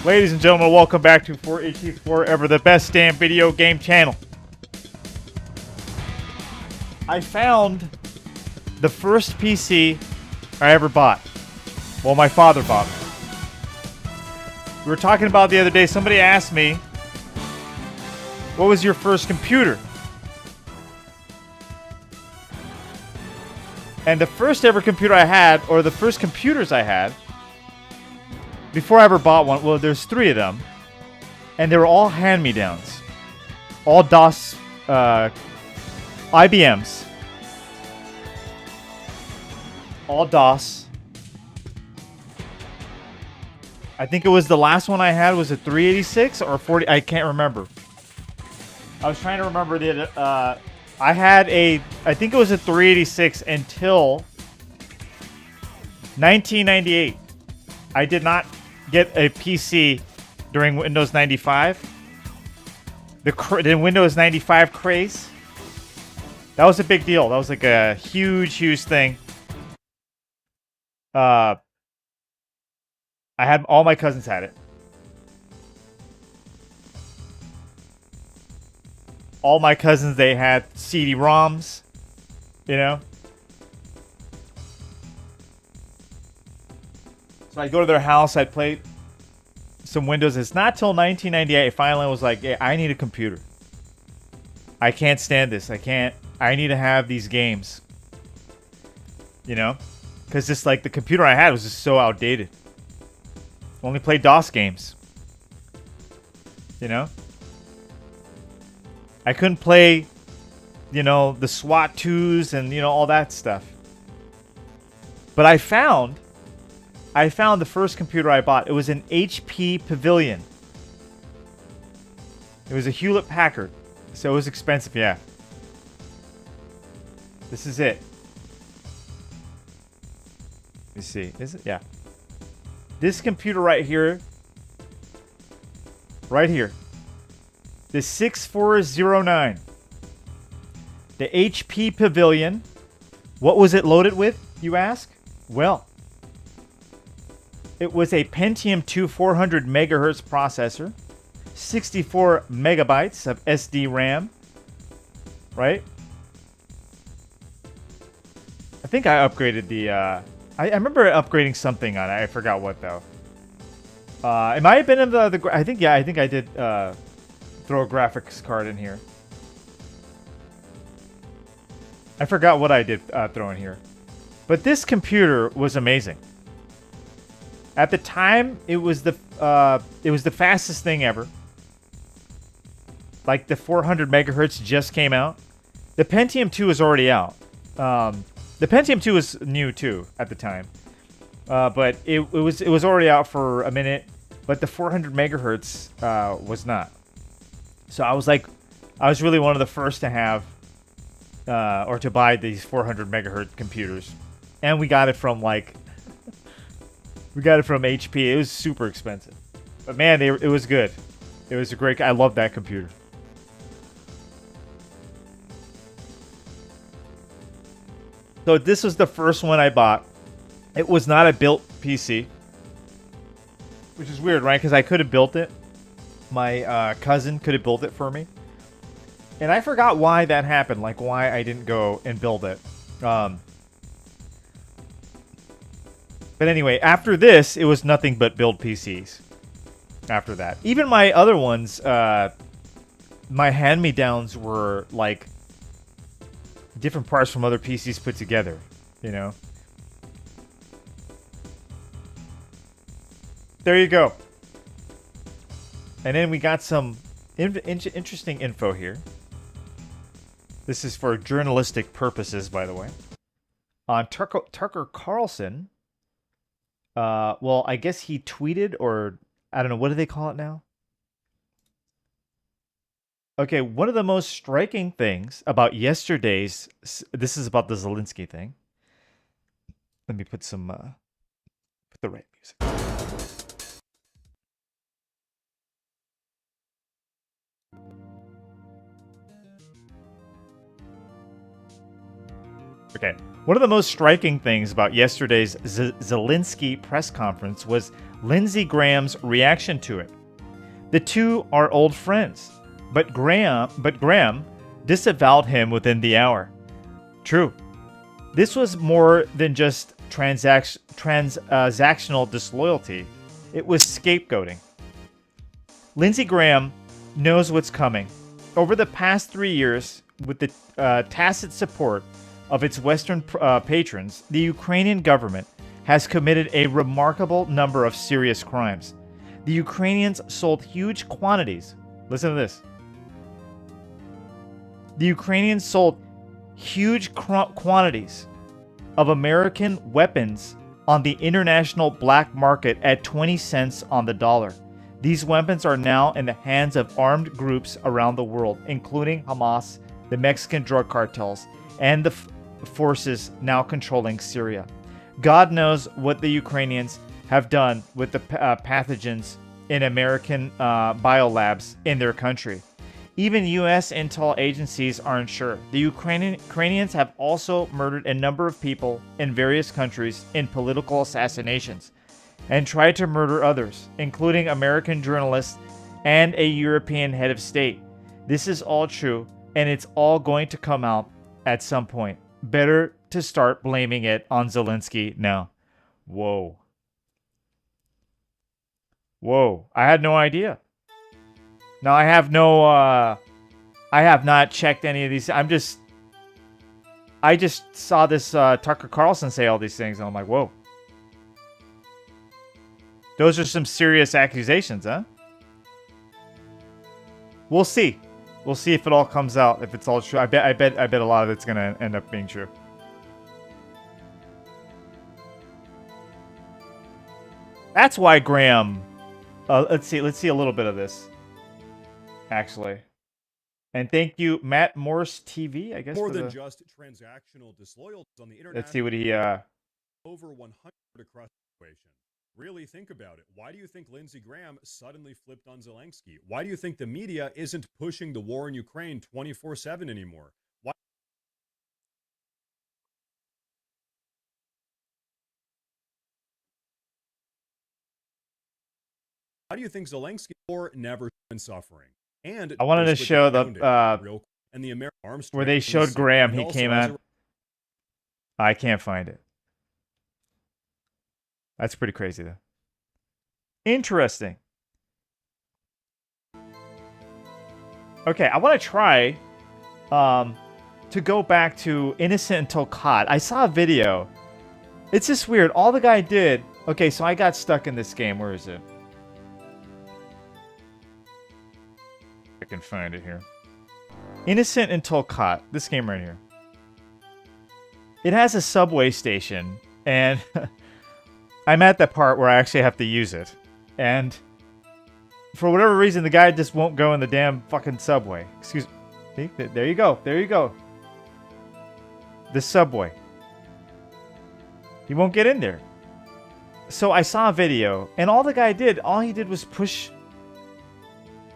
Ladies and gentlemen, welcome back to 4HT Forever, the best damn video game channel. I found the first PC I ever bought. Well, my father bought me. We were talking about the other day, somebody asked me, what was your first computer? And the first ever computer I had, or the first computers I had, before I ever bought one, well, there's 3 of them, and they were all hand-me-downs. All DOS, IBMs. All DOS. I think it was the last one I had was a 386 or 40, I can't remember. I was trying to remember the, I had a, I think it was a 386 until 1998. I did not get a PC during Windows 95. The Windows 95 craze. That was a big deal. That was like a huge thing. I had all my cousins had it. All my cousins, they had CD-ROMs, you know. So I'd go to their house, I'd play some Windows. It's not till 1998 finally I was like, hey, I need a computer. I can't stand this. I need to have these games. You know? Because just like the computer I had was just so outdated. Only played DOS games. You know? I couldn't play, you know, the SWAT 2s and, you know, all that stuff. But I found the first computer I bought. It was an HP Pavilion. It was a Hewlett Packard. So it was expensive, yeah. This is it. Let me see. Is it? Yeah. This computer right here. Right here. The 6409. The HP Pavilion. What was it loaded with, you ask? Well, it was a Pentium 2 400 megahertz processor, 64 megabytes of SD RAM, right? I think I upgraded the, I remember upgrading something on it. I forgot what, though. It might have been in the I think I did throw a graphics card in here. I forgot what I did throw in here. But this computer was amazing. At the time, it was the fastest thing ever. Like the 400 megahertz just came out. The Pentium 2 is already out. The Pentium 2 was new too at the time, but it was already out for a minute. But the 400 megahertz was not. So I was really one of the first to have or to buy these 400 megahertz computers, and we got it from like. We got it from HP. It was super expensive. But man, it was good. It was a great... I love that computer. So this was the first one I bought. It was not a built PC. Which is weird, right? Because I could have built it. My cousin could have built it for me. And I forgot why that happened. Like, why I didn't go and build it. But anyway, after this, it was nothing but build PCs. After that. Even my other ones, my hand-me-downs were, like, different parts from other PCs put together, you know? There you go. And then we got some interesting info here. This is for journalistic purposes, by the way. On Tucker Carlson... well, I guess he tweeted, or I don't know, what do they call it now? Okay, one of the most striking things about yesterday's, this is about the Zelensky thing. Let me put some, put the right music. Okay. One of the most striking things about yesterday's Zelensky press conference was Lindsey Graham's reaction to it. The two are old friends, but Graham disavowed him within the hour. True. This was more than just transactional disloyalty. It was scapegoating. Lindsey Graham knows what's coming. Over the past 3 years, with the tacit support of its Western patrons, the Ukrainian government has committed a remarkable number of serious crimes. The Ukrainians sold huge quantities. Listen to this. The Ukrainians sold huge quantities of American weapons on the international black market at 20 cents on the dollar. These weapons are now in the hands of armed groups around the world, including Hamas, the Mexican drug cartels, and the forces now controlling Syria. God knows what the Ukrainians have done with the pathogens in American biolabs in their country. Even U.S. intel agencies aren't sure. The Ukrainians have also murdered a number of people in various countries in political assassinations and tried to murder others, including American journalists and a European head of state. This is all true, and it's all going to come out at some point. Better to start blaming it on Zelensky now. Whoa. Whoa. I had no idea. Now I have no, I have not checked any of these. I just saw this Tucker Carlson say all these things, and I'm like, whoa. Those are some serious accusations, huh? We'll see. We'll see if it all comes out, if it's all true. I bet a lot of it's gonna end up being true. That's why Graham. Let's see a little bit of this, actually. And thank you, Matt Morse TV. I guess more than just transactional disloyalties on the internet. Let's see what he. Over 100 across the equation. Really think about it. Why do you think Lindsey Graham suddenly flipped on Zelensky? Why do you think the media isn't pushing the war in Ukraine 24/7 anymore? Why do you think Zelensky war never been suffering? And I wanted to show the and the American arms where they showed Graham. He came out. I can't find it. That's pretty crazy, though. Interesting. Okay, I want to try to go back to Innocent Until Caught. I saw a video. It's just weird. All the guy did... Okay, so I got stuck in this game. Where is it? I can find it here. Innocent Until Caught. This game right here. It has a subway station, and... I'm at that part where I actually have to use it. And for whatever reason, the guy just won't go in the damn fucking subway. Excuse me. See? There you go. There you go. The subway. He won't get in there. So I saw a video, and all the guy did, all he did was push.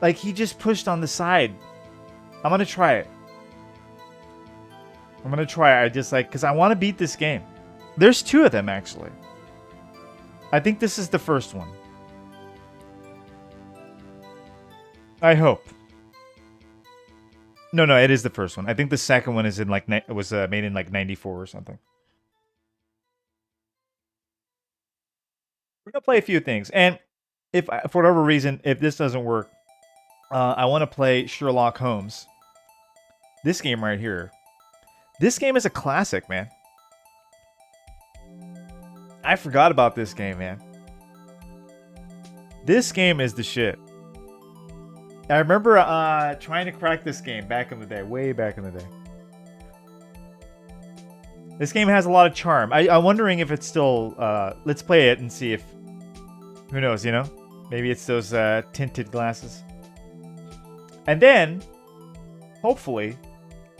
Like, he just pushed on the side. I'm going to try it. I'm going to try it. I just like, because I want to beat this game. There's two of them, actually. I think this is the first one. I hope. No, it is the first one. I think the second one is in like was made in like 94 or something. We're gonna play a few things, and if for whatever reason, if this doesn't work, I want to play Sherlock Holmes. This game right here. This game is a classic, man. I forgot about this game, man. This game is the shit. I remember trying to crack this game back in the day. Way back in the day. This game has a lot of charm. I'm wondering if it's still... let's play it and see if... Who knows, you know? Maybe it's those tinted glasses. And then, hopefully...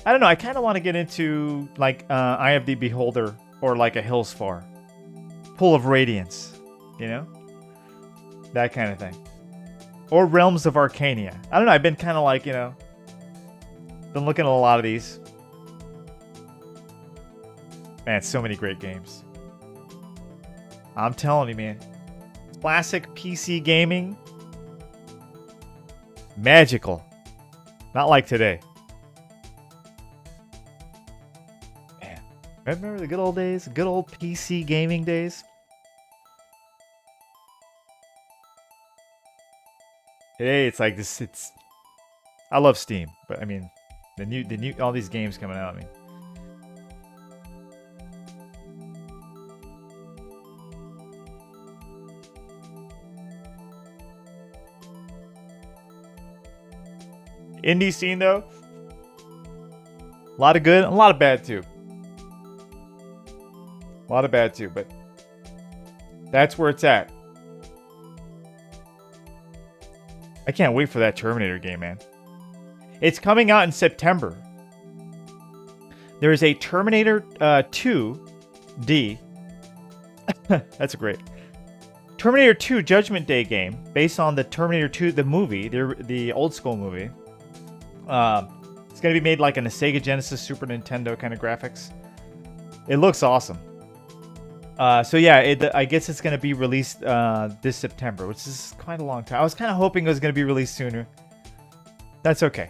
I don't know, I kind of want to get into, like, Eye of the Beholder or like a Hills Far. Full of Radiance, you know? That kind of thing. Or Realms of Arcania. I don't know, I've been kind of like, you know... Been looking at a lot of these. Man, so many great games. I'm telling you, man. Classic PC gaming. Magical. Not like today. Man, remember the good old days? Good old PC gaming days? Today, it's like this. I love Steam, but I mean, the new, all these games coming out. I mean, indie scene though, a lot of good, a lot of bad too. A lot of bad too, but that's where it's at. I can't wait for that Terminator game, man. It's coming out in September. There is a Terminator 2D. That's great. Terminator 2 Judgment Day game based on the Terminator 2, the movie, the old school movie. It's going to be made like in a Sega Genesis, Super Nintendo kind of graphics. It looks awesome. So yeah, I guess it's going to be released this September, which is quite a long time. I was kind of hoping it was going to be released sooner. That's okay.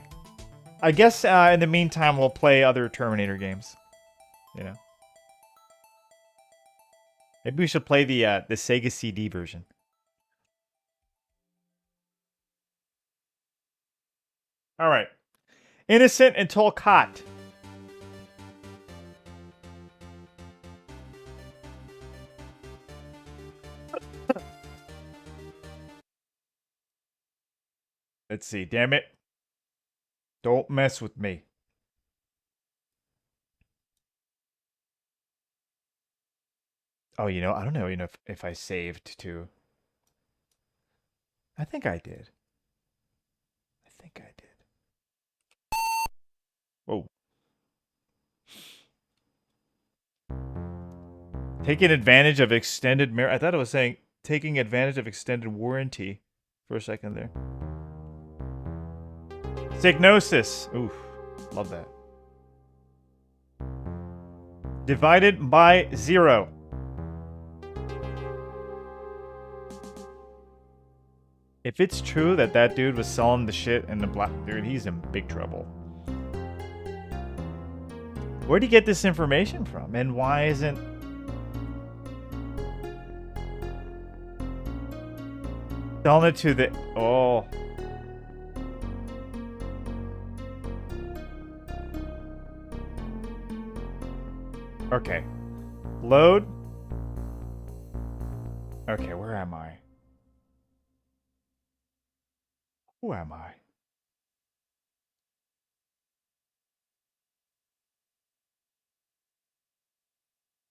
I guess in the meantime, we'll play other Terminator games. You know, maybe we should play the Sega CD version. All right, Innocent Until Caught. Let's see. Damn it. Don't mess with me. Oh, you know, I don't know, if I saved too. I think I did. Whoa. Taking advantage of extended I thought it was saying taking advantage of extended warranty for a second there. Psygnosis. Oof. Love that. Divided by 0. If it's true that that dude was selling the shit in the black, dude, he's in big trouble. Where'd he get this information from? And why isn't... selling it to the... Oh. Okay. Load. Okay, where am I? Who am I?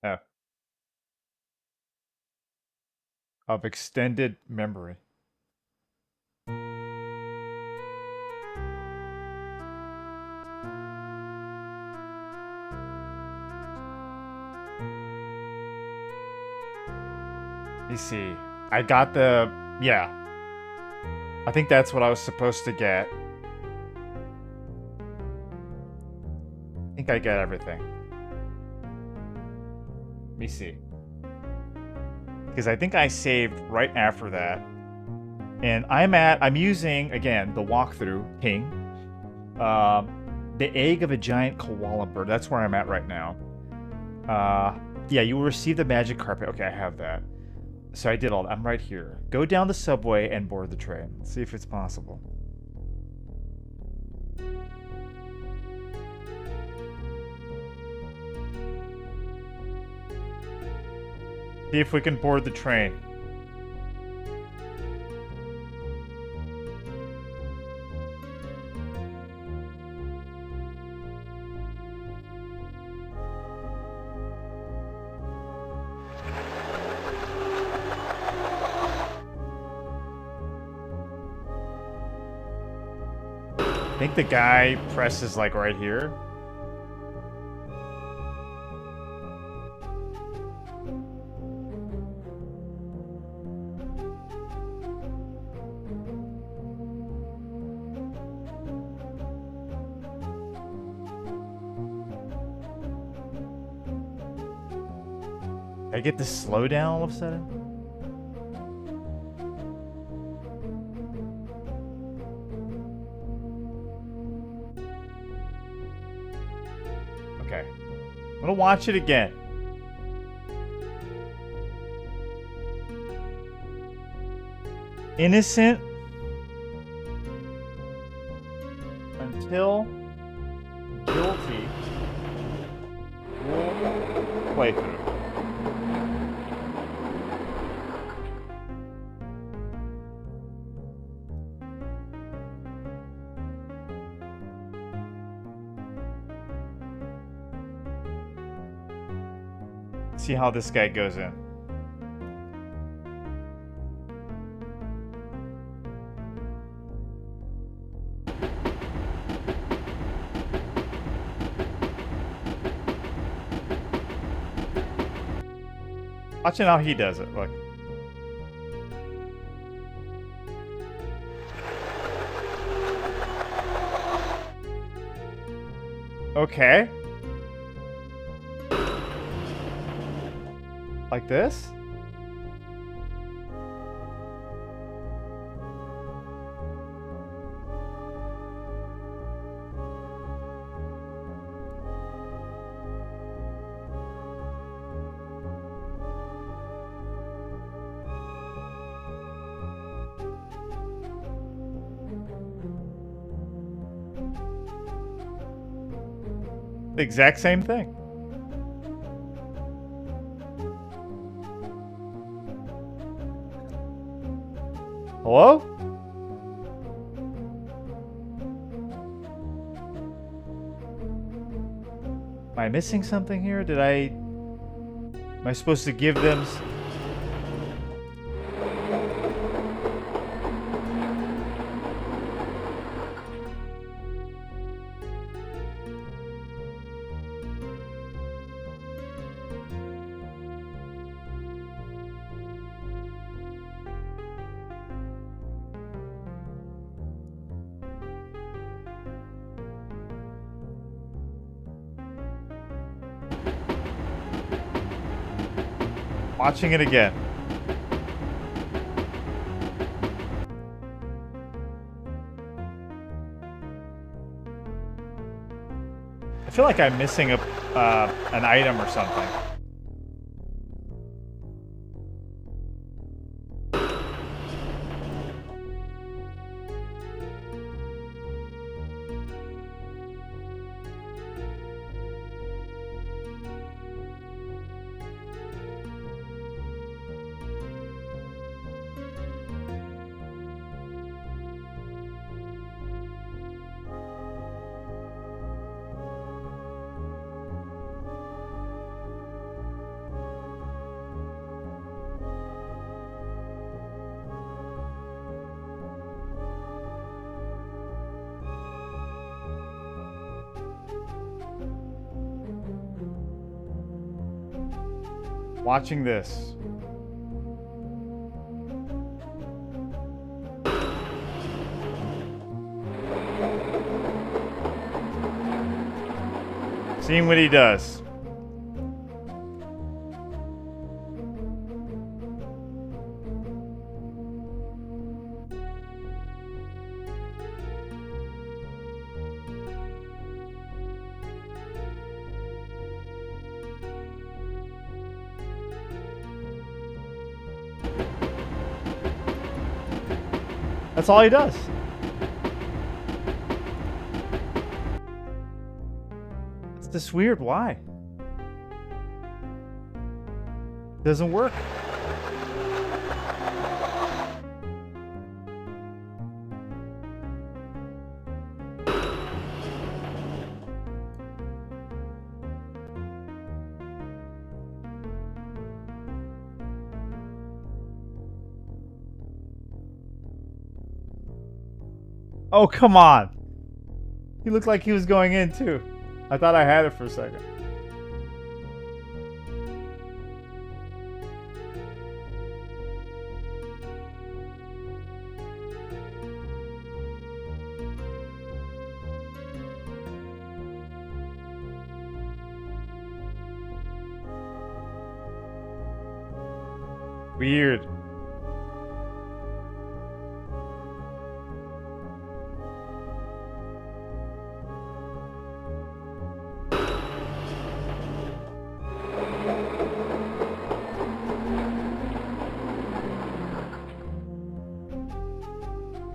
Oh. Of extended memory. Let me see. I got the... yeah. I think that's what I was supposed to get. I think I get everything. Let me see. Because I think I saved right after that. And I'm using, again, the walkthrough, King. The egg of a giant koala bird. That's where I'm at right now. Yeah, you will receive the magic carpet. Okay, I have that. So I did all that. I'm right here. Go down the subway and board the train. Let's see if it's possible. See if we can board the train. I think the guy presses like right here. I get this slow down all of a sudden? Okay. I'm gonna watch it again. Innocent until guilty. Playthrough. See how this guy goes in. Watching how he does it, look. Okay. Like this? The exact same thing. Hello? Am I missing something here? Am I supposed to give them... Watching it again. I feel like I'm missing an item or something. Watching this. Seeing what he does. That's all he does. It's just weird. Why? Doesn't work. Oh, come on. He looked like he was going in, too. I thought I had it for a second. Weird.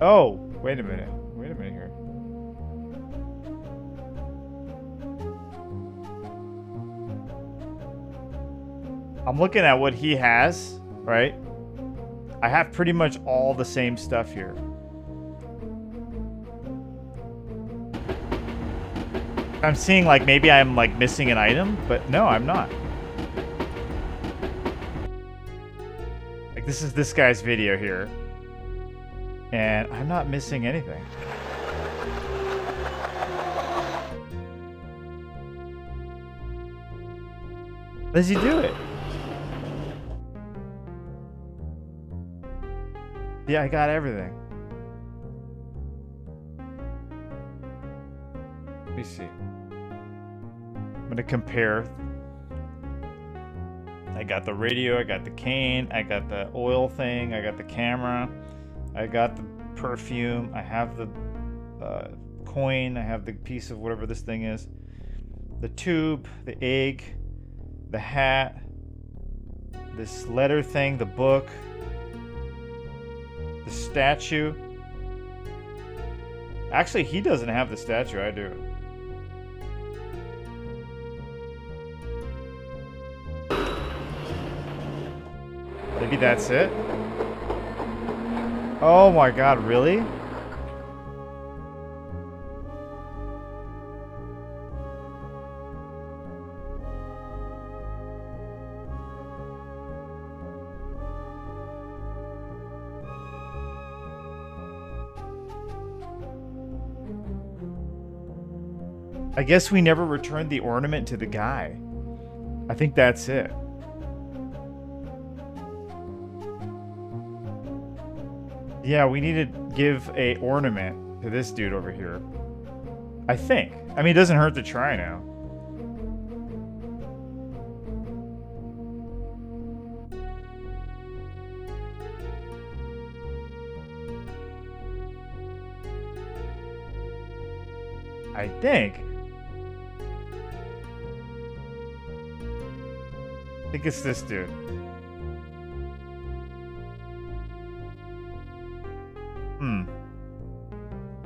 Oh, wait a minute. Wait a minute here. I'm looking at what he has, right? I have pretty much all the same stuff here. I'm seeing like maybe I'm like missing an item, but no, I'm not. Like this is this guy's video here. And I'm not missing anything. Does he do it? Yeah, I got everything. Let me see. I'm gonna compare. I got the radio, I got the cane, I got the oil thing, I got the camera, I got the perfume, I have the coin, I have the piece of whatever this thing is, the tube, the egg, the hat, this letter thing, the book, the statue. Actually, he doesn't have the statue, I do. Maybe that's it? Oh my god, really? I guess we never returned the ornament to the guy. I think that's it. Yeah, we need to give a ornament to this dude over here. I think. I mean, it doesn't hurt to try now. I think. I think it's this dude.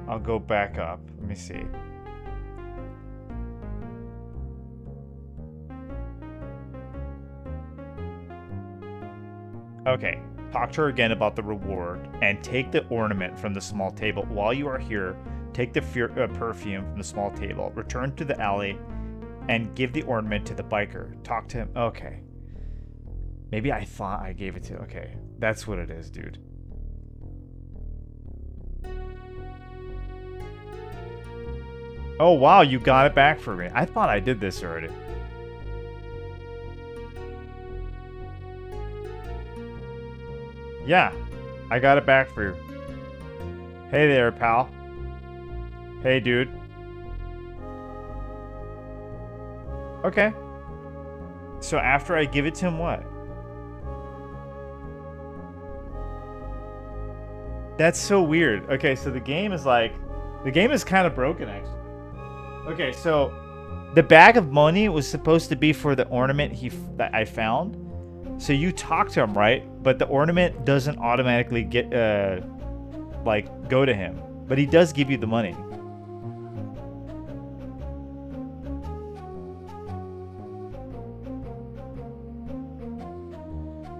I'll go back up. Let me see. Okay. Talk to her again about the reward and take the ornament from the small table. While you are here, take the perfume from the small table. Return to the alley and give the ornament to the biker. Talk to him. Okay. Maybe I thought I gave it to... Okay. That's what it is, dude. Oh, wow, you got it back for me. I thought I did this already. Yeah, I got it back for you. Hey there, pal. Hey, dude. Okay. So after I give it to him, what? That's so weird. Okay, so the game is like... The game is kind of broken, actually. Okay, so the bag of money was supposed to be for the ornament that I found. So you talk to him, right? But the ornament doesn't automatically get go to him. But he does give you the money.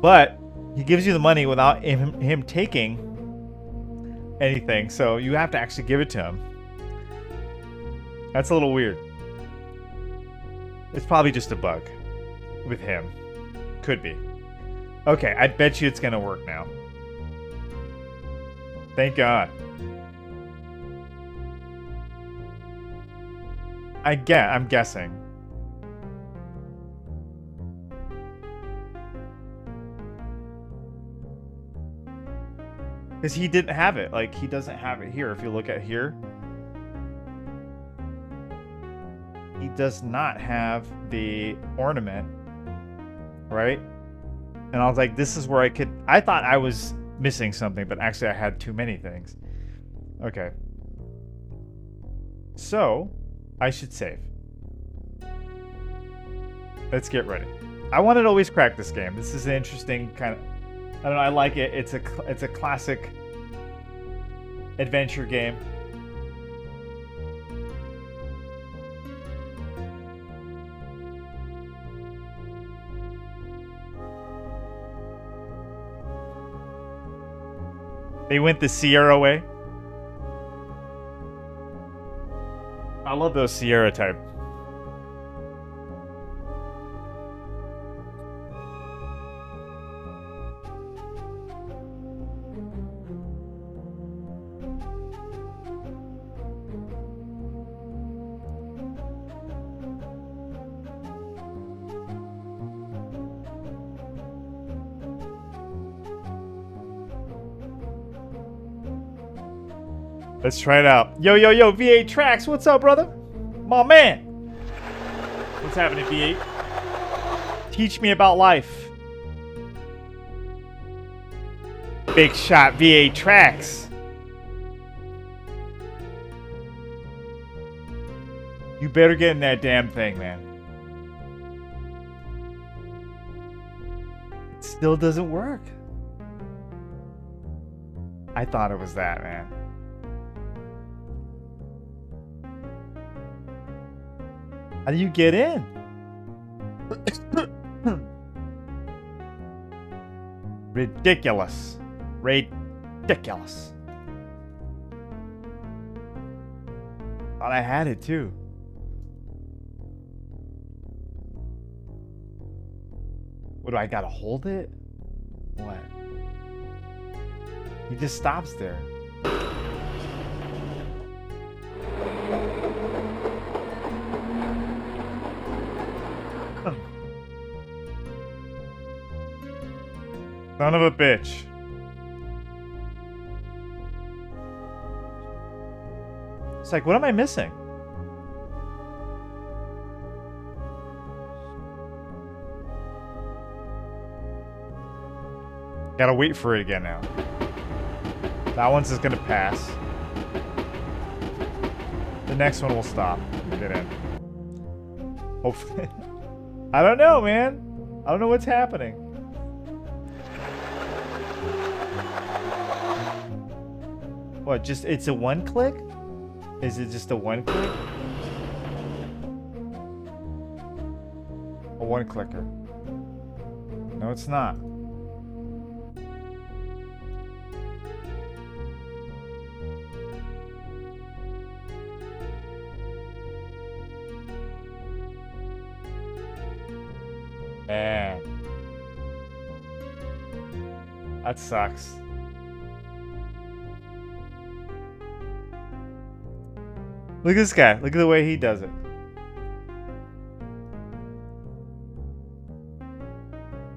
But he gives you the money without him taking anything. So you have to actually give it to him. That's a little weird. It's probably just a bug with him. Could be. Okay, I bet you it's gonna work now. Thank God. I'm guessing. Because he didn't have it. Like, he doesn't have it here. If you look at here. He does not have the ornament, right? And I was like, this is where I thought I was missing something, but actually I had too many things. Okay. So, I should save. Let's get ready. I wanted to always crack this game. This is an interesting kind of... I don't know, I like it. It's a classic adventure game. They went the Sierra way. I love those Sierra type. Let's try it out. Yo, yo, yo, V8 Tracks, what's up, brother? My man. What's happening, V8? Teach me about life. Big shot V8 Tracks. You better get in that damn thing, man. It still doesn't work. I thought it was that, man. How do you get in? Ridiculous. Ridiculous. Thought I had it too. What do I gotta hold it? What? He just stops there. Son of a bitch. It's like, what am I missing? Gotta wait for it again now. That one's just gonna pass. The next one will stop. Get in. Hopefully. I don't know, man. I don't know what's happening. What, just, it's a one click? Is it just a one click? A one clicker. No, it's not. Man. That sucks. Look at this guy. Look at the way he does it.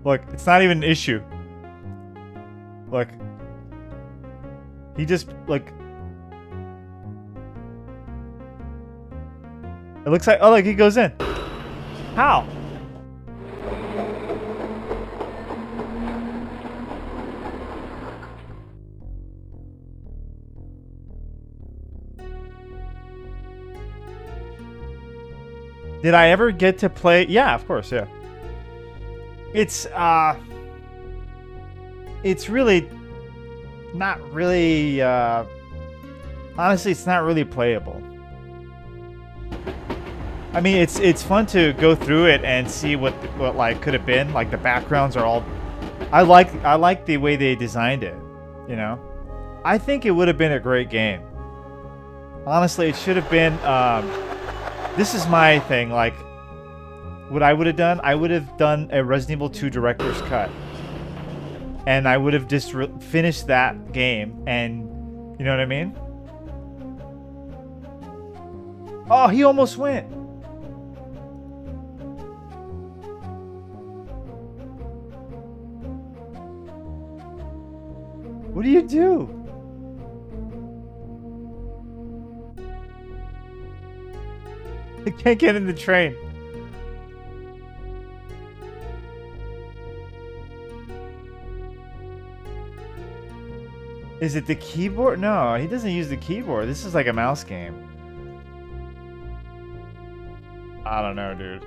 Look, it's not even an issue. Look. He just, like... It looks like... Oh, look, he goes in. How? Did I ever get to play? Yeah, of course, yeah. It's really not really, honestly, it's not really playable. I mean, it's fun to go through it and see what like could have been. Like the backgrounds are all, I like the way they designed it, you know? I think it would have been a great game. Honestly, it should have been, this is my thing, like, what I would have done, I would have done a Resident Evil 2 Director's Cut. And I would have just finished that game, and, you know what I mean? Oh, he almost went! What do you do? I can't get in the train. Is it the keyboard? No, he doesn't use the keyboard. This is like a mouse game. I don't know, dude.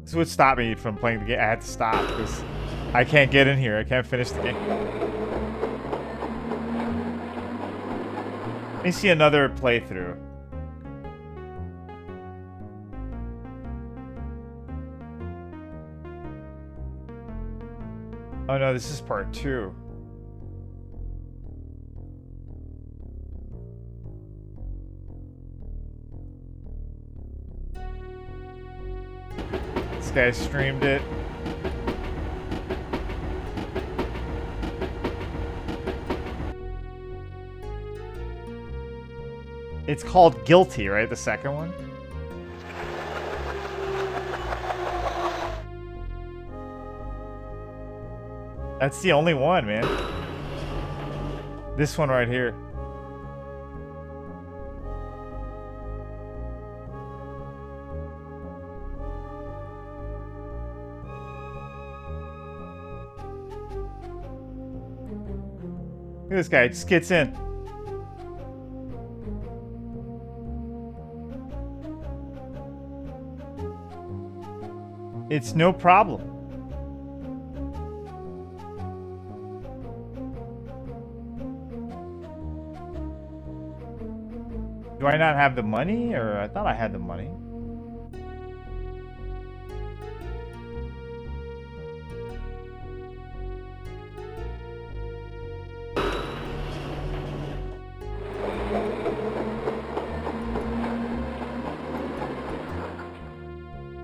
This would stop me from playing the game. I had to stop because I can't get in here. I can't finish the game. Let me see another playthrough. Oh no, this is part 2. This guy streamed it. It's called Guilty, right? The second one? That's the only one, man. This one right here. Look at this guy, just gets in. It's no problem. Do I not have the money? Or I thought I had the money.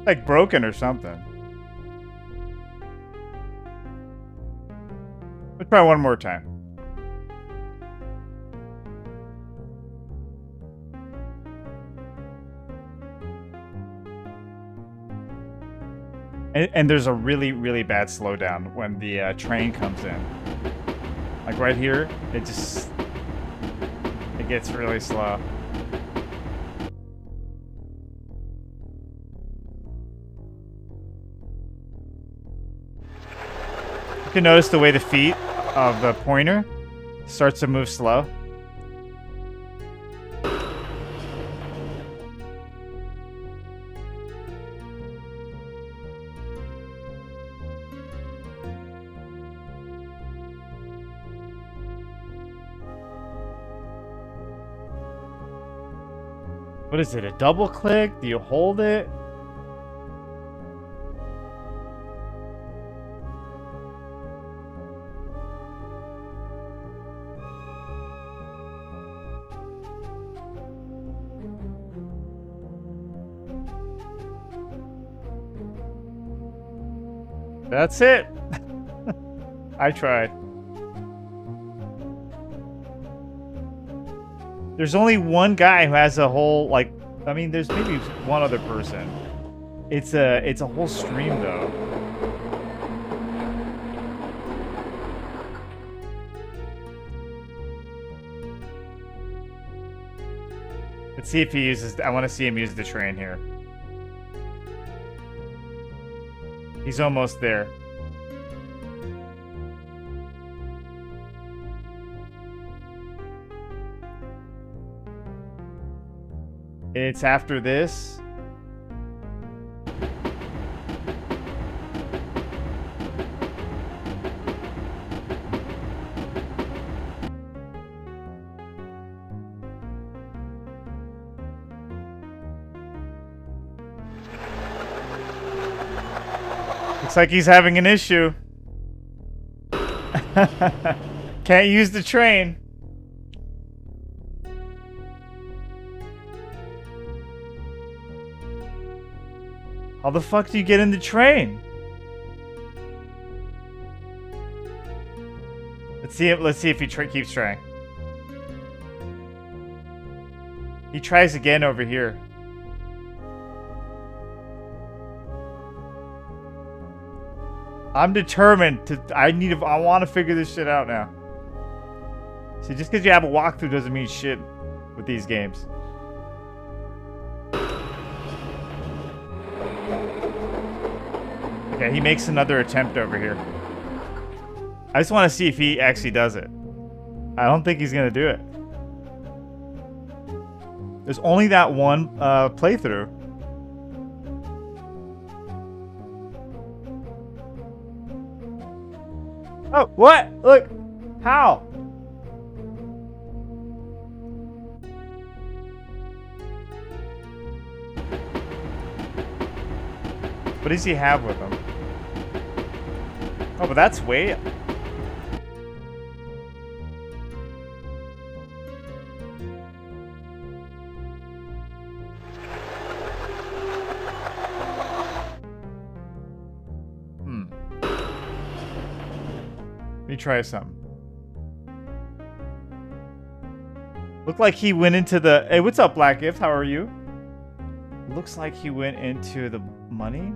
Like broken or something. Let's try one more time. And there's a really, really bad slowdown when the train comes in. Like right here, it gets really slow. You can notice the way the feet of the pointer starts to move slow. What is it? A double click? Do you hold it? That's it. I tried. There's only one guy who has a whole, like, I mean, there's maybe one other person. It's a whole stream though. Let's see if he uses, I want to see him use the train here. He's almost there. It's after this. Looks like he's having an issue. Can't use the train. How the fuck do you get in the train? Let's see if he keeps trying. He tries again over here. I'm determined to. I want to figure this shit out now. See, just because you have a walkthrough doesn't mean shit with these games. Okay, he makes another attempt over here. I just want to see if he actually does it. I don't think he's gonna do it. There's only that one playthrough. Oh, what? Look! How? What does he have with him? Oh, but that's way... Let me try something. Looked like he went into the... Hey, what's up, Black Gift? How are you? Looks like he went into the money.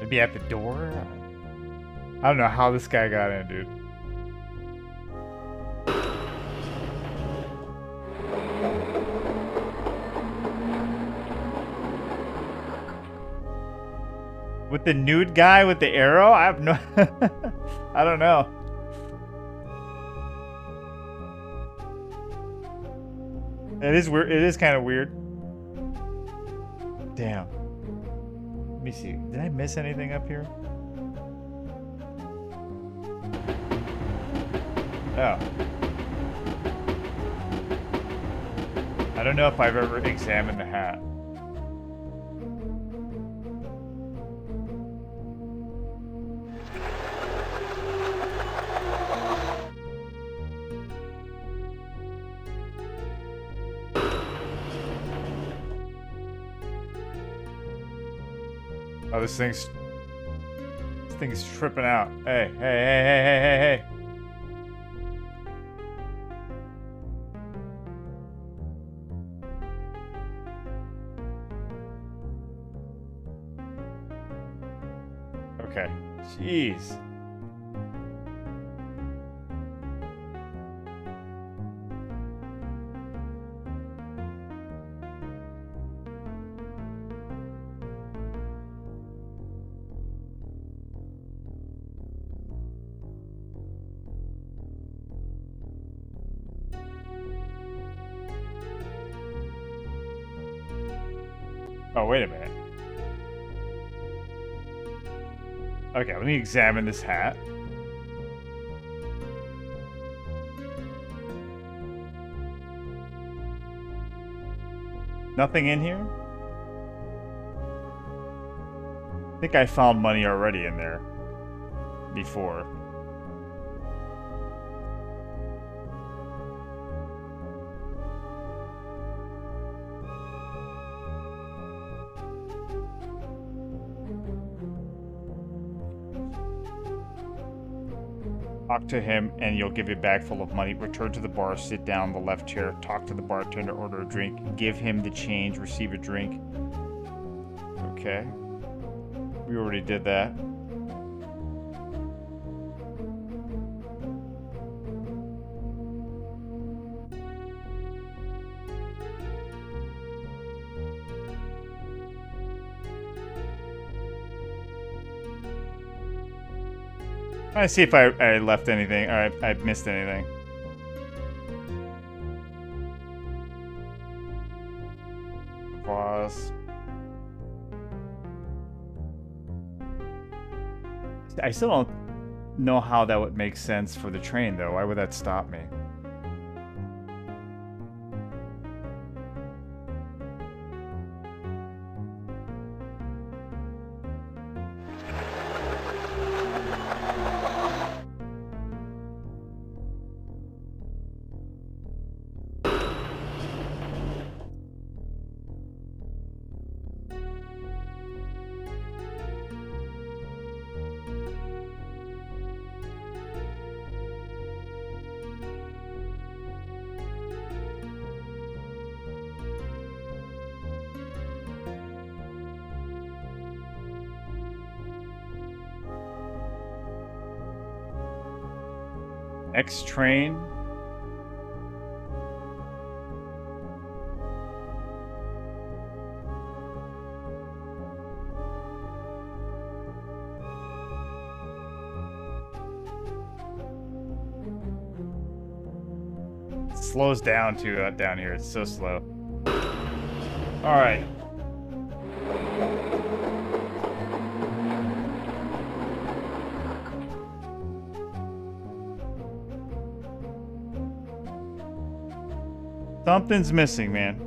Maybe at the door? I don't know how this guy got in, dude. With the nude guy with the arrow? I have no... I don't know. It is weird. It is kind of weird. Damn. Let me see. Did I miss anything up here? Oh. I don't know if I've ever examined the hat. Oh, this thing's tripping out. Hey, hey, hey, hey, hey, hey, hey. Okay. Jeez. Oh, wait a minute. Okay, let me examine this hat. Nothing in here? I think I found money already in there before. Talk to him and you'll give a bag full of money. Return to the bar, sit down in the left chair, talk to the bartender, order a drink, give him the change, receive a drink. Okay. We already did that. I see if I left anything or I missed anything. Pause. I still don't know how that would make sense for the train, though. Why would that stop me? Next train. Slows down too down here. It's so slow. All right. Something's missing, man.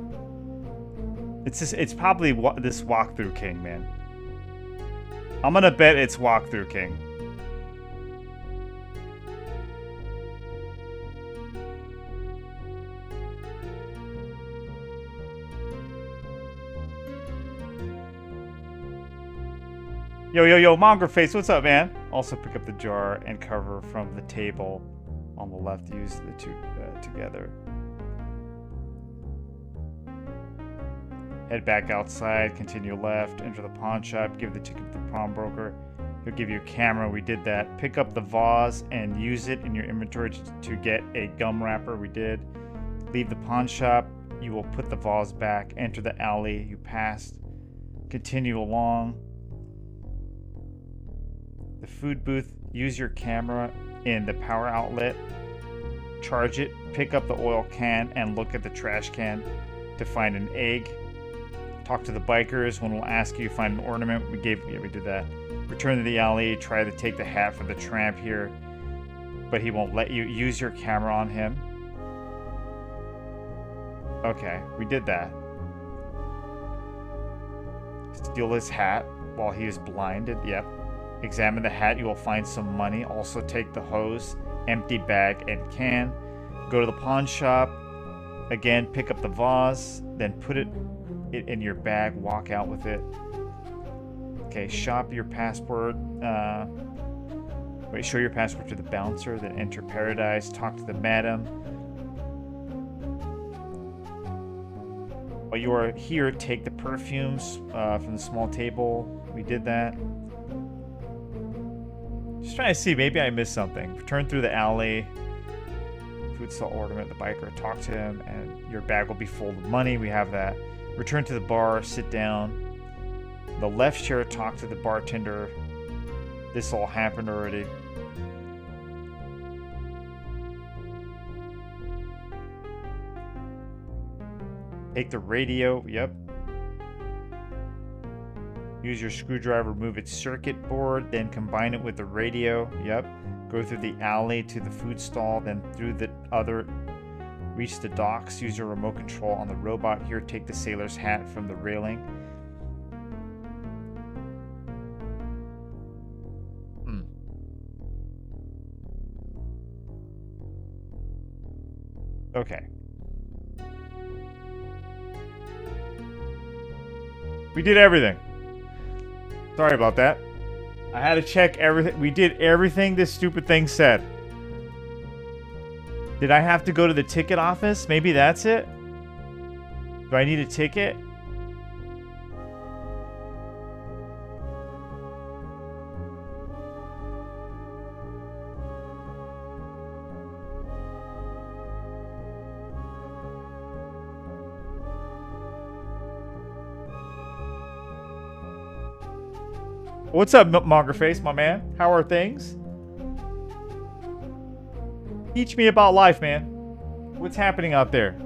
It's probably this walkthrough king, man. I'm gonna bet it's walkthrough king. Yo, Monger Face, what's up, man? Also pick up the jar and cover from the table on the left. Use the two together. Head back outside, continue left, enter the pawn shop, give the ticket to the pawnbroker. He'll give you a camera. We did that. Pick up the vase and use it in your inventory to get a gum wrapper. We did. Leave the pawn shop. You will put the vase back. Enter the alley you passed. Continue along. The food booth, use your camera in the power outlet, charge it, pick up the oil can and look at the trash can to find an egg. Talk to the bikers. One will ask you, find an ornament. We did that. Return to the alley, try to take the hat for the tramp here, but he won't let you. Use your camera on him. Okay, we did that. Steal his hat while he is blinded. Yep. Examine the hat, you will find some money. Also take the hose, empty bag and can. Go to the pawn shop. Again, pick up the vase, then put it in your bag, walk out with it. Okay, shop your passport. Show your passport to the bouncer, then enter paradise. Talk to the madam. While you are here, take the perfumes from the small table. We did that. Just trying to see, maybe I missed something. Return through the alley. Food stall ornament, the biker. Talk to him, and your bag will be full of money. We have that. Return to the bar, sit down. The left chair, talk to the bartender. This all happened already. Take the radio, yep. Use your screwdriver, remove its circuit board, then combine it with the radio, yep. Go through the alley to the food stall, then through the other. Reach the docks, use your remote control on the robot here. Take the sailor's hat from the railing. Okay. We did everything. Sorry about that. I had to check everything. We did everything this stupid thing said. Did I have to go to the ticket office? Maybe that's it? Do I need a ticket? What's up, Mongerface, my man? How are things? Teach me about life, man. What's happening out there?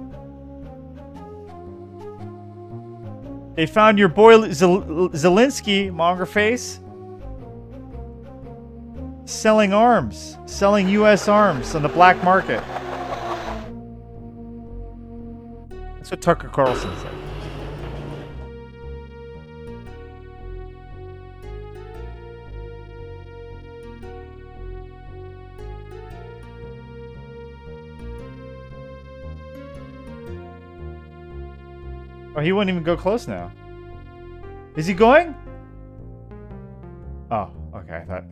They found your boy Zelensky, Mongerface, selling arms, selling U.S. arms on the black market. That's what Tucker Carlson said. Oh, he wouldn't even go close now. Is he going? Oh, okay, I thought.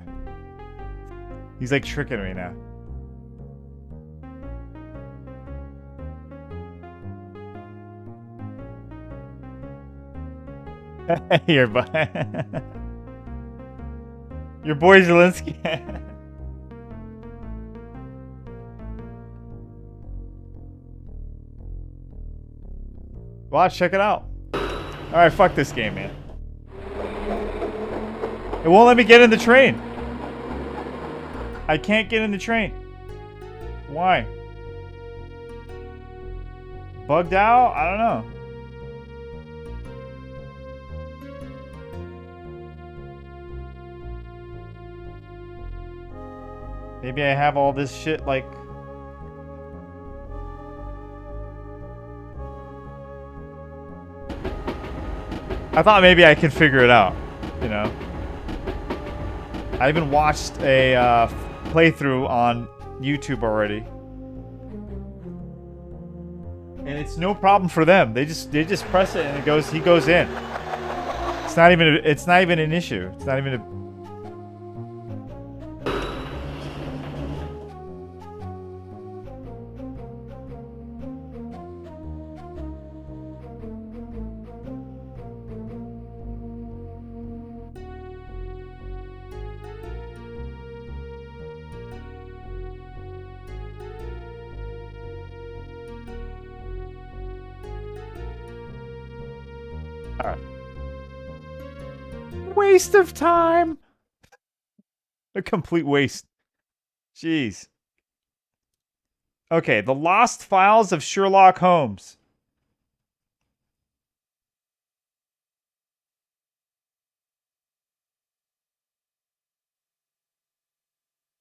He's like tricking me now. Your boy. Your boy Zelensky. Watch, check it out. Alright, fuck this game, man. It won't let me get in the train. I can't get in the train. Why? Bugged out? I don't know. Maybe I have all this shit like... I thought maybe I could figure it out, you know? I even watched a playthrough on YouTube already. And it's no problem for them. They just press it and it goes, he goes in. It's not even an issue. It's not even a... Alright. Waste of time. A complete waste. Jeez. Okay, the lost files of Sherlock Holmes.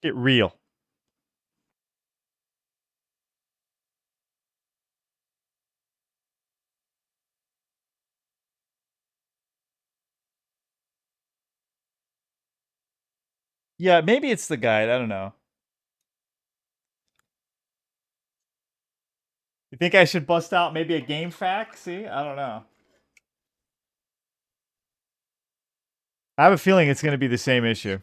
Get real. Yeah, maybe it's the guide. I don't know. You think I should bust out maybe a game fact? See? I don't know. I have a feeling it's going to be the same issue.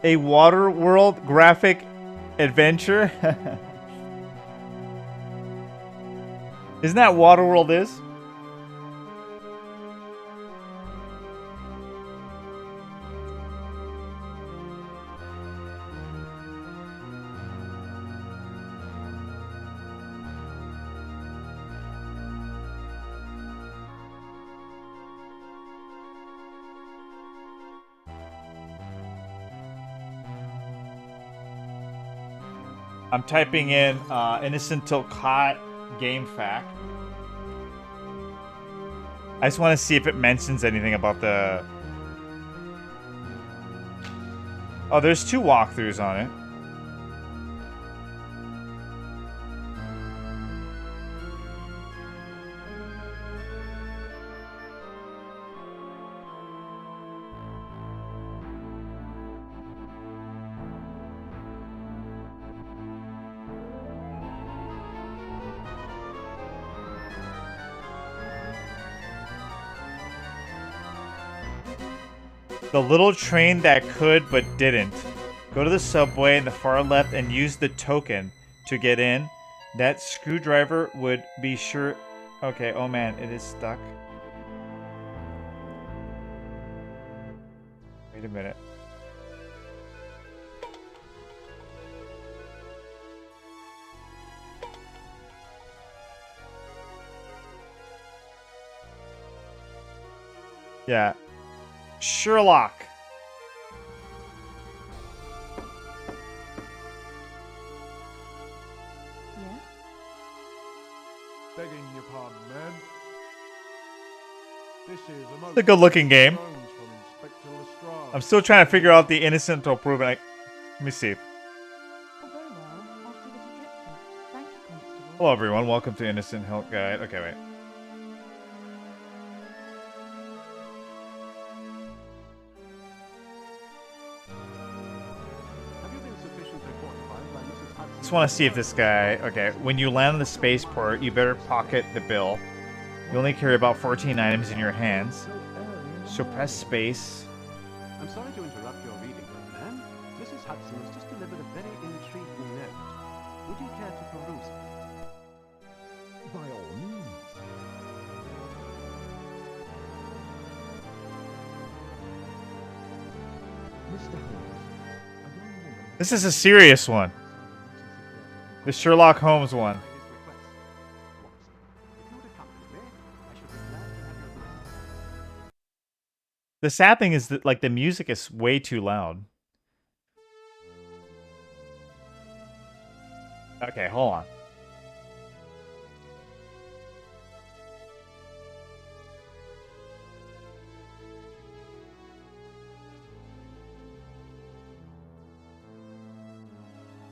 A Waterworld graphic adventure? Isn't that Waterworld is? I'm typing in Innocent Till Caught game fact. I just want to see if it mentions anything about the... Oh, there's 2 walkthroughs on it. The little train that could but didn't. Go to the subway in the far left and use the token to get in. That screwdriver would be sure... Okay, oh man, it is stuck. Wait a minute. Yeah. Sherlock. Yeah? Begging your pardon, man. This is a It's a good-looking game. from Inspector Lestrade. I'm still trying to figure out the innocent till proven. Let me see. Oh, very well. I'll see that he gets it. Thank you, Constable. Hello, everyone. Welcome to Innocent Help Guide. Okay, wait. Have you been sufficiently fortified by Mrs. Hudson? Just want to see if this guy... Okay, when you land on the spaceport, you better pocket the bill. You only carry about 14 items in your hands. So early. So press space. I'm sorry to interrupt your reading, young man. Mrs. Hudson has just delivered a very intriguing note. Would you care to peruse it? By all means. Mr. Holmes, a young woman... This is a serious one. The Sherlock Holmes one. His request. Watson, if you would accompany me, I should be glad to have your visit. The sad thing is that like the music is way too loud. Okay, hold on.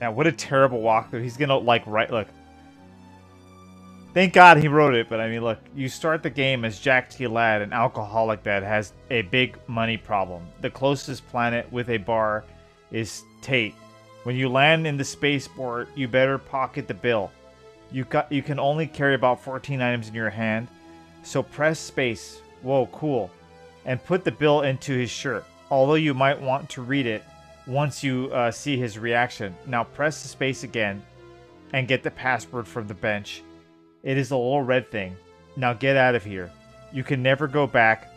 Now, what a terrible walkthrough. He's gonna like look. Thank God he wrote it, but I mean, look, you start the game as Jack T. Ladd, an alcoholic that has a big money problem. The closest planet with a bar is Tate. When you land in the spaceport, you better pocket the bill. You can only carry about 14 items in your hand, so press space. Whoa, cool. And put the bill into his shirt, although you might want to read it once you see his reaction. Now press the space again and get the password from the bench. It is a little red thing. Now get out of here. You can never go back.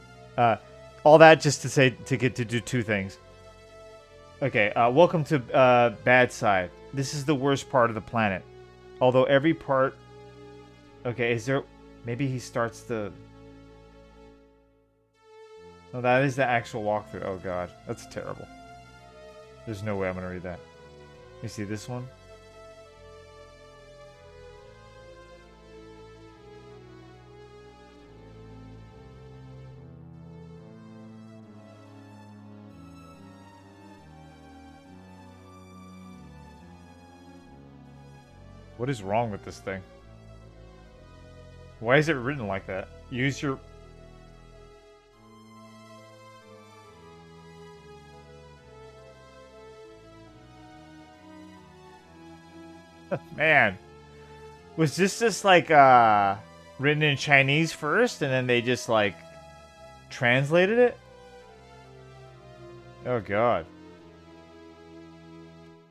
All that just to say to get to do two things. Okay, welcome to Bad Side. This is the worst part of the planet. Although every part... Okay, is there... Maybe he starts the... No, that is the actual walkthrough. Oh god, that's terrible. There's no way I'm gonna read that. Let me see this one. What is wrong with this thing? Why is it written like that? Use your... Man. Was this just like written in Chinese first and then they just like translated it? Oh god.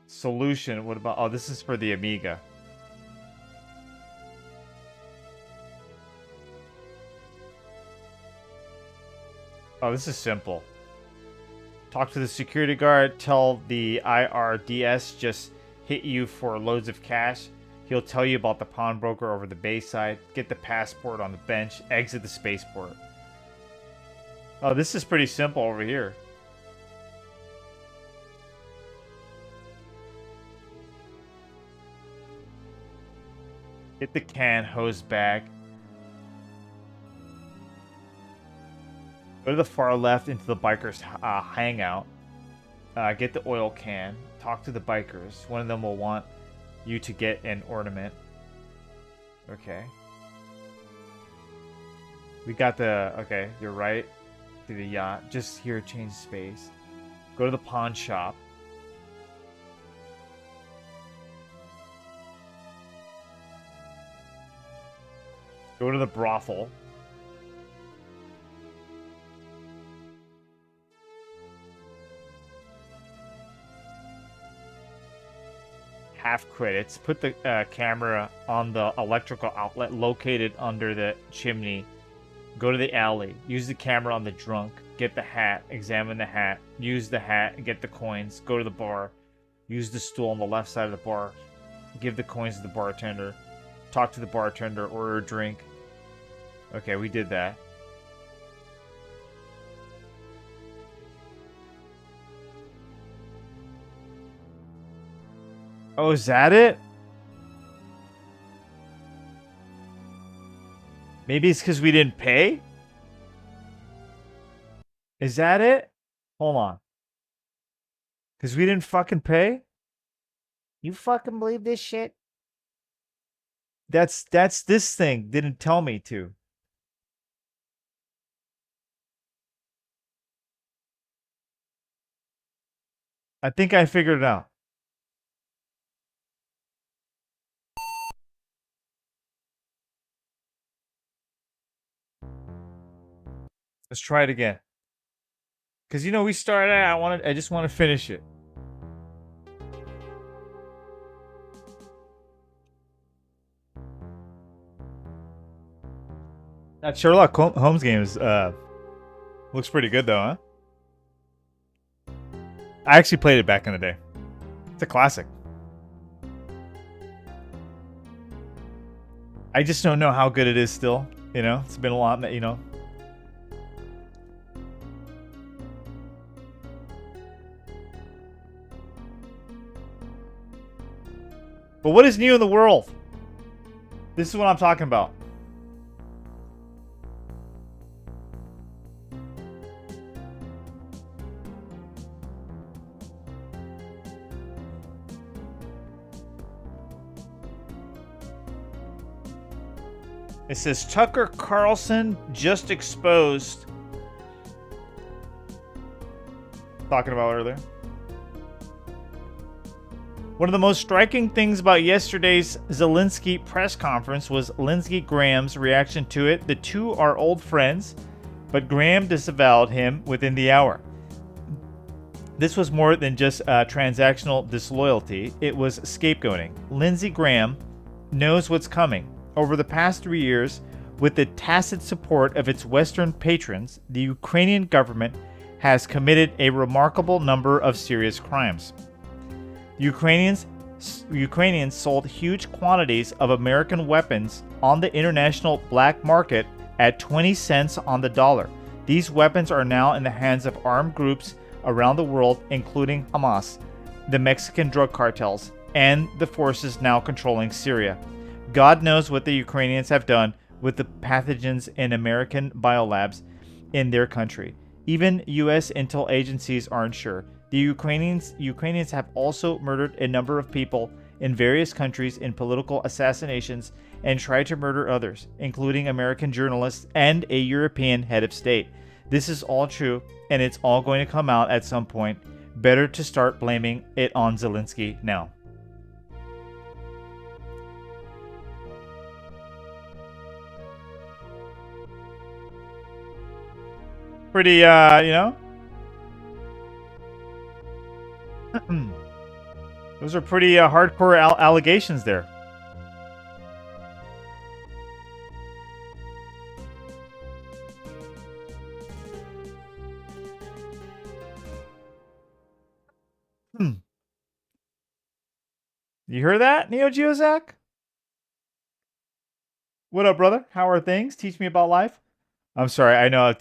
Solution. What about... Oh, this is for the Amiga. Oh, this is simple. Talk to the security guard. Tell the IRDS just hit you for loads of cash. He'll tell you about the pawnbroker over the Bayside. Get the passport on the bench. Exit the spaceport. Oh, this is pretty simple over here. Get the can hose bag. Go to the far left into the bikers' hangout. Get the oil can. Talk to the bikers. One of them will want you to get an ornament. Okay. We got the... Okay, you're right. To the yacht. Just here, change space. Go to the pawn shop. Go to the brothel. Half credits. Put the camera on the electrical outlet located under the chimney. Go to the alley. Use the camera on the drunk. Get the hat. Examine the hat. Use the hat and get the coins. Go to the bar. Use the stool on the left side of the bar. Give the coins to the bartender. Talk to the bartender. Order a drink. Okay, we did that. Oh, is that it? Maybe it's because we didn't pay? Is that it? Hold on. Because we didn't fucking pay? You fucking believe this shit? That's this thing didn't tell me to. I think I figured it out. Let's try it again. Cause you know we started out. I just want to finish it. That Sherlock Holmes game is looks pretty good though, huh? I actually played it back in the day. It's a classic. I just don't know how good it is still. You know, it's been a lot, you know. But what is new in the world? This is what I'm talking about. It says Tucker Carlson just exposed. Talking about earlier. One of the most striking things about yesterday's Zelensky press conference was Lindsey Graham's reaction to it. The two are old friends, but Graham disavowed him within the hour. This was more than just transactional disloyalty. It was scapegoating. Lindsey Graham knows what's coming. Over the past 3 years, with the tacit support of its Western patrons, the Ukrainian government has committed a remarkable number of serious crimes. Ukrainians sold huge quantities of American weapons on the international black market at 20 cents on the dollar. These weapons are now in the hands of armed groups around the world, including Hamas, the Mexican drug cartels, and the forces now controlling Syria. God knows what the Ukrainians have done with the pathogens in American biolabs in their country. Even U.S. intel agencies aren't sure. The Ukrainians have also murdered a number of people in various countries in political assassinations and tried to murder others, including American journalists and a European head of state. This is all true, and it's all going to come out at some point. Better to start blaming it on Zelensky now. Pretty, you know? Those are pretty hardcore allegations there. You hear that, Neo Geo Zach? What up, brother? How are things? Teach me about life. I'm sorry. I know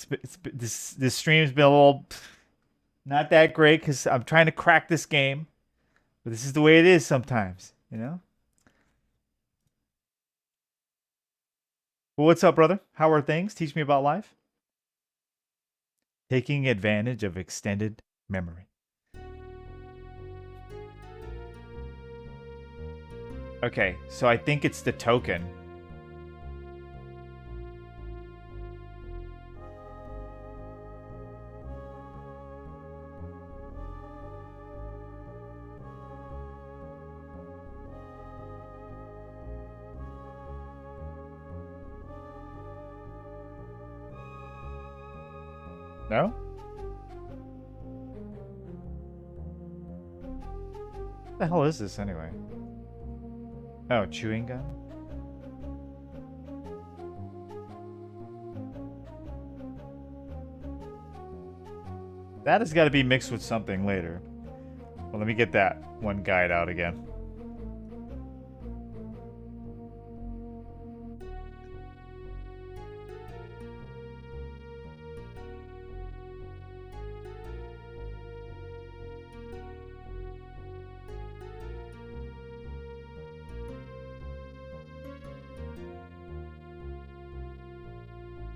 this stream's been a little not that great because I'm trying to crack this game, but this is the way it is sometimes, you know. Well, what's up, brother? How are things? Teach me about life. Taking advantage of extended memory. Okay, so I think it's the token. No? What the hell is this anyway? Oh, chewing gum? That has got to be mixed with something later. Well, let me get that one guide out again.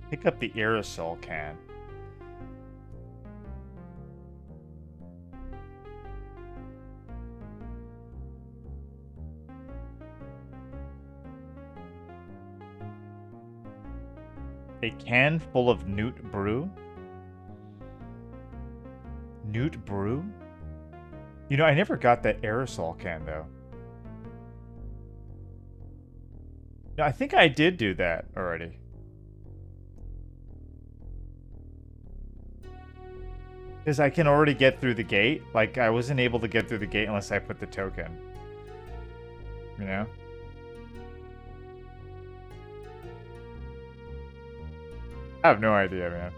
Pick up the aerosol can. A can full of Newt Brew? Newt Brew? You know, I never got that aerosol can, though. No, I think I did do that already. Because I can already get through the gate. Like, I wasn't able to get through the gate unless I put the token. You know? I have no idea, man.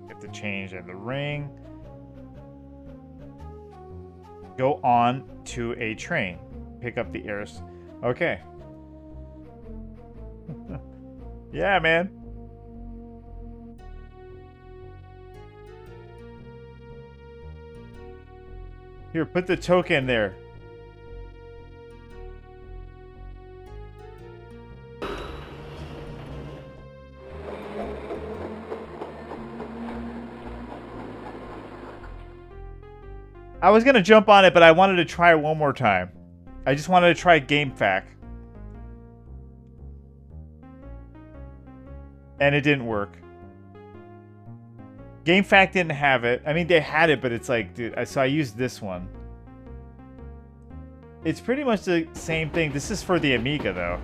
Get the change in the ring. Go on to a train. Pick up the heirs. Okay. Yeah, man. Here, put the token there. I was gonna jump on it, but I wanted to try it one more time. I just wanted to try GameFAQ. And it didn't work. GameFAQ didn't have it. I mean, they had it, but it's like, dude, so I used this one. It's pretty much the same thing. This is for the Amiga, though.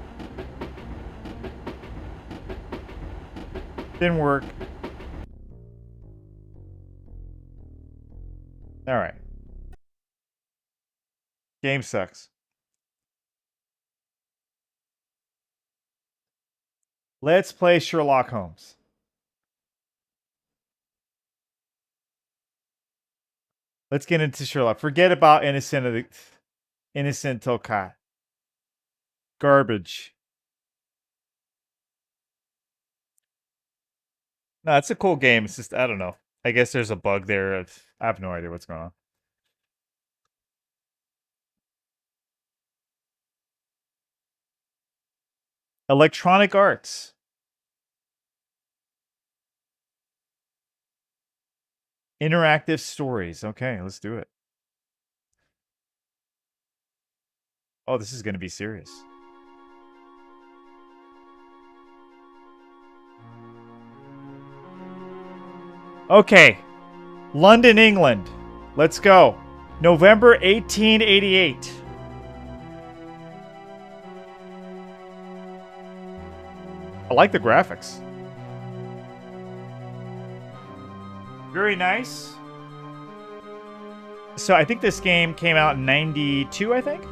Didn't work. Alright. Game sucks. Let's play Sherlock Holmes. Let's get into Sherlock. Forget about Innocent Till Caught. Garbage. No, it's a cool game. It's just, I don't know. I guess there's a bug there. I have no idea what's going on. Electronic Arts. Interactive stories. Okay, let's do it. Oh, this is going to be serious. Okay. London, England. Let's go. November 1888. I like the graphics. Very nice. So I think this game came out in 92, I think?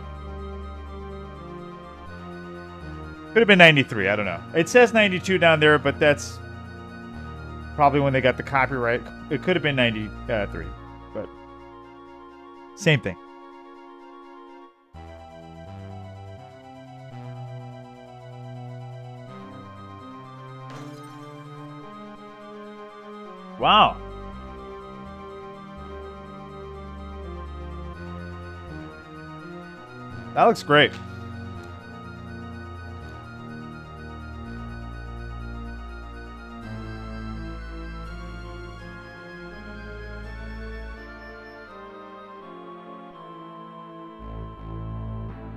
Could have been 93, I don't know. It says 92 down there, but that's probably when they got the copyright. It could have been 93, but same thing. Wow. That looks great.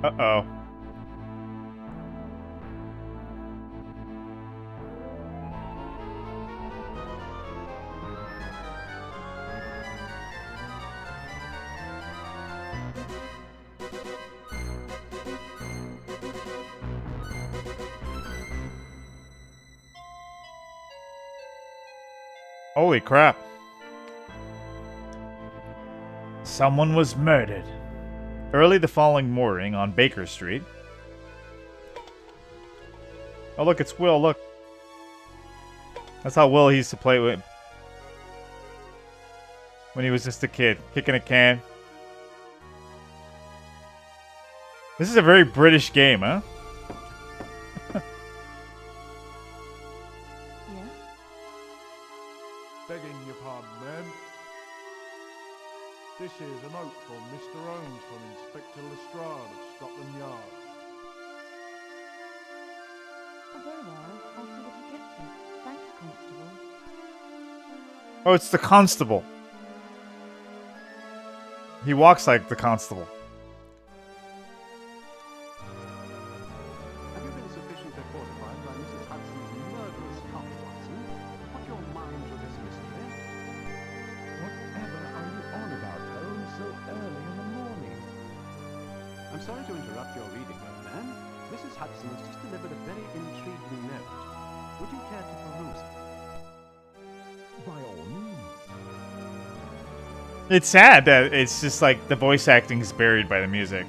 Uh-oh. Holy crap. Someone was murdered. Early the following morning on Baker Street. Oh, look, it's Will, look. That's how Will used to play with when he was just a kid, kicking a can. This is a very British game, huh? Yeah? Begging your pardon, ma'am. This is a note from Mr. Holmes from Inspector Lestrade of Scotland Yard. Oh, very well. I'll see that he gets it. Thank you, Constable. Oh, it's the constable. He walks like the constable. Have you been sufficiently fortified by Mrs. Hudson's sorry to interrupt your reading, young man. Mrs. Hudson has just delivered a very intriguing note. Would you care to peruse it? By all means. It's sad that it's just like the voice acting is buried by the music.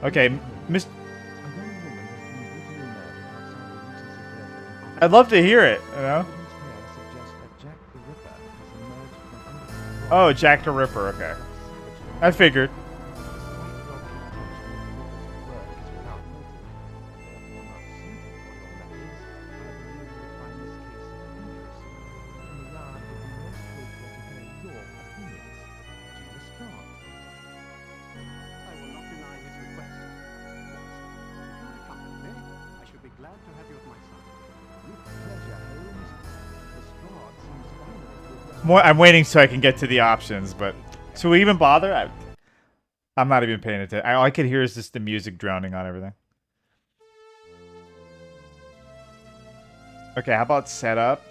Okay, Miss. A young woman has been brutally murdered outside the Regency Theatre in I'd love to hear it. You know? Evidence here suggests that Jack the Ripper has emerged from under the rock. Oh, Jack the Ripper. Okay, I figured. I will not deny his request. If you would accompany me, I should be glad to have you at my side. With pleasure, Holmes. Lestrade seems finally to have More. I'm waiting so I can get to the options, but should we even bother? I'm not even paying attention. All I could hear is just the music drowning on everything. Okay, how about setup?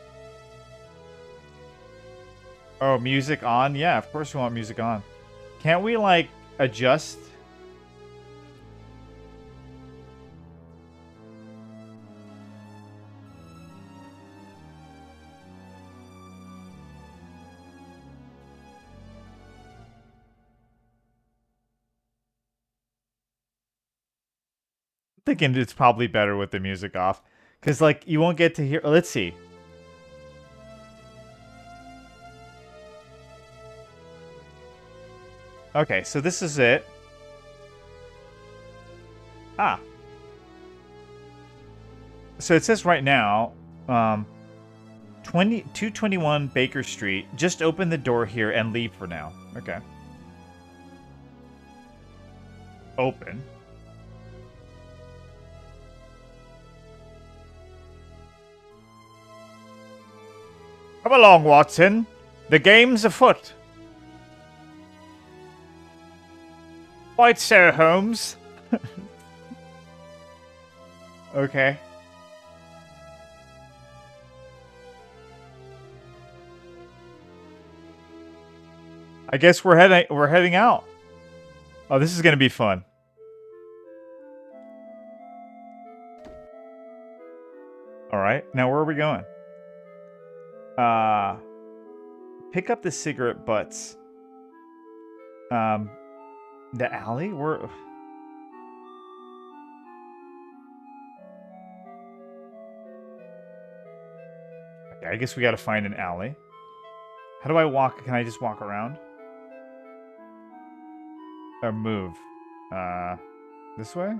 Oh, music on? Yeah, of course we want music on. Can't we, like, adjust? I'm thinking it's probably better with the music off. Because, like, you won't get to hear... Let's see. Okay, so this is it. Ah. So it says right now, 221 Baker Street. Just open the door here and leave for now. Okay. Open. Come along, Watson. The game's afoot. Quite so, Holmes. Okay. I guess we're heading out. Oh, this is gonna be fun. All right, now where are we going? Pick up the cigarette butts. The alley? We're... Okay, I guess we gotta find an alley. How do I walk? Can I just walk around? Or move? This way?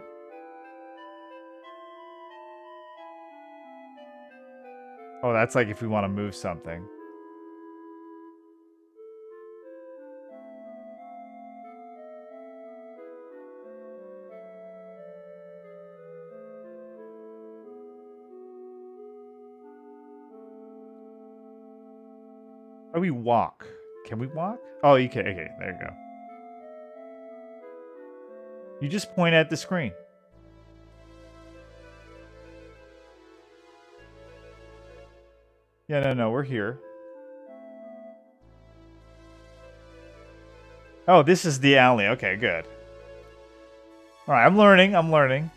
Oh, that's like if we want to move something. How do we walk? Can we walk? Oh, you can. Okay, there you go. You just point at the screen. Yeah, no, we're here. Oh, this is the alley. Okay, good. All right, I'm learning.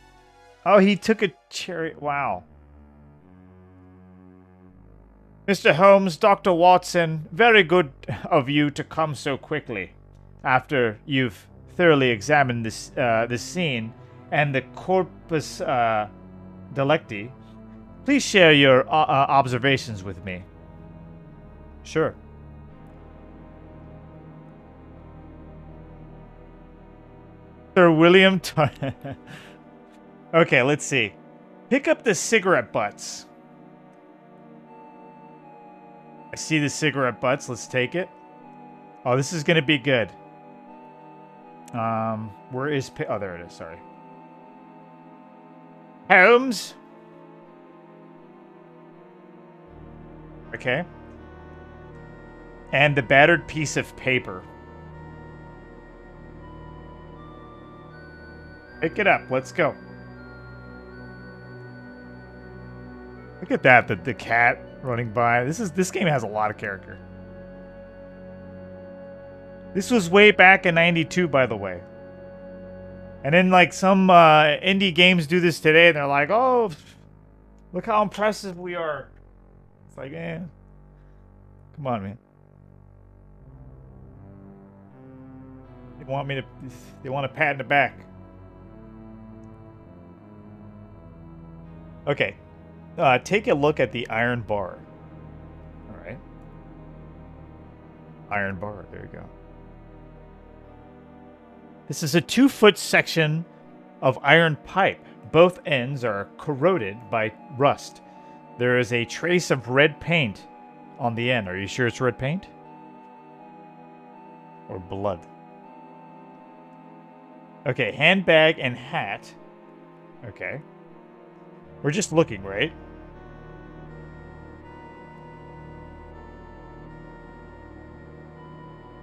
Oh, he took a cherry. Wow. Mr. Holmes, Dr. Watson, very good of you to come so quickly after you've thoroughly examined this scene and the corpus delicti. Please share your observations with me. Sure. Sir William... Okay, let's see. Pick up the cigarette butts. I see the cigarette butts. Let's take it. Oh, this is going to be good. Where is... Oh, there it is. Sorry. Holmes? Okay. And the battered piece of paper. Pick it up. Let's go. Look at that, the cat running by. This game has a lot of character. This was way back in '92, by the way. And then like some indie games do this today, and they're like, "Oh, look how impressive we are." It's like, come on, man. They want a pat in the back. Okay. Take a look at the iron bar. All right. Iron bar, there you go. This is a 2-foot section of iron pipe. Both ends are corroded by rust. There is a trace of red paint on the end. Are you sure it's red paint? Or blood? Okay, handbag and hat. Okay. We're just looking, right?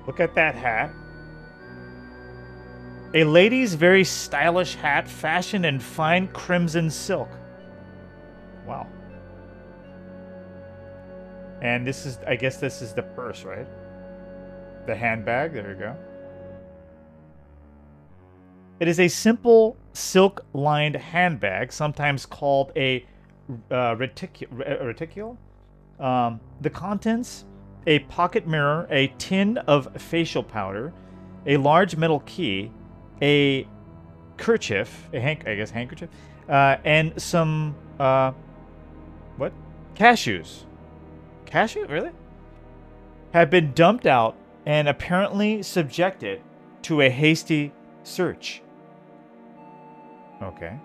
Look at that hat. A lady's very stylish hat fashioned in fine crimson silk. Wow. And this is, I guess this is the purse, right? The handbag, there you go. It is a simple silk-lined handbag, sometimes called a reticule. The contents: a pocket mirror, a tin of facial powder, a large metal key, a kerchief, handkerchief, and some what? Cashews. Cashew, really? Have been dumped out and apparently subjected to a hasty search. Okay.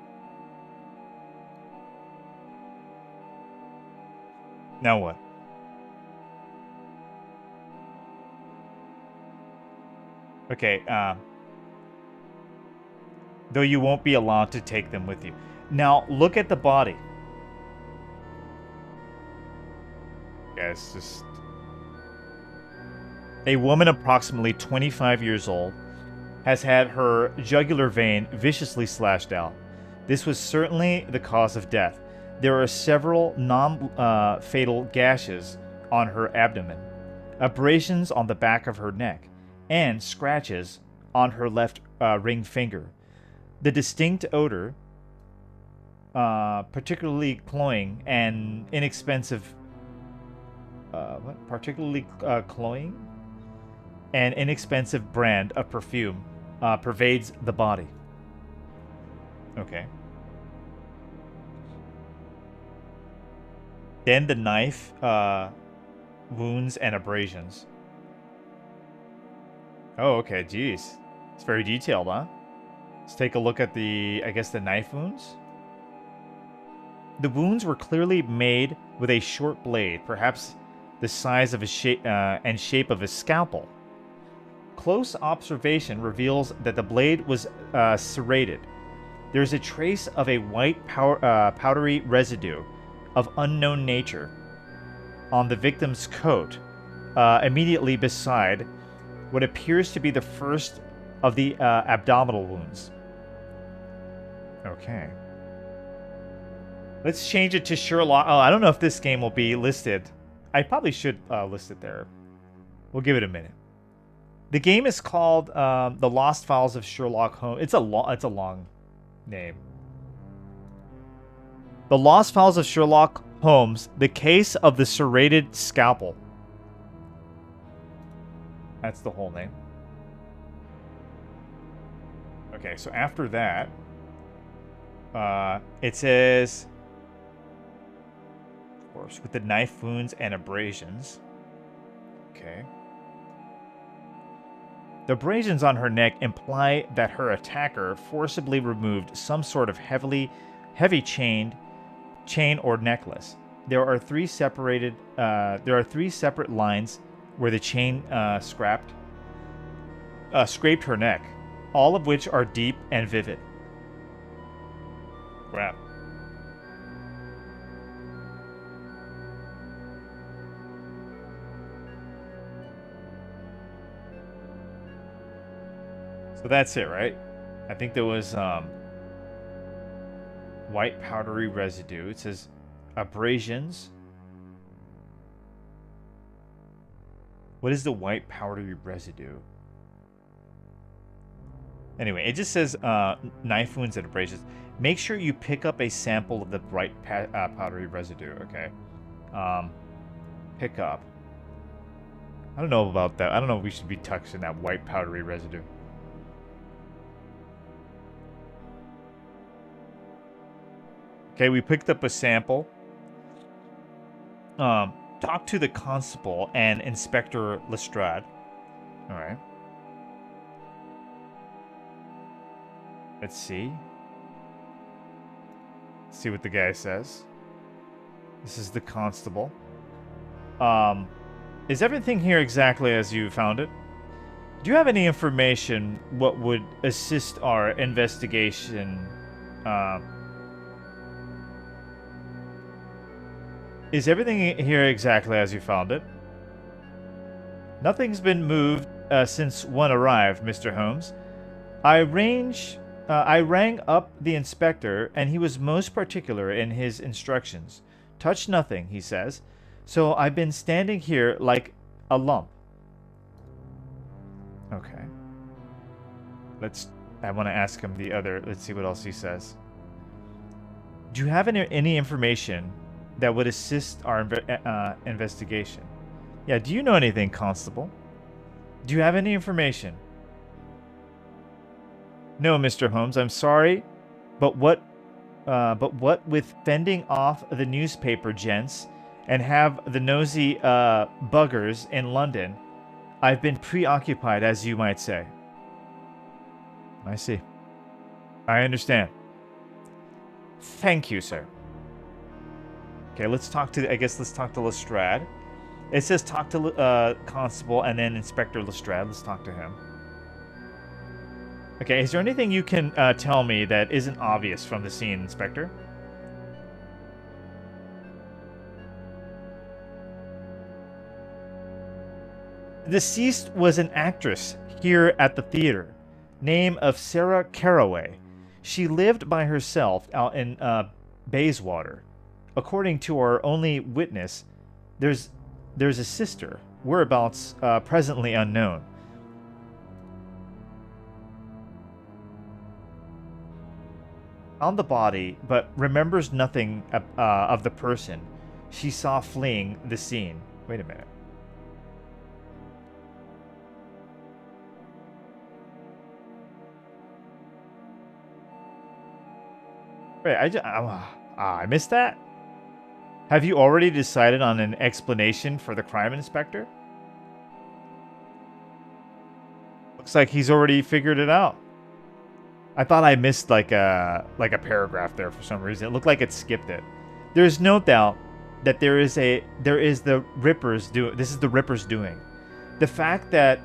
Now what? Okay, though you won't be allowed to take them with you. Now, look at the body. Yeah, it's just... A woman approximately 25 years old has had her jugular vein viciously slashed out. This was certainly the cause of death. There are several non-fatal gashes on her abdomen, abrasions on the back of her neck, and scratches on her left ring finger. The distinct odor, particularly cloying and inexpensive... cloying and inexpensive brand of perfume pervades the body. Okay. Then the knife, wounds and abrasions. Oh, okay, geez. It's very detailed, huh? Let's take a look at the, I guess, the knife wounds. The wounds were clearly made with a short blade, perhaps the size of a shape of a scalpel. Close observation reveals that the blade was serrated. There is a trace of a white powdery residue of unknown nature on the victim's coat, immediately beside what appears to be the first of the abdominal wounds. Okay. Let's change it to Sherlock. Oh, I don't know if this game will be listed. I probably should list it there. We'll give it a minute. The game is called The Lost Files of Sherlock Holmes. It's a long name. The Lost Files of Sherlock Holmes: The Case of the Serrated Scalpel. That's the whole name. Okay, so after that, it says, of course, with the knife wounds and abrasions. Okay. The abrasions on her neck imply that her attacker forcibly removed some sort of heavy chain or necklace. There are three separate lines where the chain scraped her neck, all of which are deep and vivid. Crap. So that's it, right? I think there was white powdery residue. It says abrasions. What is the white powdery residue? Anyway, it just says knife wounds and abrasions. Make sure you pick up a sample of the bright powdery residue, okay? Pick up. I don't know about that. I don't know if we should be touching that white powdery residue. Okay, we picked up a sample. Talk to the constable and Inspector Lestrade. All right. Let's see. See what the guy says. This is the constable. Is everything here exactly as you found it? Do you have any information what would assist our investigation? Is everything here exactly as you found it? Nothing's been moved since one arrived, Mr. Holmes. I rang up the inspector, and he was most particular in his instructions. Touch nothing, he says. So I've been standing here like a lump. Okay. I want to ask him the other. Let's see what else he says. Do you have any information that would assist our investigation? Yeah, do you know anything, Constable? Do you have any information? No, Mr. Holmes, I'm sorry, but what with fending off the newspaper gents and have the nosy buggers in London, I've been preoccupied, as you might say. I see. I understand. Thank you, sir. Okay, let's talk to Lestrade. It says talk to Constable and then Inspector Lestrade. Let's talk to him. Okay, is there anything you can tell me that isn't obvious from the scene, Inspector? The deceased was an actress here at the theater, name of Sarah Caraway. She lived by herself out in Bayswater. According to our only witness, there's a sister, whereabouts presently unknown. Found the body, but remembers nothing of the person she saw fleeing the scene. Wait a minute. Wait, I missed that? Have you already decided on an explanation for the crime, Inspector? Looks like he's already figured it out. I thought I missed like a paragraph there for some reason. It looked like it skipped it. There's no doubt that this is the Ripper's doing. The fact that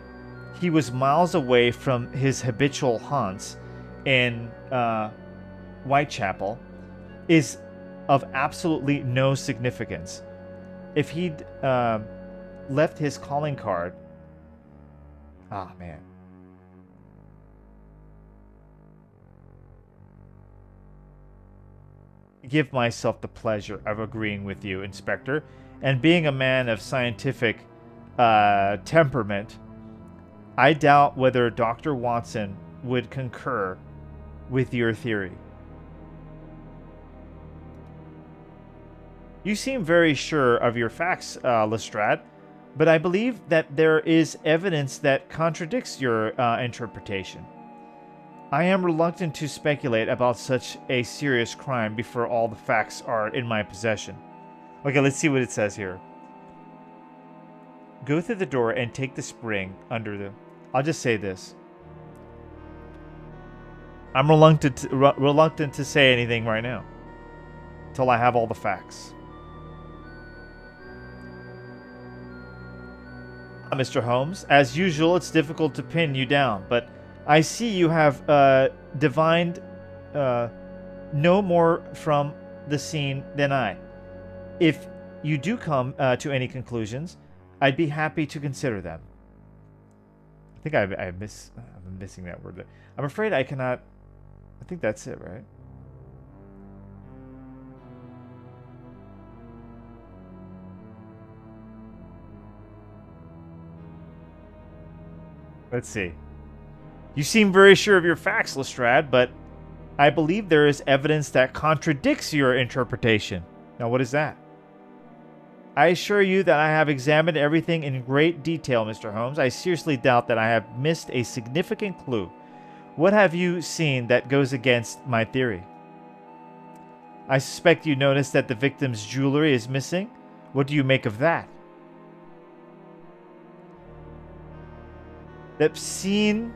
he was miles away from his habitual haunts in Whitechapel is of absolutely no significance. If he'd left his calling card... Ah, man. Give myself the pleasure of agreeing with you, Inspector, and being a man of scientific temperament, I doubt whether Dr. Watson would concur with your theory. You seem very sure of your facts, Lestrade, but I believe that there is evidence that contradicts your interpretation. I am reluctant to speculate about such a serious crime before all the facts are in my possession. Okay, let's see what it says here. Go through the door and take the spring under the... I'll just say this. I'm reluctant to say anything right now until I have all the facts. Mr. Holmes, as usual, it's difficult to pin you down, but I see you have divined no more from the scene than I. If you do come to any conclusions, I'd be happy to consider them. I think I'm missing that word. I'm afraid I cannot. I think that's it, right? Let's see. You seem very sure of your facts, Lestrade, but I believe there is evidence that contradicts your interpretation. Now, what is that? I assure you that I have examined everything in great detail, Mr. Holmes. I seriously doubt that I have missed a significant clue. What have you seen that goes against my theory? I suspect you noticed that the victim's jewelry is missing. What do you make of that? The obscene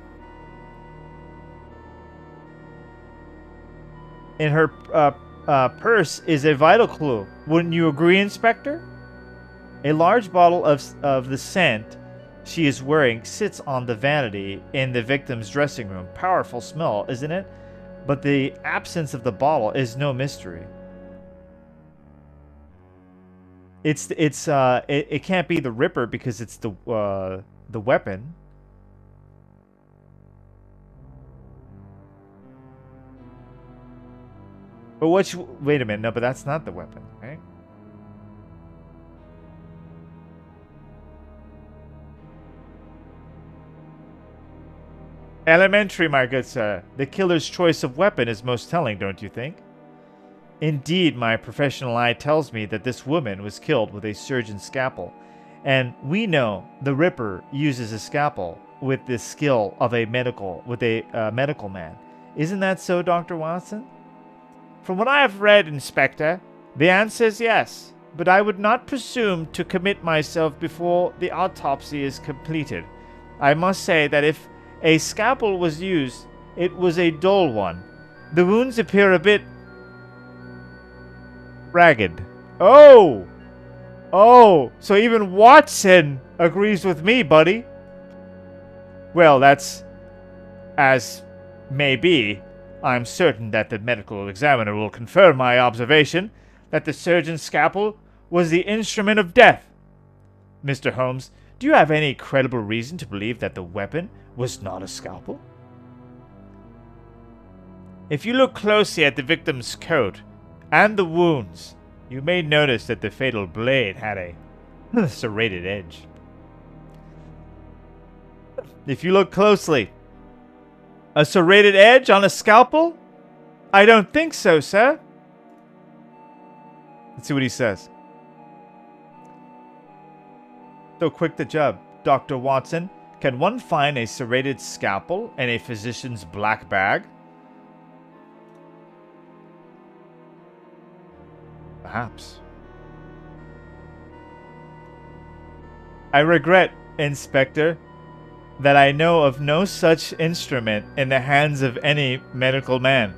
in her purse is a vital clue. Wouldn't you agree, Inspector? A large bottle of the scent she is wearing sits on the vanity in the victim's dressing room. Powerful smell, isn't it? But the absence of the bottle is no mystery. It can't be the Ripper because it's the weapon. But wait a minute, no, but that's not the weapon, right? Elementary, my good sir. The killer's choice of weapon is most telling, don't you think? Indeed, my professional eye tells me that this woman was killed with a surgeon's scalpel. And we know the Ripper uses a scalpel with the skill of a medical man. Isn't that so, Dr. Watson? From what I have read, Inspector, the answer is yes. But I would not presume to commit myself before the autopsy is completed. I must say that if a scalpel was used, it was a dull one. The wounds appear a bit ragged. Oh! Oh! So even Watson agrees with me, buddy. Well, that's as may be. I'm certain that the medical examiner will confirm my observation that the surgeon's scalpel was the instrument of death. Mr. Holmes, do you have any credible reason to believe that the weapon was not a scalpel? If you look closely at the victim's coat and the wounds, you may notice that the fatal blade had a serrated edge. If you look closely, a serrated edge on a scalpel? I don't think so, sir. Let's see what he says. So quick to jump, Dr. Watson. Can one find a serrated scalpel in a physician's black bag? Perhaps. I regret, Inspector, that I know of no such instrument in the hands of any medical man.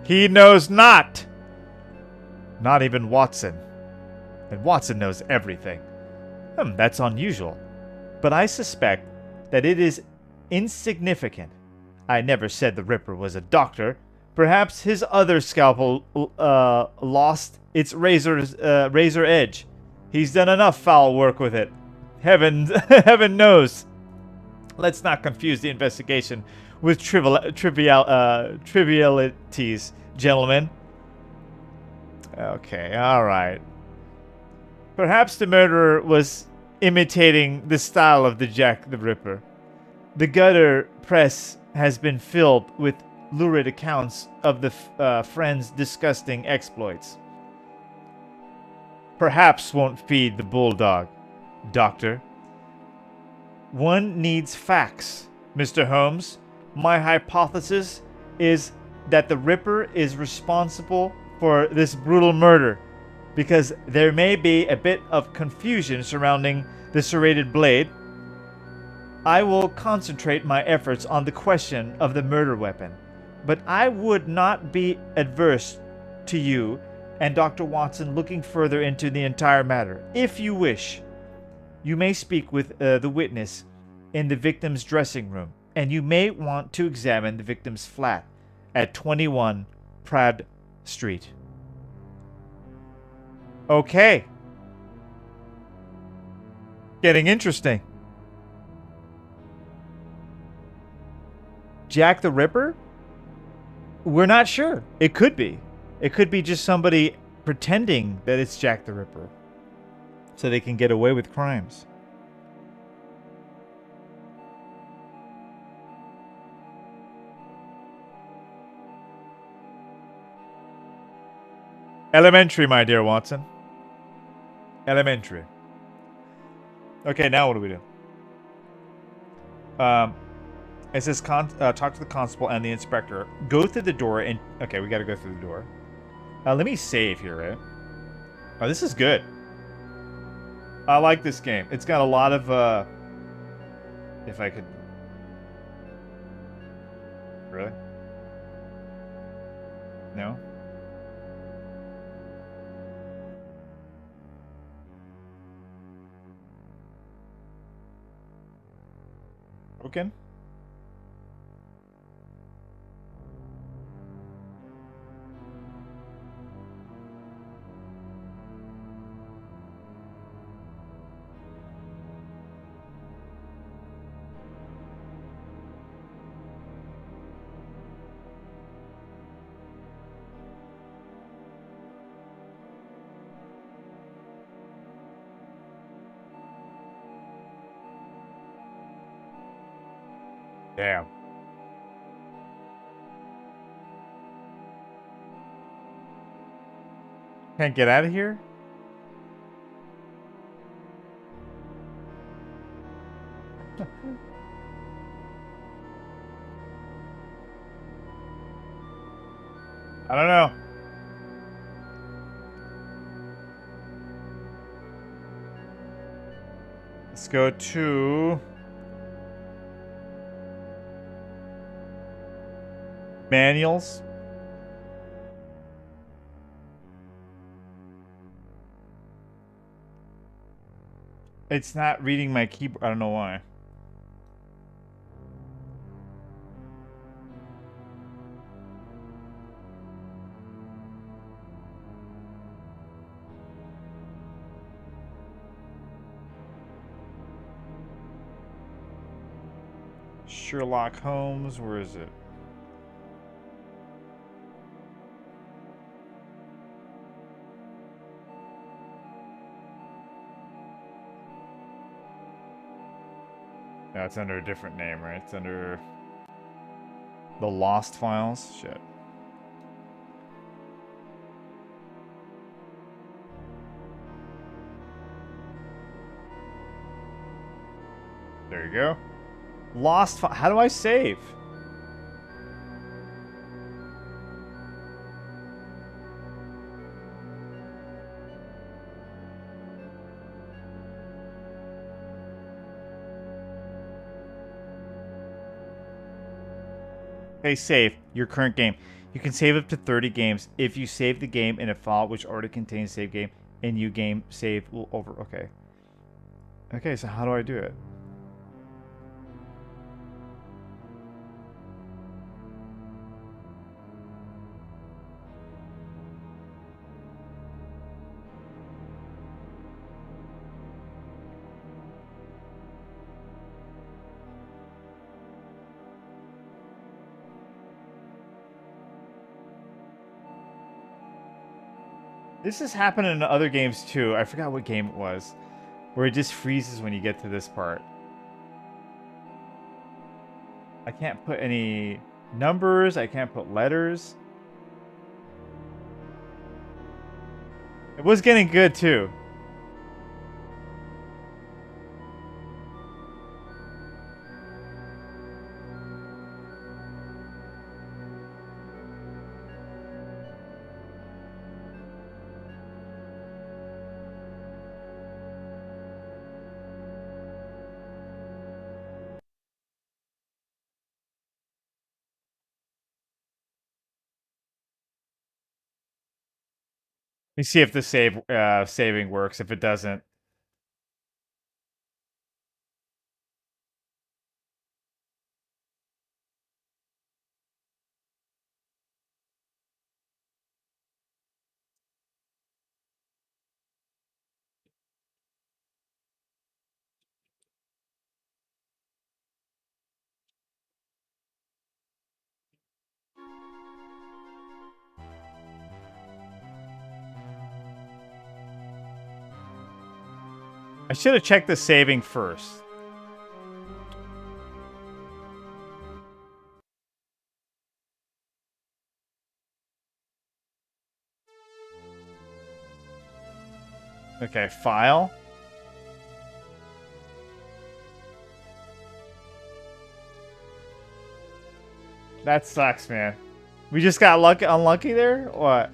He knows not! Not even Watson. And Watson knows everything. That's unusual. But I suspect that it is insignificant. I never said the Ripper was a doctor. Perhaps his other scalpel lost its razor edge. He's done enough foul work with it. Heaven knows. Let's not confuse the investigation with trivialities, gentlemen. Okay, all right. Perhaps the murderer was imitating the style of the Jack the Ripper. The gutter press has been filled with lurid accounts of the friend's disgusting exploits. Perhaps won't feed the bulldog, Doctor. One needs facts, Mr. Holmes. My hypothesis is that the Ripper is responsible for this brutal murder, because there may be a bit of confusion surrounding the serrated blade. I will concentrate my efforts on the question of the murder weapon, but I would not be adverse to you and Dr. Watson looking further into the entire matter. If you wish, you may speak with the witness in the victim's dressing room, and you may want to examine the victim's flat at 21 Pratt Street. Okay. Getting interesting. Jack the Ripper? We're not sure. It could be. It could be just somebody pretending that it's Jack the Ripper so they can get away with crimes. Elementary, my dear Watson. Elementary. Okay, now what do we do? It says talk to the constable and the inspector. Go through the door and... Okay, we gotta go through the door. Let me save here, right? Oh, this is good. I like this game. It's got a lot of... If I could... Really? No? Okay. Damn. Can't get out of here? I don't know. Let's go to... Manuals. It's not reading my keyboard. I don't know why. Sherlock Holmes, where is it? No, it's under a different name, right? It's under the Lost Files. Shit. There you go. Lost File. How do I save? Okay, save your current game. You can save up to 30 games. If you save the game in a file which already contains save game, a new game save will over. Okay. Okay, so how do I do it? This has happened in other games too. I forgot what game it was. Where it just freezes when you get to this part. I can't put any numbers. I can't put letters. It was getting good too. Let me see if the saving works. If it doesn't, I should have checked the saving first. Okay, file. That sucks, man. We just got unlucky there? What?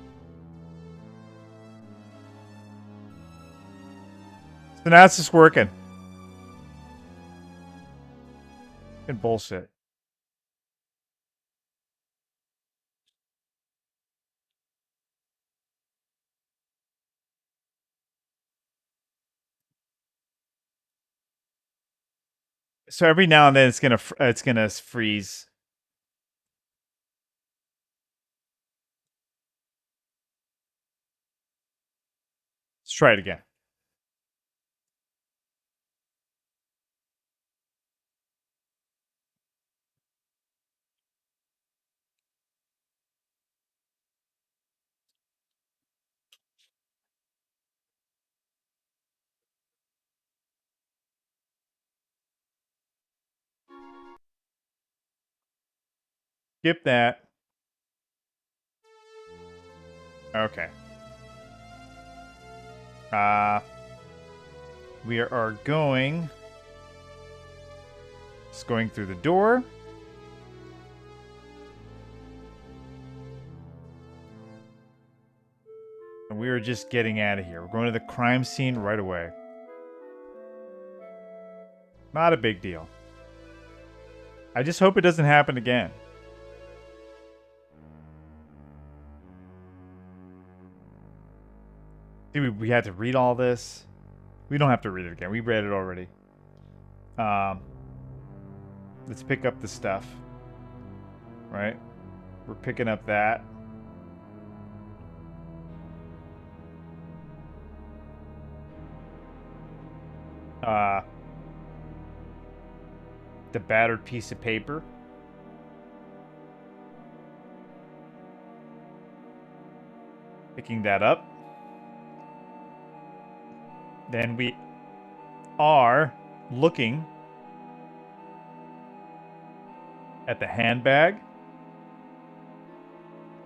So now it's just working. Fucking bullshit. So every now and then it's gonna freeze. Let's try it again. Skip that. Okay. We are going. Just going through the door. And we are just getting out of here. We're going to the crime scene right away. Not a big deal. I just hope it doesn't happen again. Dude, we had to read all this. We don't have to read it again. We read it already. Let's pick up the stuff. Right? We're picking up that. The battered piece of paper. Picking that up. Then we are looking at the handbag,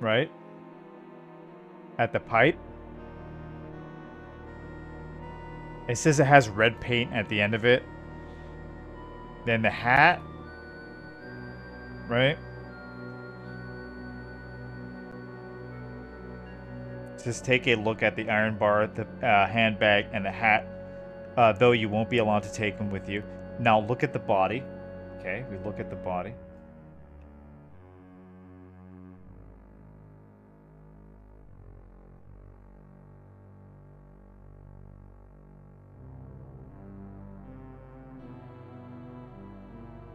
right? At the pipe. It says it has red paint at the end of it. Then the hat, right? Just take a look at the iron bar, the handbag, and the hat, though you won't be allowed to take them with you. Now look at the body. Okay, we look at the body.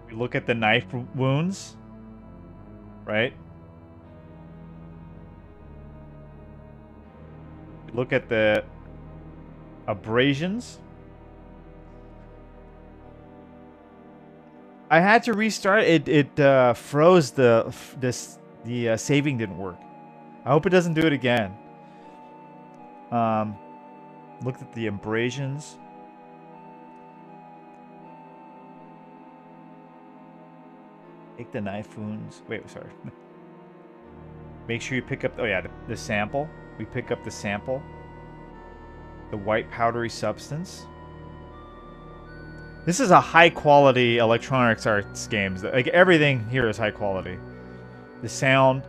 We look at the knife wounds, right? Look at the abrasions. I had to restart it. It froze the saving didn't work. I hope it doesn't do it again. Looked at the abrasions. Take the knife wounds. Wait, sorry. Make sure you pick up. Oh yeah, the sample. We pick up the sample. The white powdery substance. This is a high quality Electronic Arts games. Like everything here is high quality. The sound.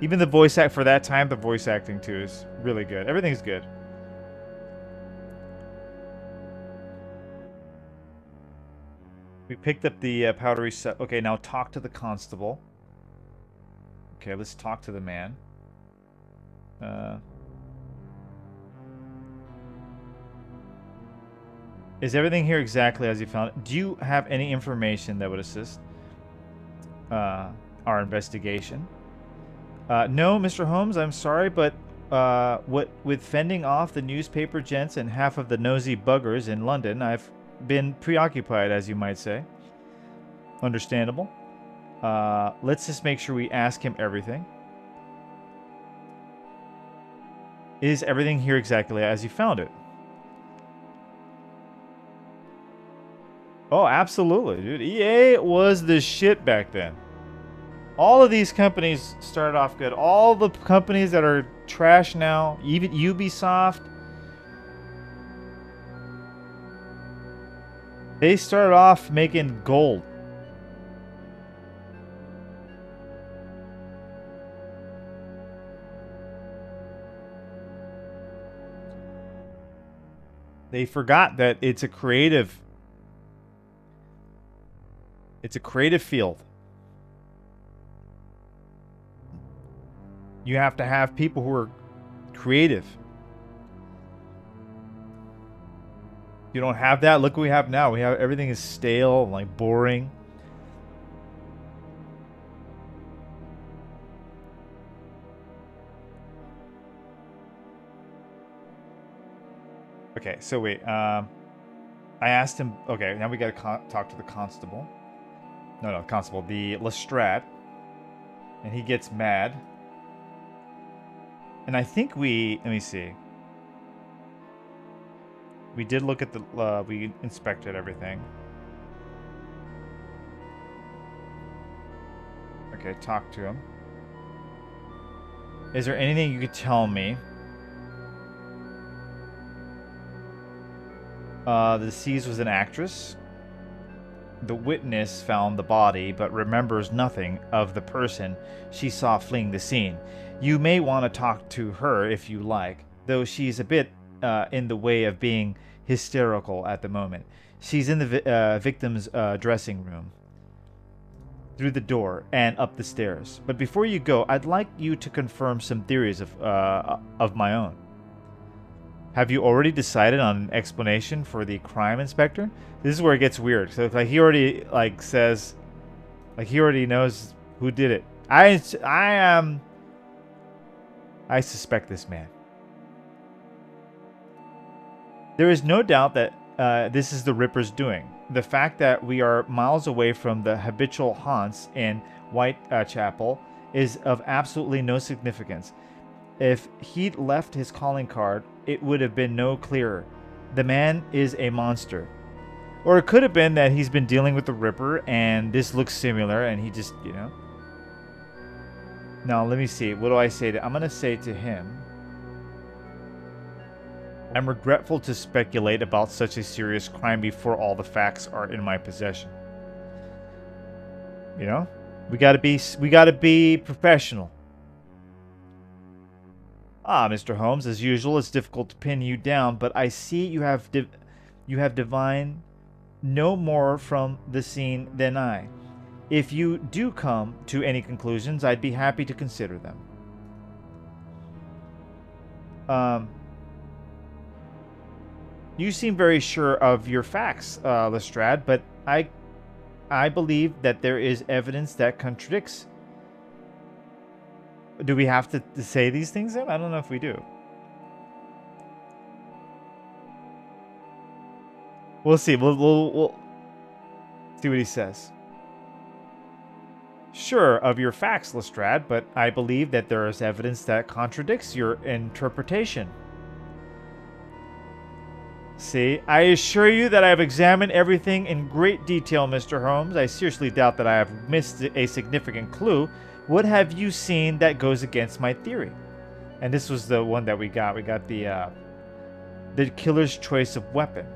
Even the voice act for that time, the voice acting too is really good. Everything's good. We picked up the powdery sub. Okay, now talk to the constable. Okay, let's talk to the man. Is everything here exactly as you found it? Do you have any information that would assist our investigation? No, Mr. Holmes, I'm sorry, but with fending off the newspaper gents and half of the nosy buggers in London, I've been preoccupied, as you might say. Understandable. Let's just make sure we ask him everything. Is everything here exactly as you found it? Oh, absolutely, dude. EA was the shit back then. All of these companies started off good. All the companies that are trash now, even Ubisoft, They started off making gold. They forgot that it's a creative field. You have to have people who are creative. You don't have that. Look what we have now. We have everything is stale, like boring. Okay, so wait. I asked him. Okay, now we got to talk to the constable. No, constable. The Lestrade, and he gets mad. And I think we. Let me see. We did look at the. We inspected everything. Okay, talk to him. Is there anything you could tell me? The deceased was an actress. The witness found the body, but remembers nothing of the person she saw fleeing the scene. You may want to talk to her if you like, though she's a bit in the way of being hysterical at the moment. She's in the victim's dressing room, through the door and up the stairs. But before you go, I'd like you to confirm some theories of my own. Have you already decided on an explanation for the crime, Inspector? This is where it gets weird. So like he already says, like he already knows who did it. I suspect this man. There is no doubt that this is the Ripper's doing. The fact that we are miles away from the habitual haunts in Whitechapel is of absolutely no significance. If he'd left his calling card, it would have been no clearer. The man is a monster. Or it could have been that he's been dealing with the Ripper and this looks similar and he just, you know. Now, let me see. What do I say to... I'm going to say to him... I'm regretful to speculate about such a serious crime before all the facts are in my possession. You know? We gotta be professional. Ah, Mr. Holmes, as usual, it's difficult to pin you down, but I see you have divined no more from the scene than I. If you do come to any conclusions, I'd be happy to consider them. You seem very sure of your facts, Lestrade, but I believe that there is evidence that contradicts. Do we have to say these things then? I don't know if we do. We'll see. We'll see what he says. Sure of your facts, Lestrade, but I believe that there is evidence that contradicts your interpretation. See, I assure you that I have examined everything in great detail, Mr. Holmes. I seriously doubt that I have missed a significant clue. What have you seen that goes against my theory? And this was the one that we got. We got the killer's choice of weapon.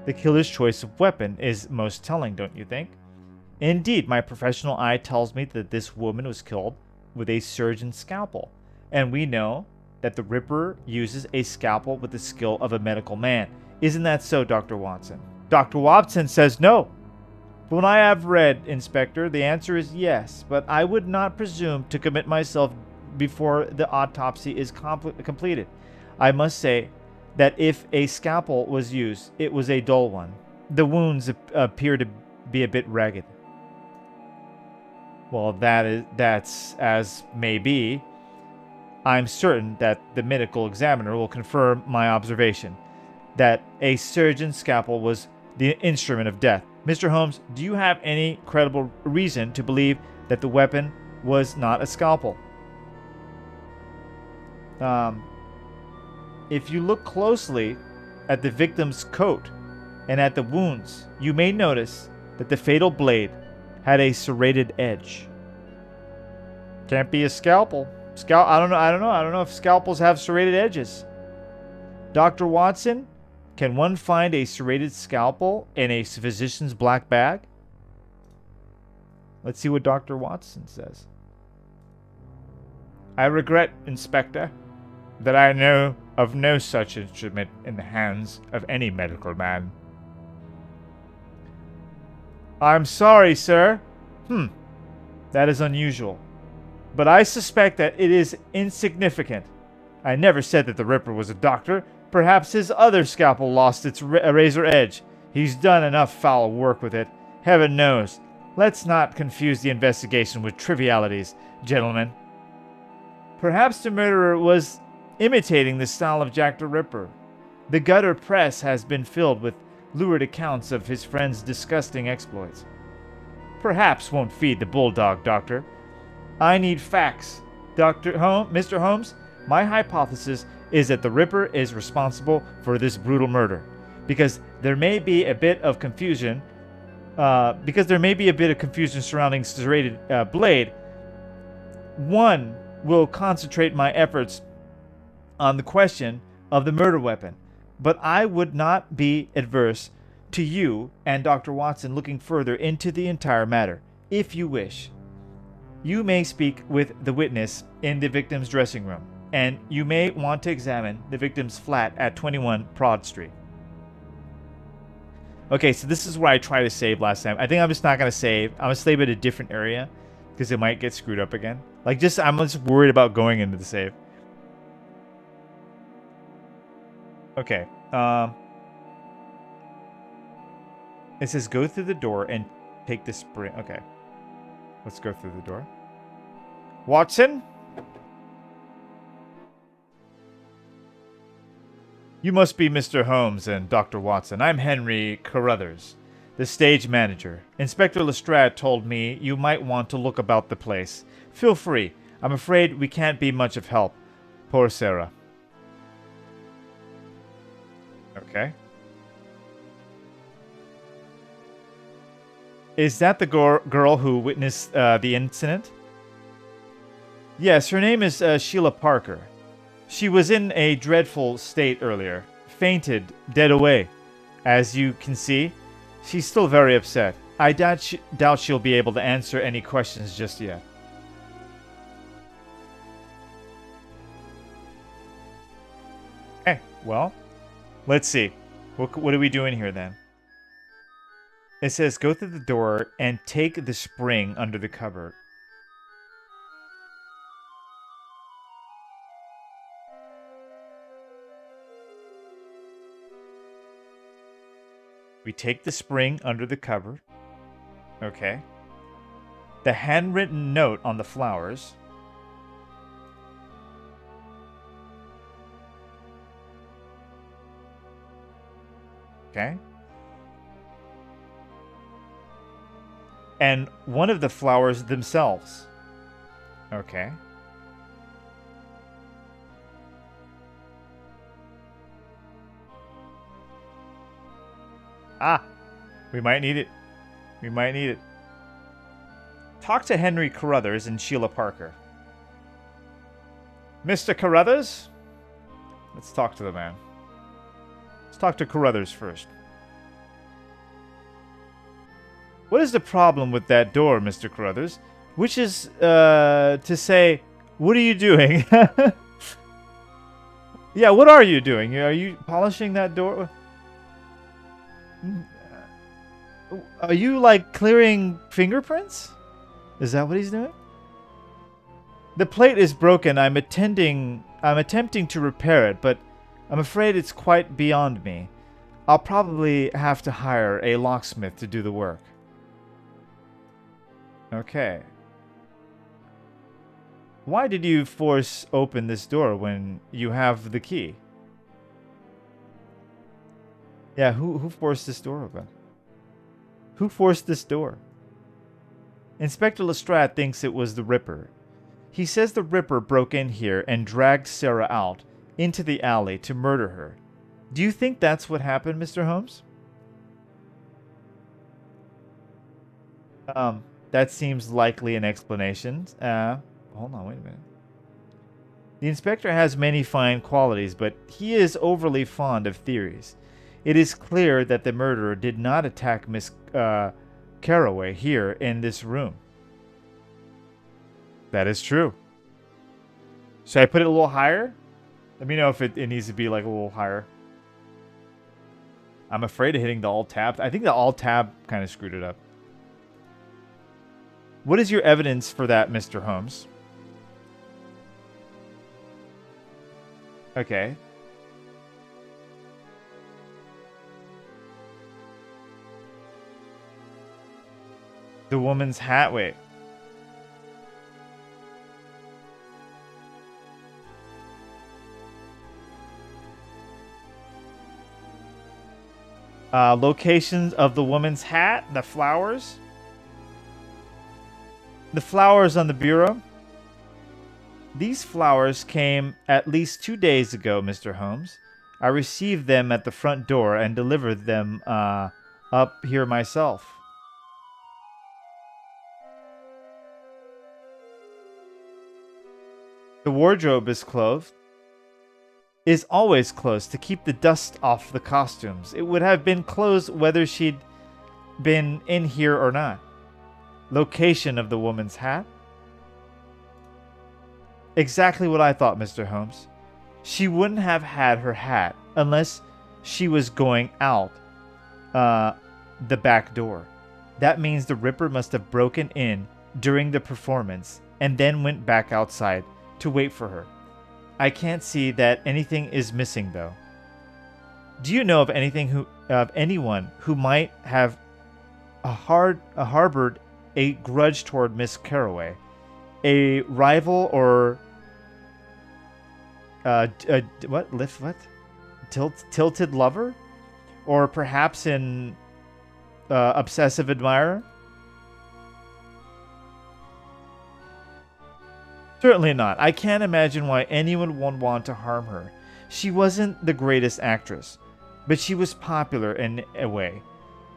The killer's choice of weapon is most telling, don't you think? Indeed, my professional eye tells me that this woman was killed with a surgeon's scalpel. And we know that the Ripper uses a scalpel with the skill of a medical man. Isn't that so, Dr. Watson? Dr. Watson says no. From what I have read, Inspector, the answer is yes, but I would not presume to commit myself before the autopsy is completed. I must say that if a scalpel was used, it was a dull one. The wounds appear to be a bit ragged. Well, that's as may be. I'm certain that the medical examiner will confirm my observation, that a surgeon's scalpel was the instrument of death. Mr. Holmes, do you have any credible reason to believe that the weapon was not a scalpel? If you look closely at the victim's coat and at the wounds, you may notice that the fatal blade had a serrated edge. Can't be a scalpel. I don't know if scalpels have serrated edges. Dr. Watson, Can one find a serrated scalpel in a physician's black bag? Let's see what Dr. Watson says. I regret, Inspector, that I know of no such instrument in the hands of any medical man. I'm sorry, sir. That is unusual. But I suspect that it is insignificant. I never said that the Ripper was a doctor. Perhaps his other scalpel lost its razor edge. He's done enough foul work with it. Heaven knows. Let's not confuse the investigation with trivialities, gentlemen. Perhaps the murderer was imitating the style of Jack the Ripper. The gutter press has been filled with lurid accounts of his friend's disgusting exploits. Perhaps won't feed the bulldog, Doctor. I need facts. Mr. Holmes, my hypothesis is that the Ripper is responsible for this brutal murder. Because there may be a bit of confusion surrounding serrated blade, one will concentrate my efforts on the question of the murder weapon. But I would not be adverse to you and Dr. Watson looking further into the entire matter, if you wish. You may speak with the witness in the victim's dressing room, and you may want to examine the victim's flat at 21 Broad Street. Okay, so this is where I tried to save last time. I think I'm just not going to save. I'm going to save at a different area because it might get screwed up again. I'm just worried about going into the save. Okay. It says go through the door and take the spring. Okay. Let's go through the door. Watson? You must be Mr. Holmes and Dr. Watson. I'm Henry Carruthers, the stage manager. Inspector Lestrade told me you might want to look about the place. Feel free. I'm afraid we can't be much of help. Poor Sarah. Okay. Is that the girl who witnessed the incident? Yes, her name is Sheila Parker. She was in a dreadful state earlier. Fainted, dead away. As you can see, she's still very upset. I doubt she'll be able to answer any questions just yet. Okay, well, let's see. What are we doing here then? It says go through the door and take the spring under the cupboard. We take the spring under the cupboard. Okay. The handwritten note on the flowers. Okay. And one of the flowers themselves. Okay. Ah, we might need it. We might need it. Talk to Henry Carruthers and Sheila Parker. Mr. Carruthers? Let's talk to the man. Let's talk to Carruthers first. What is the problem with that door, Mr. Carruthers? Which is, to say, what are you doing? Yeah, what are you doing? Are you polishing that door? Are you, like, clearing fingerprints? Is that what he's doing? The plate is broken. I'm attempting to repair it, but I'm afraid it's quite beyond me. I'll probably have to hire a locksmith to do the work. Okay. Why did you force open this door when you have the key? Yeah, who forced this door open? Who forced this door? Inspector Lestrade thinks it was the Ripper. He says the Ripper broke in here and dragged Sarah out into the alley to murder her. Do you think that's what happened, Mr. Holmes? That seems likely an explanation. Hold on, wait a minute. The inspector has many fine qualities, but he is overly fond of theories. It is clear that the murderer did not attack Miss Caraway here in this room. That is true. Should I put it a little higher? Let me know if it needs to be like a little higher. I'm afraid of hitting the Alt-Tab. I think the Alt-Tab kind of screwed it up. What is your evidence for that, Mr. Holmes? Okay. The woman's hat. Wait. Locations of the woman's hat. The flowers. The flowers on the bureau. These flowers came at least 2 days ago, Mr. Holmes. I received them at the front door and delivered them up here myself. The wardrobe is closed. Is always closed to keep the dust off the costumes. It would have been closed whether she'd been in here or not. Location of the woman's hat. Exactly what I thought, Mr. Holmes. She wouldn't have had her hat unless she was going out the back door. That means the Ripper must have broken in during the performance and then went back outside to wait for her. I can't see that anything is missing, though. Do you know of anyone who might have harbored a grudge toward Miss Caraway, a rival or tilted lover, or perhaps an obsessive admirer? Certainly not. I can't imagine why anyone would want to harm her. She wasn't the greatest actress, but she was popular in a way,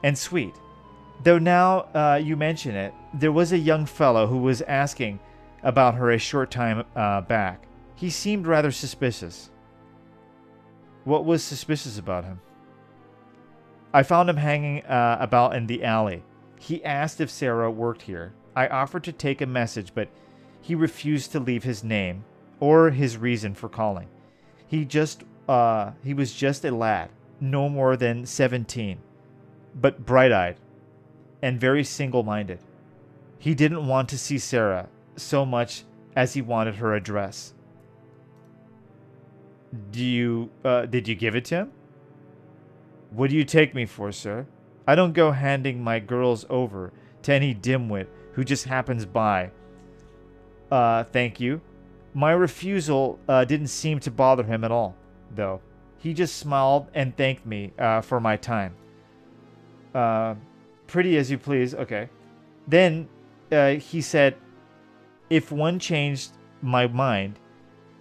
and sweet. Though now you mention it, there was a young fellow who was asking about her a short time back. He seemed rather suspicious. What was suspicious about him? I found him hanging about in the alley. He asked if Sarah worked here. I offered to take a message, but he refused to leave his name or his reason for calling. He was just a lad, no more than 17, but bright-eyed and very single-minded. He didn't want to see Sarah so much as he wanted her address. Did you give it to him? What do you take me for, sir? I don't go handing my girls over to any dimwit who just happens by. Thank you. My refusal didn't seem to bother him at all, though. He just smiled and thanked me for my time. Pretty as you please. Okay. Then he said, if one changed my mind,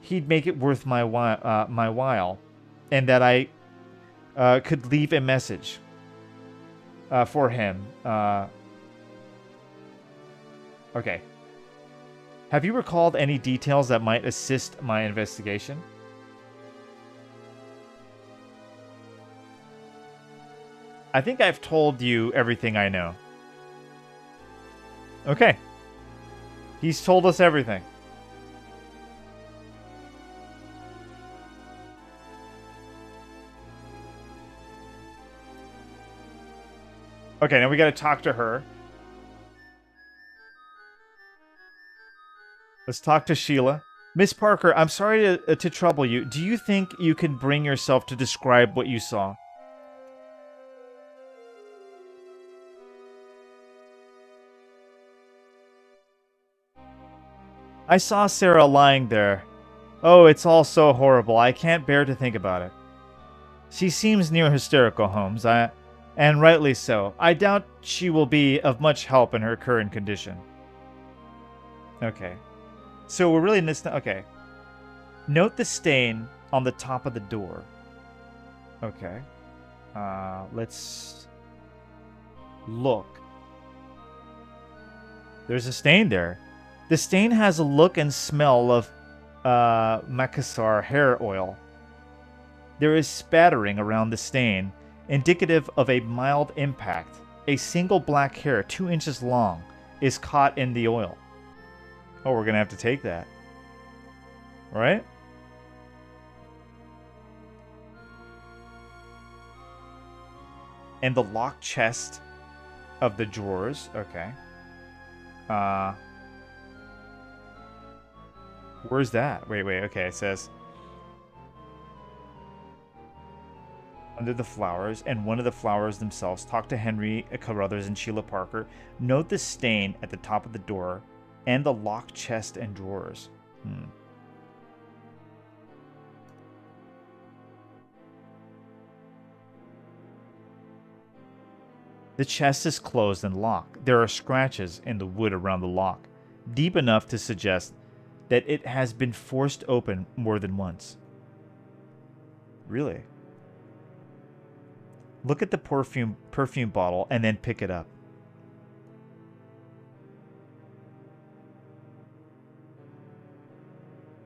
he'd make it worth my while, and that I could leave a message for him. Okay. Have you recalled any details that might assist my investigation? I think I've told you everything I know. Okay. He's told us everything. Okay, now we gotta talk to her. Let's talk to Sheila. Miss Parker, I'm sorry to trouble you. Do you think you can bring yourself to describe what you saw? I saw Sarah lying there. Oh, it's all so horrible. I can't bear to think about it. She seems near hysterical, Holmes, and rightly so. I doubt she will be of much help in her current condition. Okay. So we're really in this... Okay. Note the stain on the top of the door. Okay. Let's look. There's a stain there. The stain has a look and smell of Macassar hair oil. There is spattering around the stain, indicative of a mild impact. A single black hair 2 inches long is caught in the oil. Oh, we're gonna have to take that. Right? And the locked chest of the drawers. Okay. Where's that? Wait. Okay, it says under the flowers, and one of the flowers themselves. Talk to Henry Carruthers and Sheila Parker. Note the stain at the top of the door and the locked chest and drawers. The chest is closed and locked. There are scratches in the wood around the lock, deep enough to suggest that it has been forced open more than once. Really? Look at the perfume bottle and then pick it up.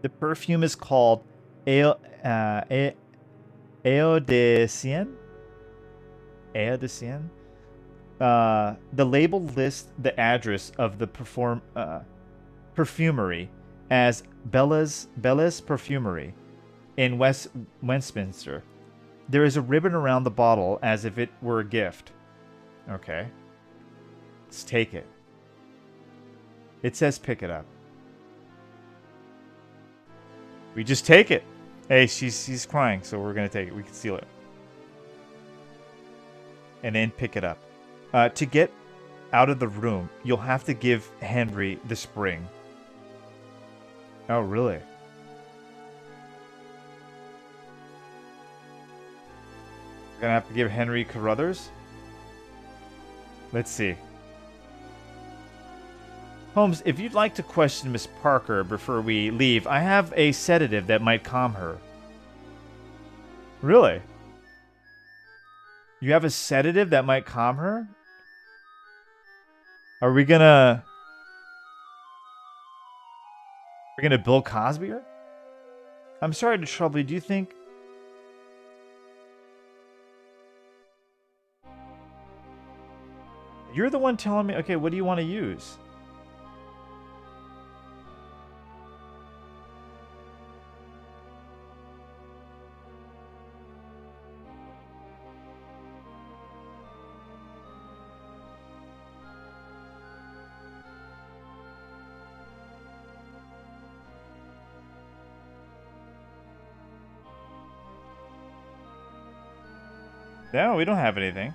The perfume is called Eau de Sienne? Eau de Sienne? The label lists the address of the perfumery as Bella's Perfumery in Westminster. There is a ribbon around the bottle as if it were a gift. Okay. Let's take it. It says pick it up. We just take it. Hey, she's crying, so we're gonna take it. We can steal it. And then pick it up. To get out of the room, you'll have to give Henry the spring. Oh, really? Gonna have to give Henry Carruthers? Let's see. Holmes, if you'd like to question Miss Parker before we leave, I have a sedative that might calm her. Really? You have a sedative that might calm her? Are we gonna... We're gonna Bill Cosby her? I'm sorry to trouble you. Do you think... You're the one telling me... Okay, what do you want to use? No, we don't have anything.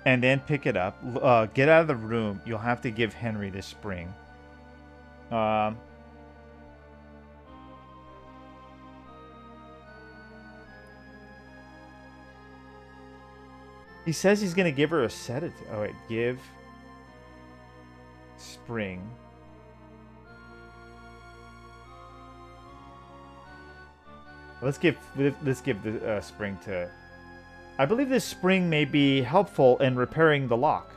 And then pick it up. Get out of the room. You'll have to give Henry this spring. He says he's going to give her a sedative. Oh, wait. Give spring. Let's give the spring to... I believe this spring may be helpful in repairing the lock.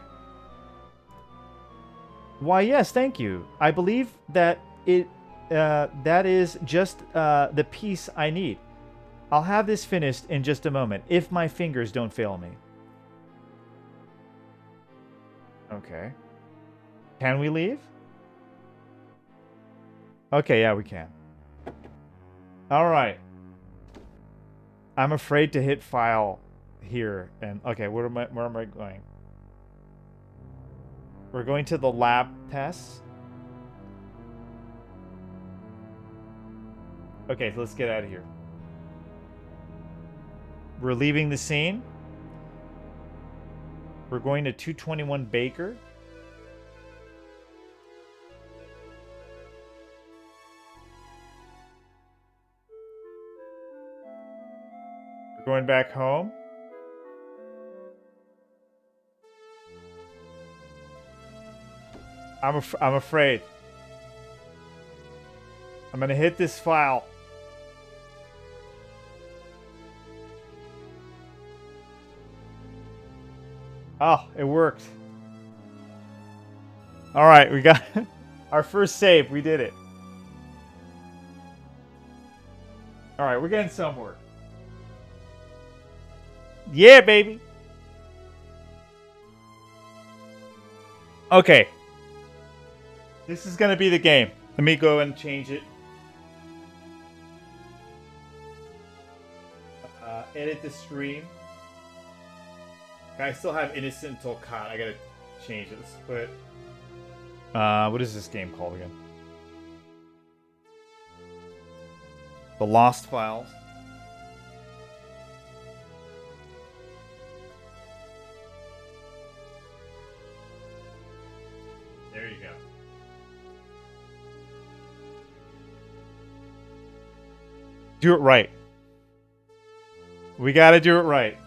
Why, yes, thank you. I believe that that is just the piece I need. I'll have this finished in just a moment, if my fingers don't fail me. Okay. Can we leave? Okay, yeah, we can. All right. I'm afraid to hit file here. And okay, where am I going? We're going to the lab tests. Okay, so let's get out of here. We're leaving the scene. We're going to 221 Baker. We're going back home. I'm afraid. I'm gonna hit this file. Oh, it worked. All right, we got our first save. We did it. All right, we're getting somewhere. Yeah, baby. Okay. This is gonna be the game. Let me go and change it. Edit the stream. I still have innocent until caught. I gotta change it. Let's put. What is this game called again? The Lost Files. There you go. Do it right. We gotta do it right.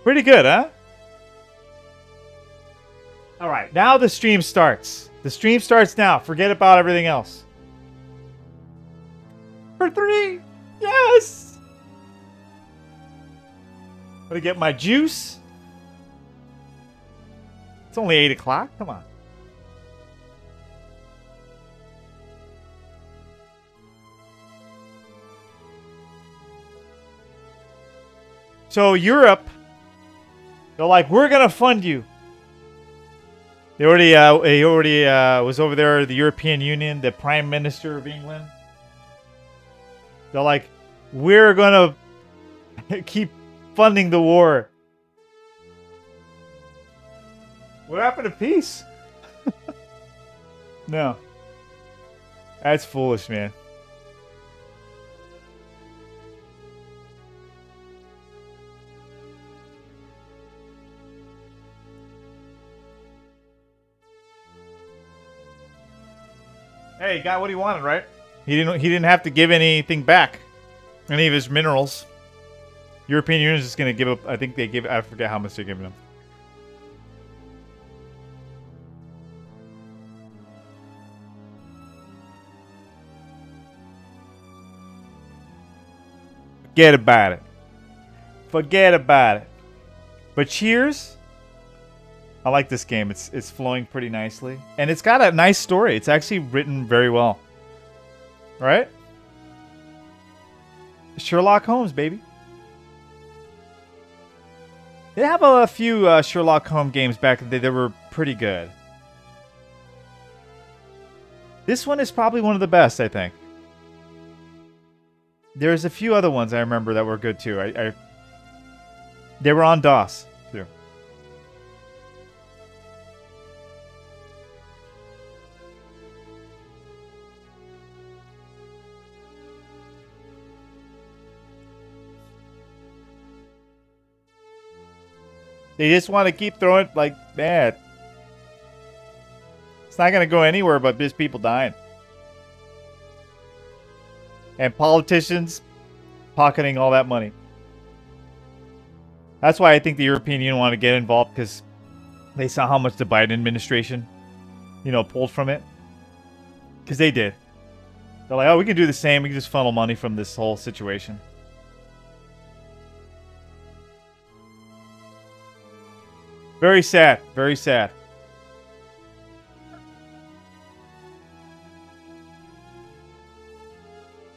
Pretty good, huh? Alright, now the stream starts. The stream starts now. Forget about everything else. For 3! Yes! Gonna get my juice. It's only 8 o'clock. Come on. So Europe, they're like, we're gonna fund you. He already was over there, the European Union, the Prime Minister of England. They're like, we're gonna keep funding the war. What happened to peace? No. That's foolish, man. Hey, he got what he wanted, right? He didn't have to give anything back. Any of his minerals. European Union is just gonna give up. I think they give. I forget how much they're giving him. Forget about it. Forget about it. But cheers. I like this game. It's flowing pretty nicely. And it's got a nice story. It's actually written very well. Right? Sherlock Holmes, baby. They have a few Sherlock Holmes games back in the day that were pretty good. This one is probably one of the best, I think. There's a few other ones I remember that were good too. They were on DOS too. They just want to keep throwing like mad. It's not going to go anywhere but just people dying. And politicians pocketing all that money. That's why I think the European Union want to get involved, because they saw how much the Biden administration, pulled from it. Because they did. They're like, oh, we can do the same. We can just funnel money from this whole situation. Very sad. Very sad.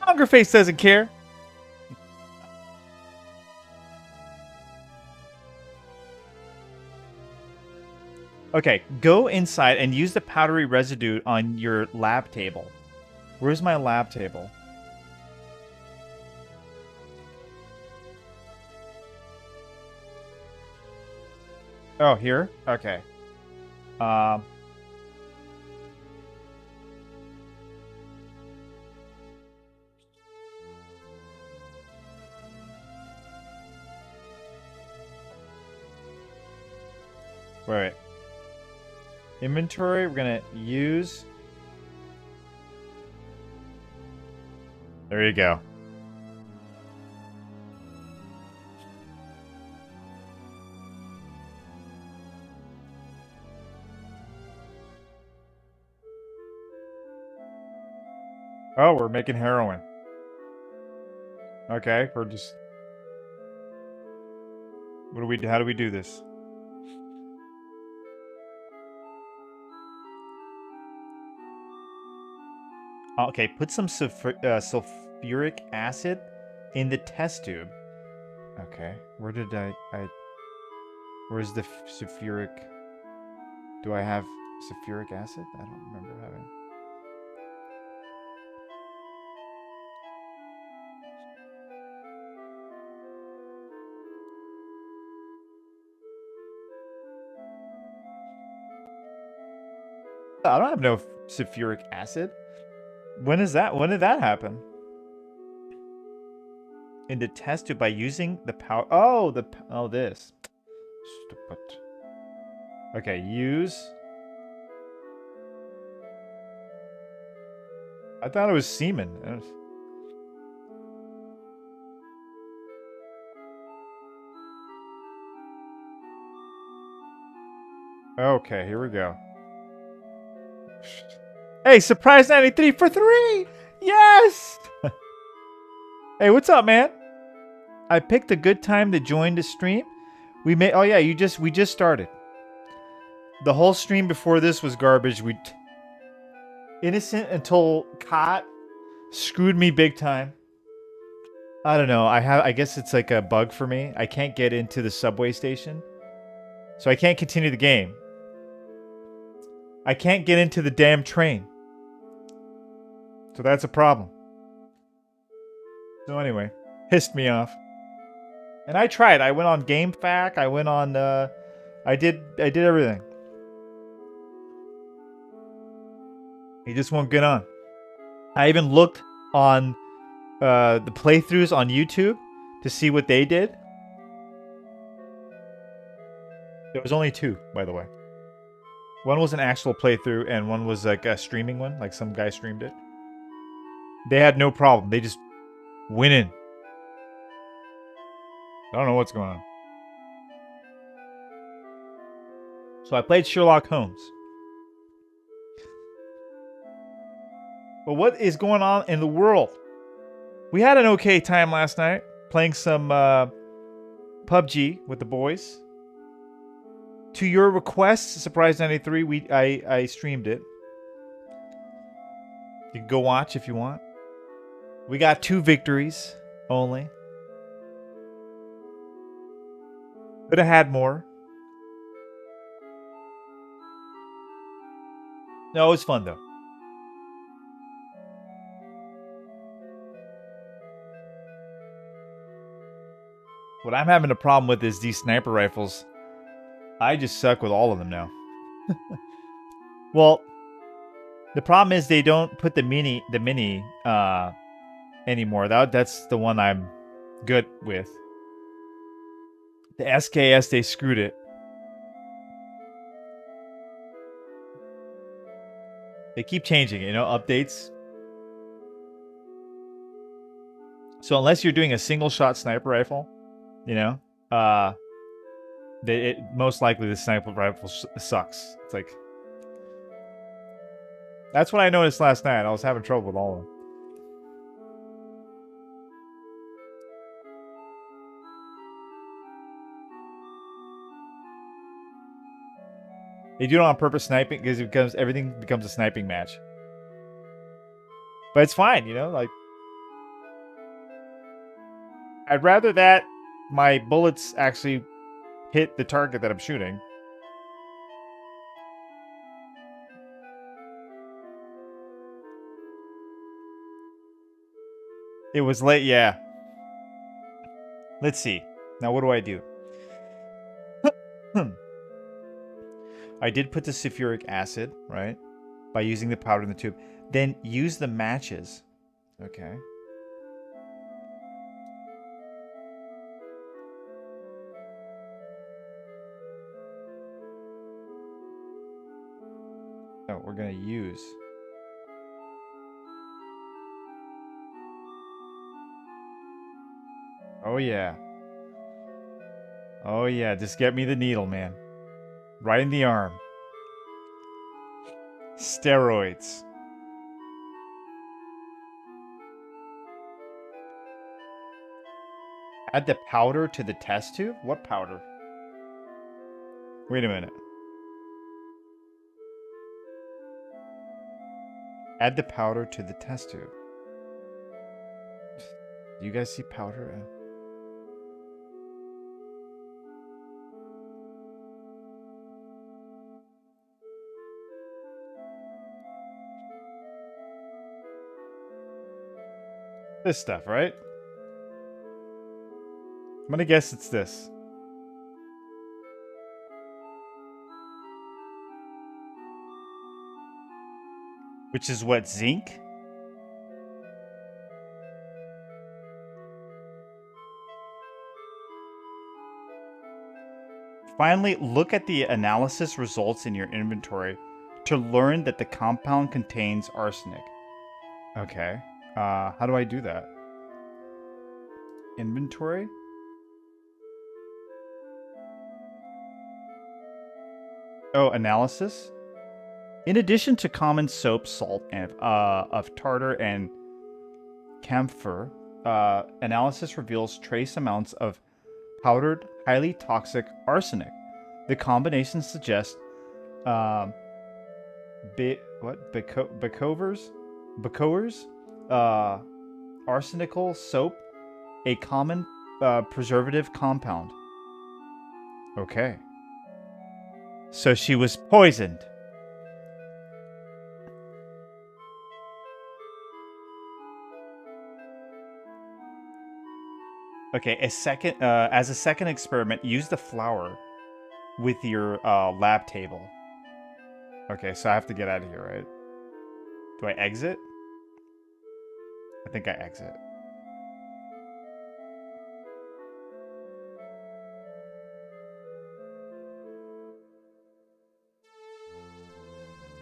Hungerface doesn't care. Okay, go inside and use the powdery residue on your lab table. Where's my lab table? Oh, here? Okay. Wait. Inventory, we're gonna use. There you go. Oh, we're making heroin. Okay, we're just. What do we? How do we do this? Okay, put some sulfuric acid in the test tube. Okay, where did I where's the sulfuric? Do I have sulfuric acid? I don't remember having. I don't have no sulfuric acid. When is that? When did that happen? In the test tube by using the power. Oh, this. Stupid. Okay, use. I thought it was semen. Okay, here we go. Hey, surprise 93 for 3! Yes! Hey, what's up, man? I picked a good time to join the stream. We made. Oh yeah, we just started. The whole stream before this was garbage. Innocent until Cot screwed me big time. I don't know. I guess it's like a bug for me. I can't get into the subway station, so I can't continue the game. I can't get into the damn train, so that's a problem. So anyway, pissed me off. And I tried. I went on GameFAQ. I went on. I did everything. He just won't get on. I even looked on the playthroughs on YouTube to see what they did. There was only 2, by the way. One was an actual playthrough, and one was like a streaming one, like some guy streamed it. They had no problem. They just went in. I don't know what's going on. So I played Sherlock Holmes. But what is going on in the world? We had an okay time last night playing some PUBG with the boys. To your request, Surprise 93, I streamed it. You can go watch if you want. We got 2 victories only. Could have had more. No, it was fun though. What I'm having a problem with is these sniper rifles. I just suck with all of them now. Well, the problem is they don't put the mini anymore. That's the one I'm good with. The SKS, they screwed it. They keep changing it, updates. So unless you're doing a single shot sniper rifle, most likely the sniper rifle sucks. It's like, that's what I noticed last night. I was having trouble with all of them. They do it on purpose, sniping, because everything becomes a sniping match. But it's fine, like, I'd rather that my bullets actually hit the target that I'm shooting. It was late, yeah. Let's see. Now what do I do? I did put the sulfuric acid, right? By using the powder in the tube. Then use the matches. Okay. Oh, we're going to use. Oh, yeah. Oh, yeah. Just get me the needle, man. Right in the arm. Steroids. Add the powder to the test tube? What powder? Wait a minute. Add the powder to the test tube. Do you guys see powder? This stuff, right? I'm gonna guess it's this. Which is what, zinc? Finally, look at the analysis results in your inventory to learn that the compound contains arsenic. Okay. How do I do that? Inventory? Oh, analysis? In addition to common soap, salt, and of tartar and camphor, analysis reveals trace amounts of powdered, highly toxic arsenic. The combination suggests Bacover's arsenical soap, a common preservative compound. Okay. So she was poisoned. Okay, as a second experiment, use the flour with your lab table. Okay, so I have to get out of here, right? Do I exit? I think I exit.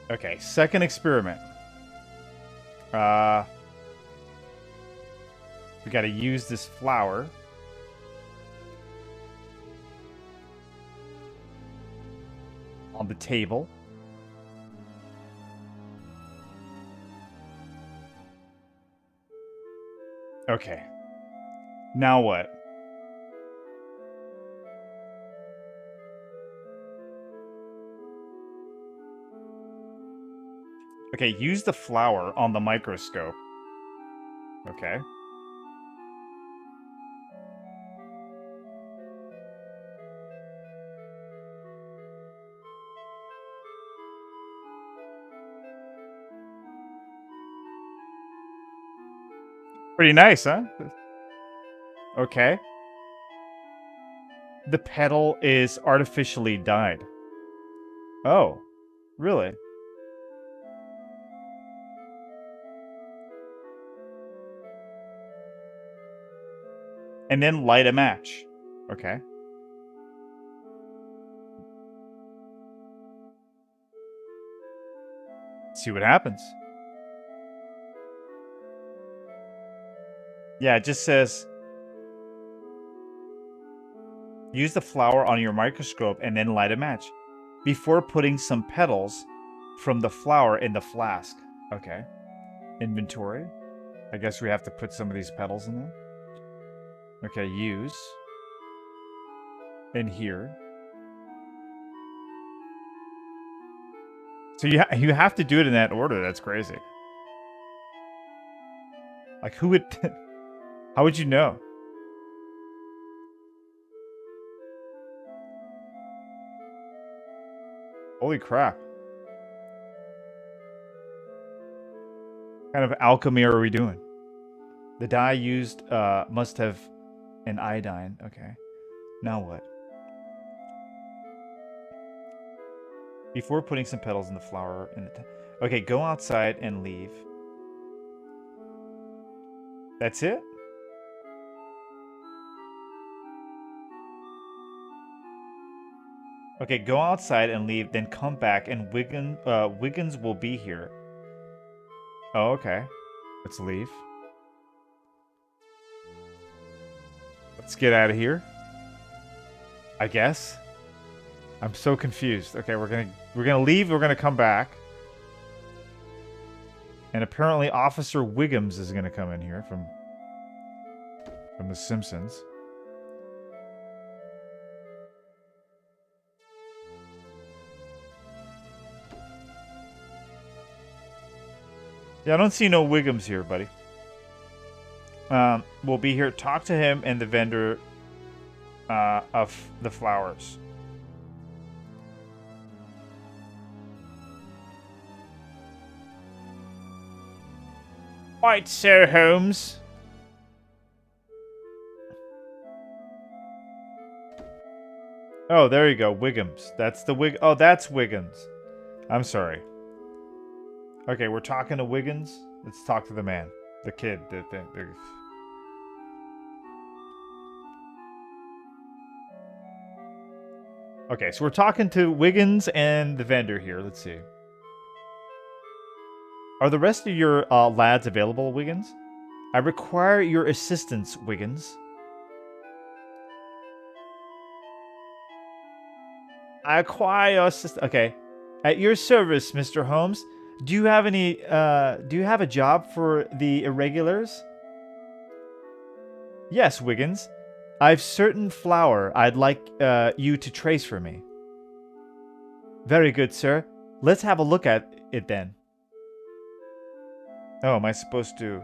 Okay, second experiment. We gotta use this flour. On the table. Okay. Now what? Okay, use the flour on the microscope. Okay. Pretty nice, huh? Okay. The petal is artificially dyed. Oh, really? And then light a match. Okay. See what happens. Yeah, it just says use the flour on your microscope and then light a match before putting some petals from the flour in the flask. Okay. Inventory. I guess we have to put some of these petals in there. Okay, use. In here. So you have to do it in that order. That's crazy. Like, who would... How would you know? Holy crap. What kind of alchemy are we doing? The dye used must have an iodine. Okay. Now what? Before putting some petals in the flour in the... Okay, go outside and leave. That's it? Okay, go outside and leave, then come back, and Wiggins will be here. Oh, okay. Let's leave. Let's get out of here. I guess. I'm so confused. Okay, we're gonna leave. We're gonna come back, and apparently Officer Wiggins is gonna come in here from The Simpsons. Yeah, I don't see no Wiggums here, buddy. I will be here. Talk to him and the vendor of the flowers. Right, Sir Holmes. Oh, there you go. Wiggins. That's the Wig. Oh, that's Wiggins. I'm sorry. Okay, we're talking to Wiggins. Let's talk to the man. The kid. Okay, so we're talking to Wiggins and the vendor here. Let's see. Are the rest of your lads available, Wiggins? I require your assistance, Wiggins. I acquire your assistance. Okay. At your service, Mr. Holmes. Do you have any, do you have a job for the irregulars? Yes, Wiggins. I've certain flour I'd like you to trace for me. Very good, sir. Let's have a look at it then. Oh, am I supposed to...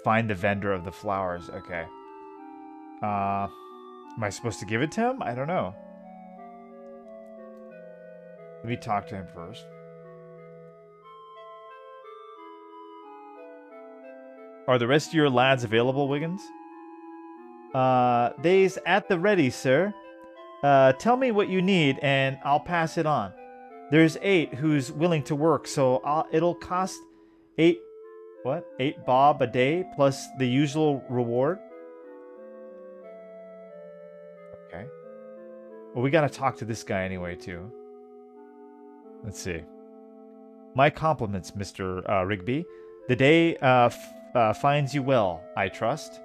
Find the vendor of the flowers. Okay. Am I supposed to give it to him? I don't know. Let me talk to him first. Are the rest of your lads available, Wiggins? They's at the ready, sir. Tell me what you need and I'll pass it on. There's 8 who's willing to work, so it'll cost 8... What? 8 bob a day plus the usual reward? Okay. Well, we gotta talk to this guy anyway, too. Let's see. My compliments, Mr. Rigby. The day finds you well, I trust.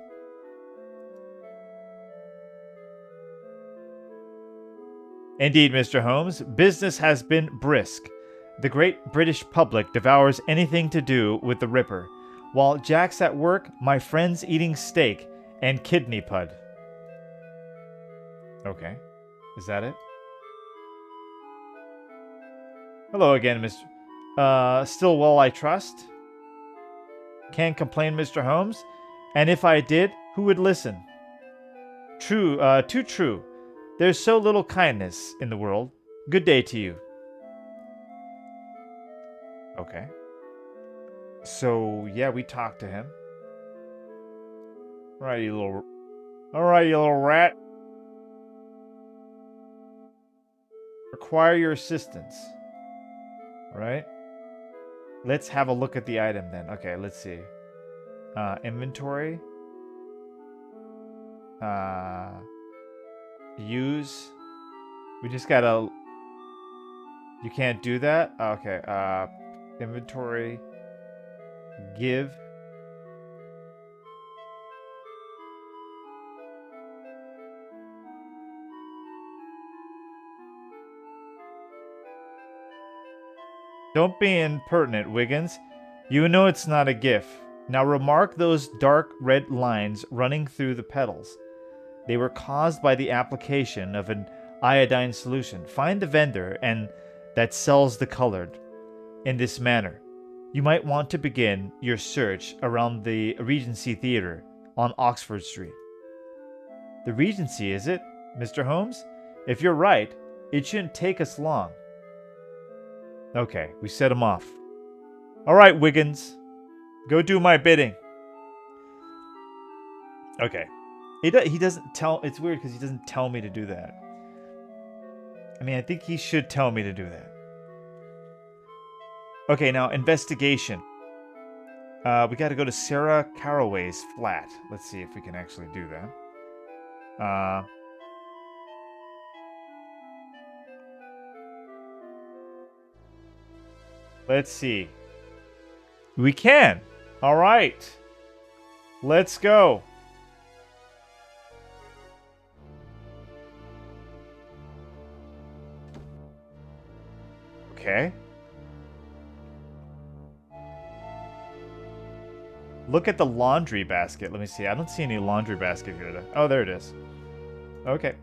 Indeed, Mr. Holmes. Business has been brisk. The great British public devours anything to do with the Ripper. While Jack's at work, my friend's eating steak and kidney pud. Okay. Is that it? Hello again, Mr. Still well, I trust? Can't complain, Mr. Holmes. And if I did, who would listen? True, too true. There's so little kindness in the world. Good day to you. Okay. So, yeah, we talked to him. Alright, you little rat. Require your assistance. Alright. Let's have a look at the item then. Okay, let's see. Inventory. Use. We just gotta... You can't do that? Okay, inventory. Give. Don't be impertinent, Wiggins. You know it's not a gift. Now remark those dark red lines running through the petals. They were caused by the application of an iodine solution. Find the vendor and that sells the colored. In this manner, you might want to begin your search around the Regency Theatre on Oxford Street. The Regency, is it, Mr. Holmes? If you're right, it shouldn't take us long. Okay, we set him off. All right, Wiggins. Go do my bidding. Okay. He doesn't tell... It's weird because he doesn't tell me to do that. I mean, I think he should tell me to do that. Okay, now, investigation. We got to go to Sarah Caraway's flat. Let's see if we can actually do that. Let's see. We can. All right. Let's go. Okay. Look at the laundry basket. Let me see. I don't see any laundry basket here. Oh, there it is. Okay.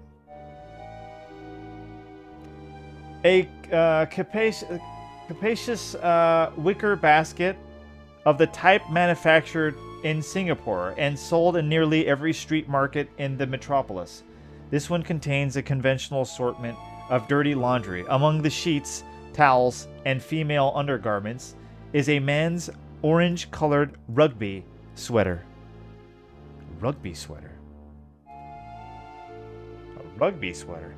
A capacious wicker basket of the type manufactured in Singapore and sold in nearly every street market in the metropolis. This one contains a conventional assortment of dirty laundry. Among the sheets, towels, and female undergarments is a man's orange-colored rugby sweater. Rugby sweater. A rugby sweater.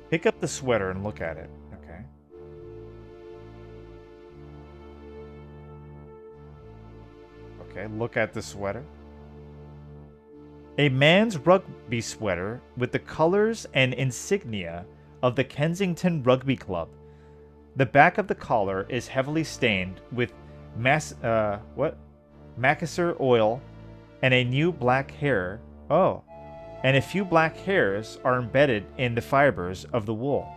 Pick up the sweater and look at it. Okay. Okay, look at the sweater. A man's rugby sweater with the colors and insignia of the Kensington Rugby Club. The back of the collar is heavily stained with Macassar oil and a new black hair. Oh. And a few black hairs are embedded in the fibers of the wool.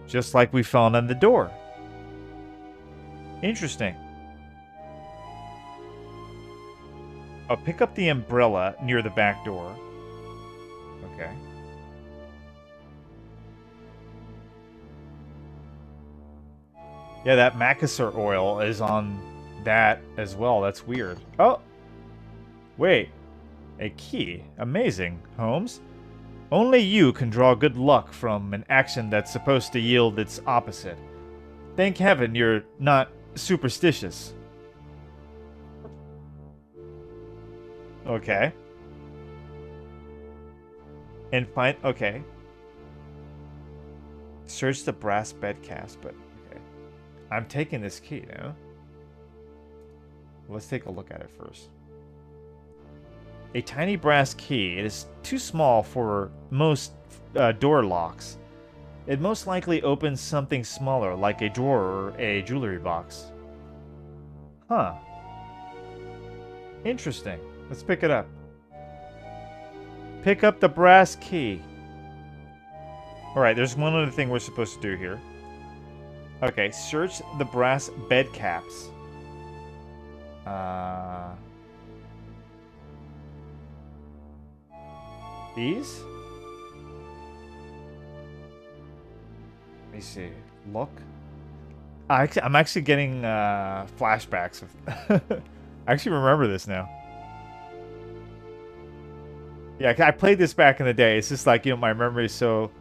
Just like we found on the door. Interesting. Oh, pick up the umbrella near the back door. Okay. Yeah, that Macassar oil is on that as well. That's weird. Oh! Wait. A key. Amazing, Holmes. Only you can draw good luck from an action that's supposed to yield its opposite. Thank heaven you're not superstitious. Okay. And find... Okay. Search the brass bed cast, but... Okay. I'm taking this key now. Let's take a look at it first. A tiny brass key. It is too small for most door locks. It most likely opens something smaller, like a drawer or a jewelry box. Huh. Interesting. Let's pick it up. Pick up the brass key. Alright, there's one other thing we're supposed to do here. Okay, search the brass bed caps. These? Let me see. Look. I'm actually getting flashbacks. I actually remember this now. Yeah, I played this back in the day. It's just like, you know, my memory is so...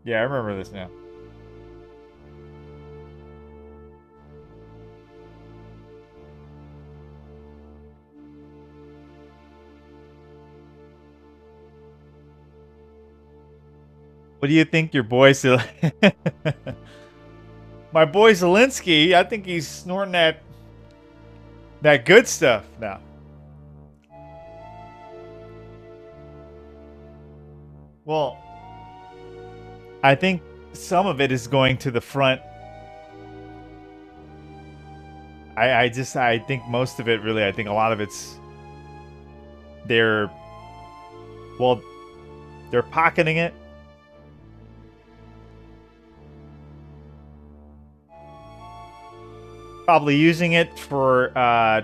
Yeah, I remember this now. What do you think your boy... My boy Zelensky, I think he's snorting that good stuff now. Well, I think some of it is going to the front. I think most of it really, I think a lot of it's they're pocketing it. Probably using it for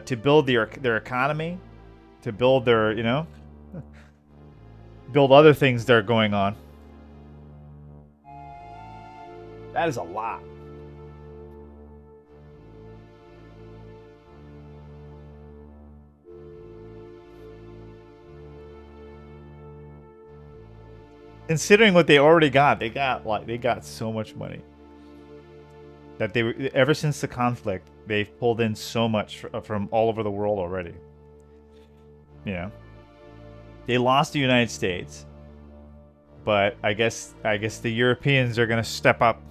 to build their economy, to build their, you know, build other things that are going on. That is a lot. Considering what they already got, they got so much money. That ever since the conflict, they've pulled in so much from all over the world already. You know, they lost the United States, but I guess the Europeans are gonna step up.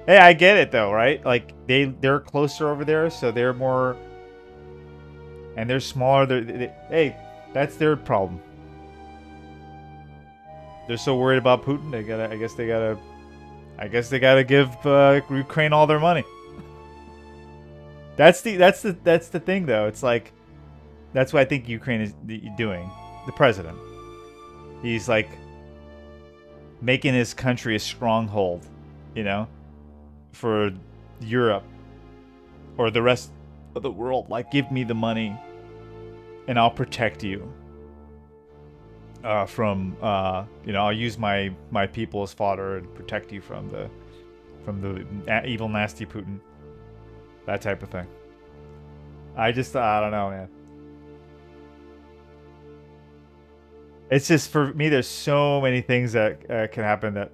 Hey, I get it though, right? Like they're closer over there, so they're more, and they're smaller. Hey, that's their problem. They're so worried about Putin. I guess they gotta give Ukraine all their money. That's the thing though. It's like that's what I think Ukraine is doing. The president, he's like making his country a stronghold, you know, for Europe or the rest of the world. Like, give me the money. and I'll protect you from I'll use my people as fodder and protect you from the evil nasty Putin, that type of thing. I don't know, man. It's just, for me, there's so many things that can happen that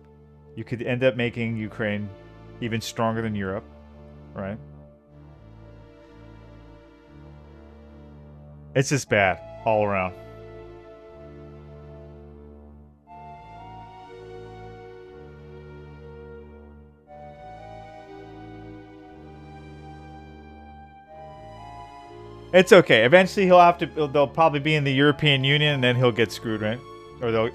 you could end up making Ukraine even stronger than Europe, right? It's just bad all around. It's okay. Eventually they'll probably be in the European Union and then he'll get screwed, right? Or they'll...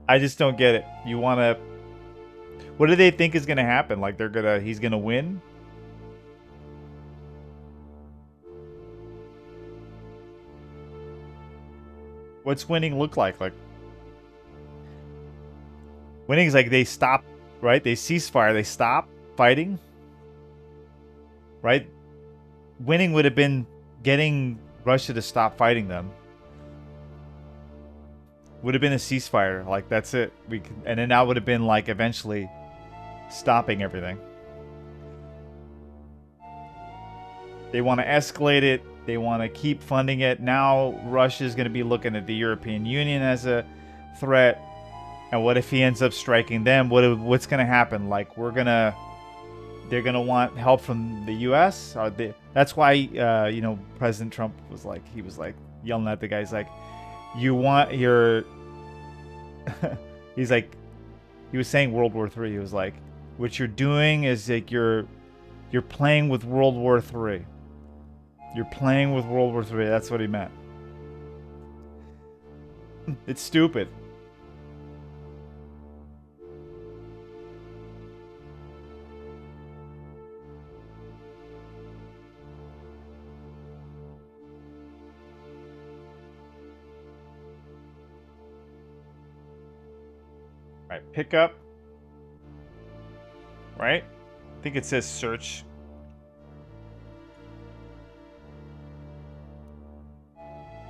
I just don't get it. You want to... What do they think is going to happen? Like he's going to win? What's winning look like? Like, winning is like they stop, right? They ceasefire, they stop fighting, right? Winning would have been getting Russia to stop fighting them. Would have been a ceasefire, like that's it. And then that would have been like eventually stopping everything. They want to escalate it. They want to keep funding it. Now Russia's going to be looking at the European Union as a threat. And what if he ends up striking them? What's going to happen? Like they're going to want help from the U.S. That's why President Trump was like yelling at the guys like, you want your he's like, he was saying World War III. He was like, what you're doing is like you're playing with World War III. You're playing with World War III. That's what he meant. It's stupid. Right, pick up. Right? I think it says search.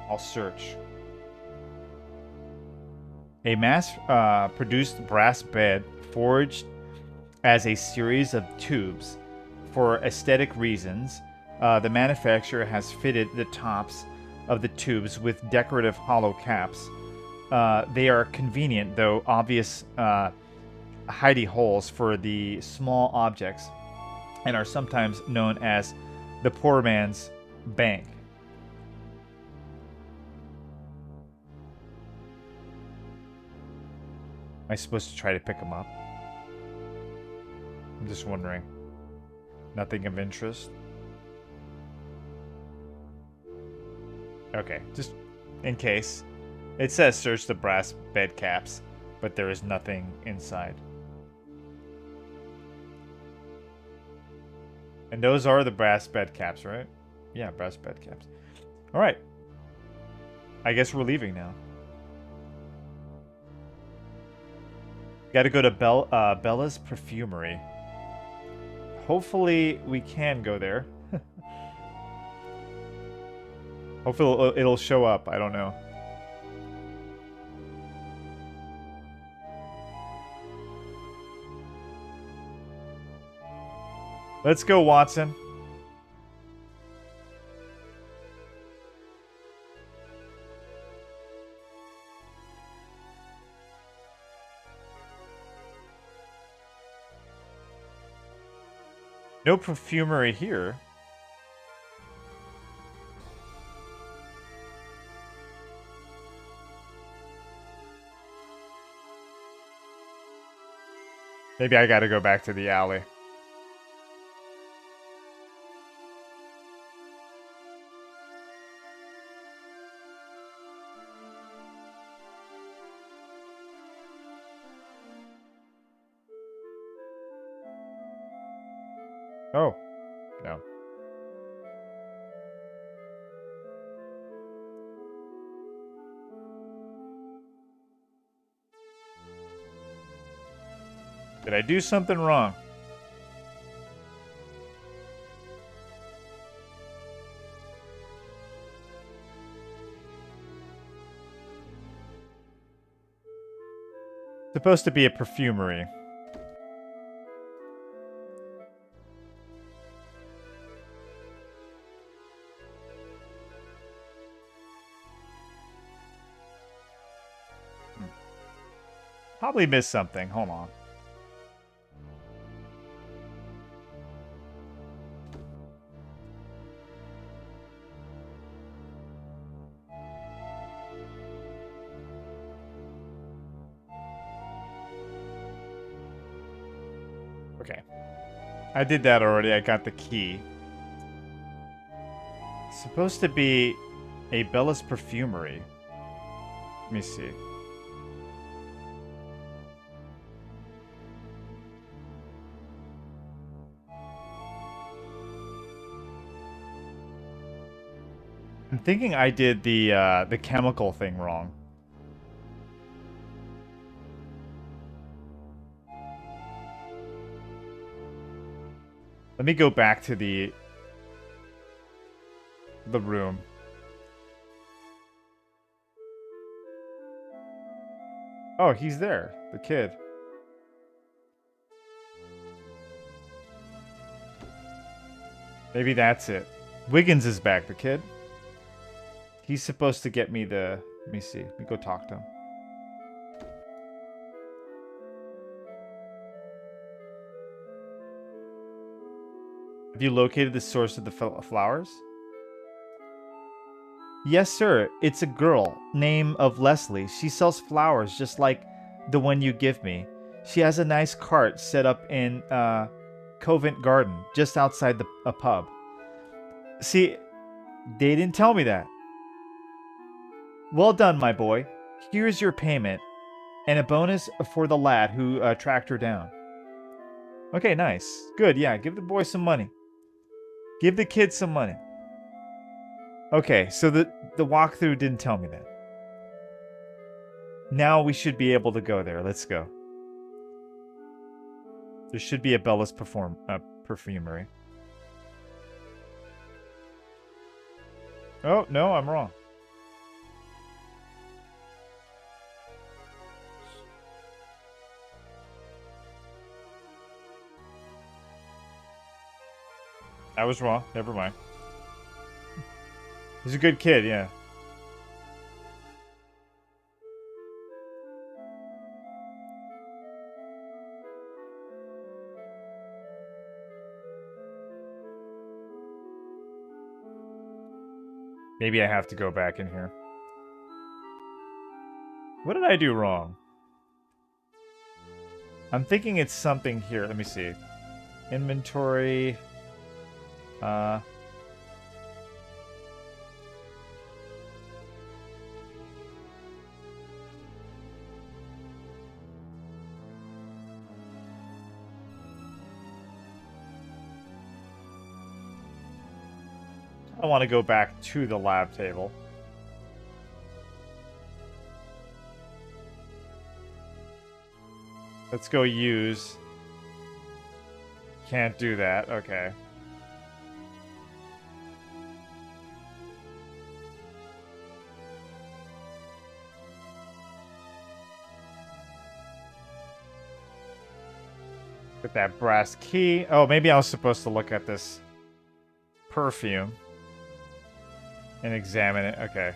I'll search. A mass-produced brass bed forged as a series of tubes for aesthetic reasons. The manufacturer has fitted the tops of the tubes with decorative hollow caps. They are convenient, though obvious hidey holes for the small objects, and are sometimes known as the poor man's bank. Am I supposed to try to pick them up? I'm just wondering. Nothing of interest? Okay, just in case. It says search the brass bed caps, but there is nothing inside. And those are the brass bed caps, right? Yeah, brass bed caps. All right. I guess we're leaving now. Got to go to Bella's Perfumery. Hopefully we can go there. Hopefully it'll show up. I don't know. Let's go, Watson. No perfumery here. Maybe I gotta go back to the alley. Oh, no. Did I do something wrong? Supposed to be a perfumery. Probably missed something. Hold on. Okay. I did that already. I got the key. It's supposed to be a Bella's Perfumery. Let me see. I'm thinking I did the chemical thing wrong. Let me go back to the room. Oh, he's there, the kid. Maybe that's it. Wiggins is back, the kid. He's supposed to get me the... Let me see. Let me go talk to him. Have you located the source of the flowers? Yes, sir. It's a girl, name of Leslie. She sells flowers just like the one you give me. She has a nice cart set up in Covent Garden, just outside a pub. See, they didn't tell me that. Well done, my boy. Here's your payment. And a bonus for the lad who tracked her down. Okay, nice. Good, yeah. Give the boy some money. Give the kid some money. Okay, so the walkthrough didn't tell me that. Now we should be able to go there. Let's go. There should be a Bella's Perfumery. Oh, no, I'm wrong. I was wrong. Never mind. He's a good kid, yeah. Maybe I have to go back in here. What did I do wrong? I'm thinking it's something here. Let me see. Inventory. I want to go back to the lab table. Let's go use. Can't do that. Okay. With that brass key. Oh, maybe I was supposed to look at this perfume and examine it. Okay.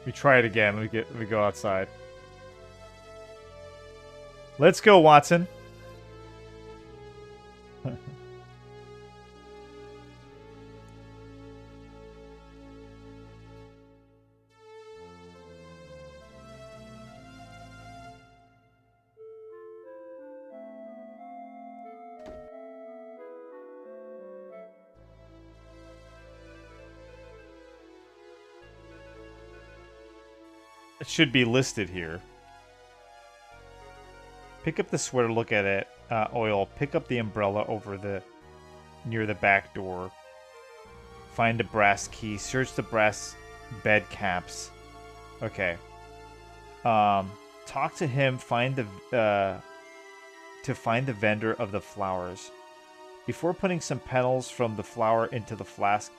We try it again. Let me go outside. Let's go, Watson. It should be listed here. Pick up the sweater, look at it. Oil. Pick up the umbrella near the back door. Find a brass key. Search the brass bed caps. Okay. Talk to him. Find to find the vendor of the flowers. Before putting some petals from the flower into the flask,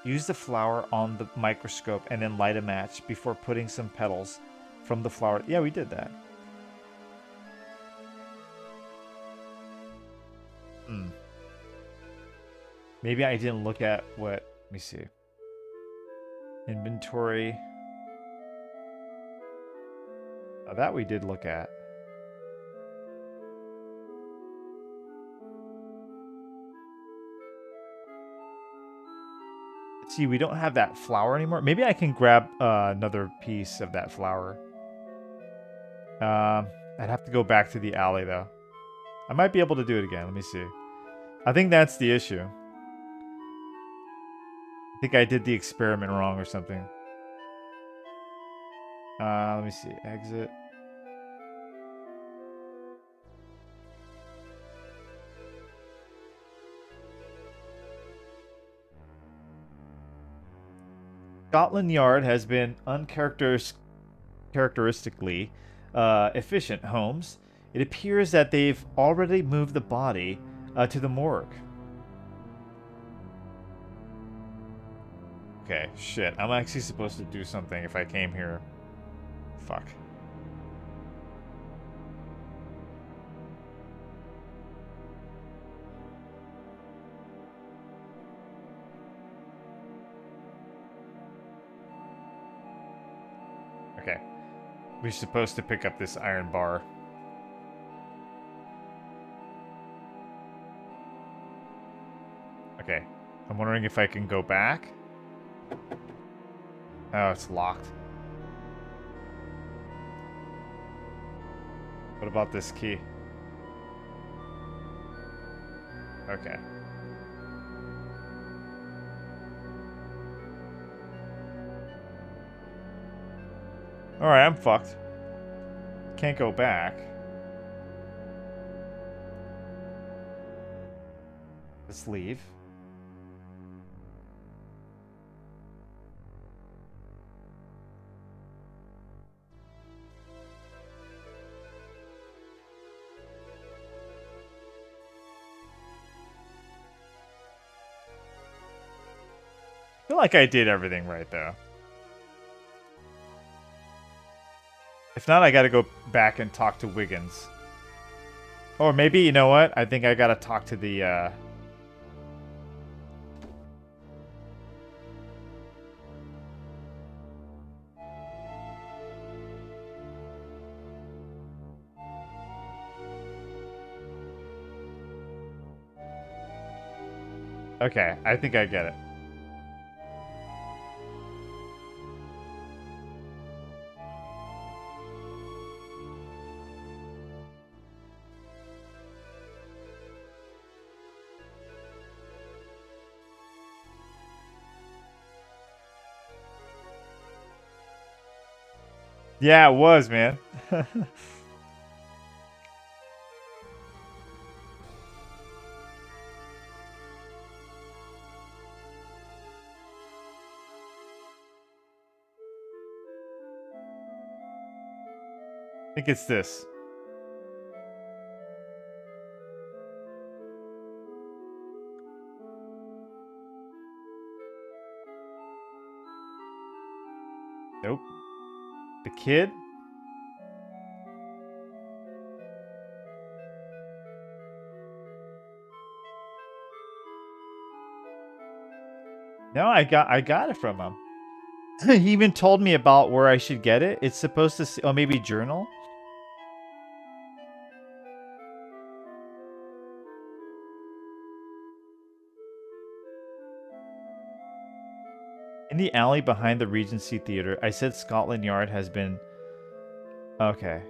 use the flower on the microscope and then light a match before putting some petals from the flower. Yeah, we did that. Maybe I didn't look at what... Let me see. Inventory. Oh, that we did look at. Let's see, we don't have that flower anymore. Maybe I can grab another piece of that flower. I'd have to go back to the alley, though. I might be able to do it again. Let me see. I think that's the issue. I think I did the experiment wrong or something. Let me see. Exit. Scotland Yard has been uncharacteristically efficient, Holmes. It appears that they've already moved the body to the morgue. Okay, shit. I'm actually supposed to do something if I came here. Fuck. Okay. We're supposed to pick up this iron bar. Okay. I'm wondering if I can go back. Oh, it's locked. What about this key? Okay. Alright, I'm fucked. Can't go back. Let's leave. I feel like I did everything right, though. If not, I gotta go back and talk to Wiggins. Or maybe, you know what? I think I gotta talk to the, Okay, I think I get it. Yeah, it was, man. I think it's this. Nope. The kid? No, I got it from him. He even told me about where I should get it. It's supposed to say, oh, maybe journal? In the alley behind the Regency Theatre, I said Scotland Yard has been... Okay.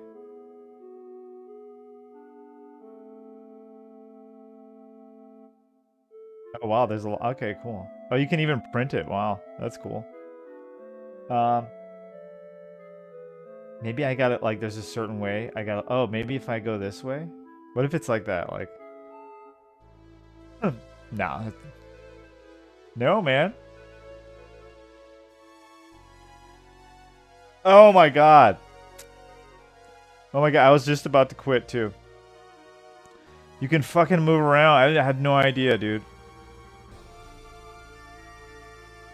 Oh, wow, there's a... Okay, cool. Oh, you can even print it. Wow, that's cool. Maybe I got it, like, there's a certain way. I got... Oh, maybe if I go this way? What if it's like that? Like... Nah. No, man. Oh my god. Oh my god, I was just about to quit too. You can fucking move around. I had no idea, dude.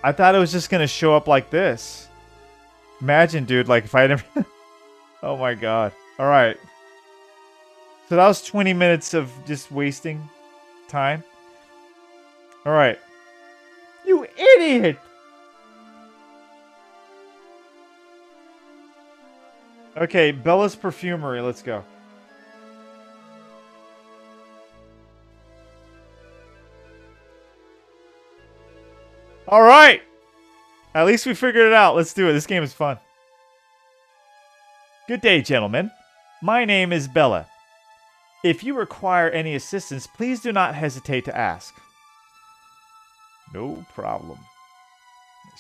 I thought it was just gonna show up like this. Imagine, dude, like if I never... Oh my god. Alright. So that was 20 minutes of just wasting time. Alright. You idiot! Okay, Bella's Perfumery. Let's go. Alright! At least we figured it out. Let's do it. This game is fun. Good day, gentlemen. My name is Bella. If you require any assistance, please do not hesitate to ask. No problem.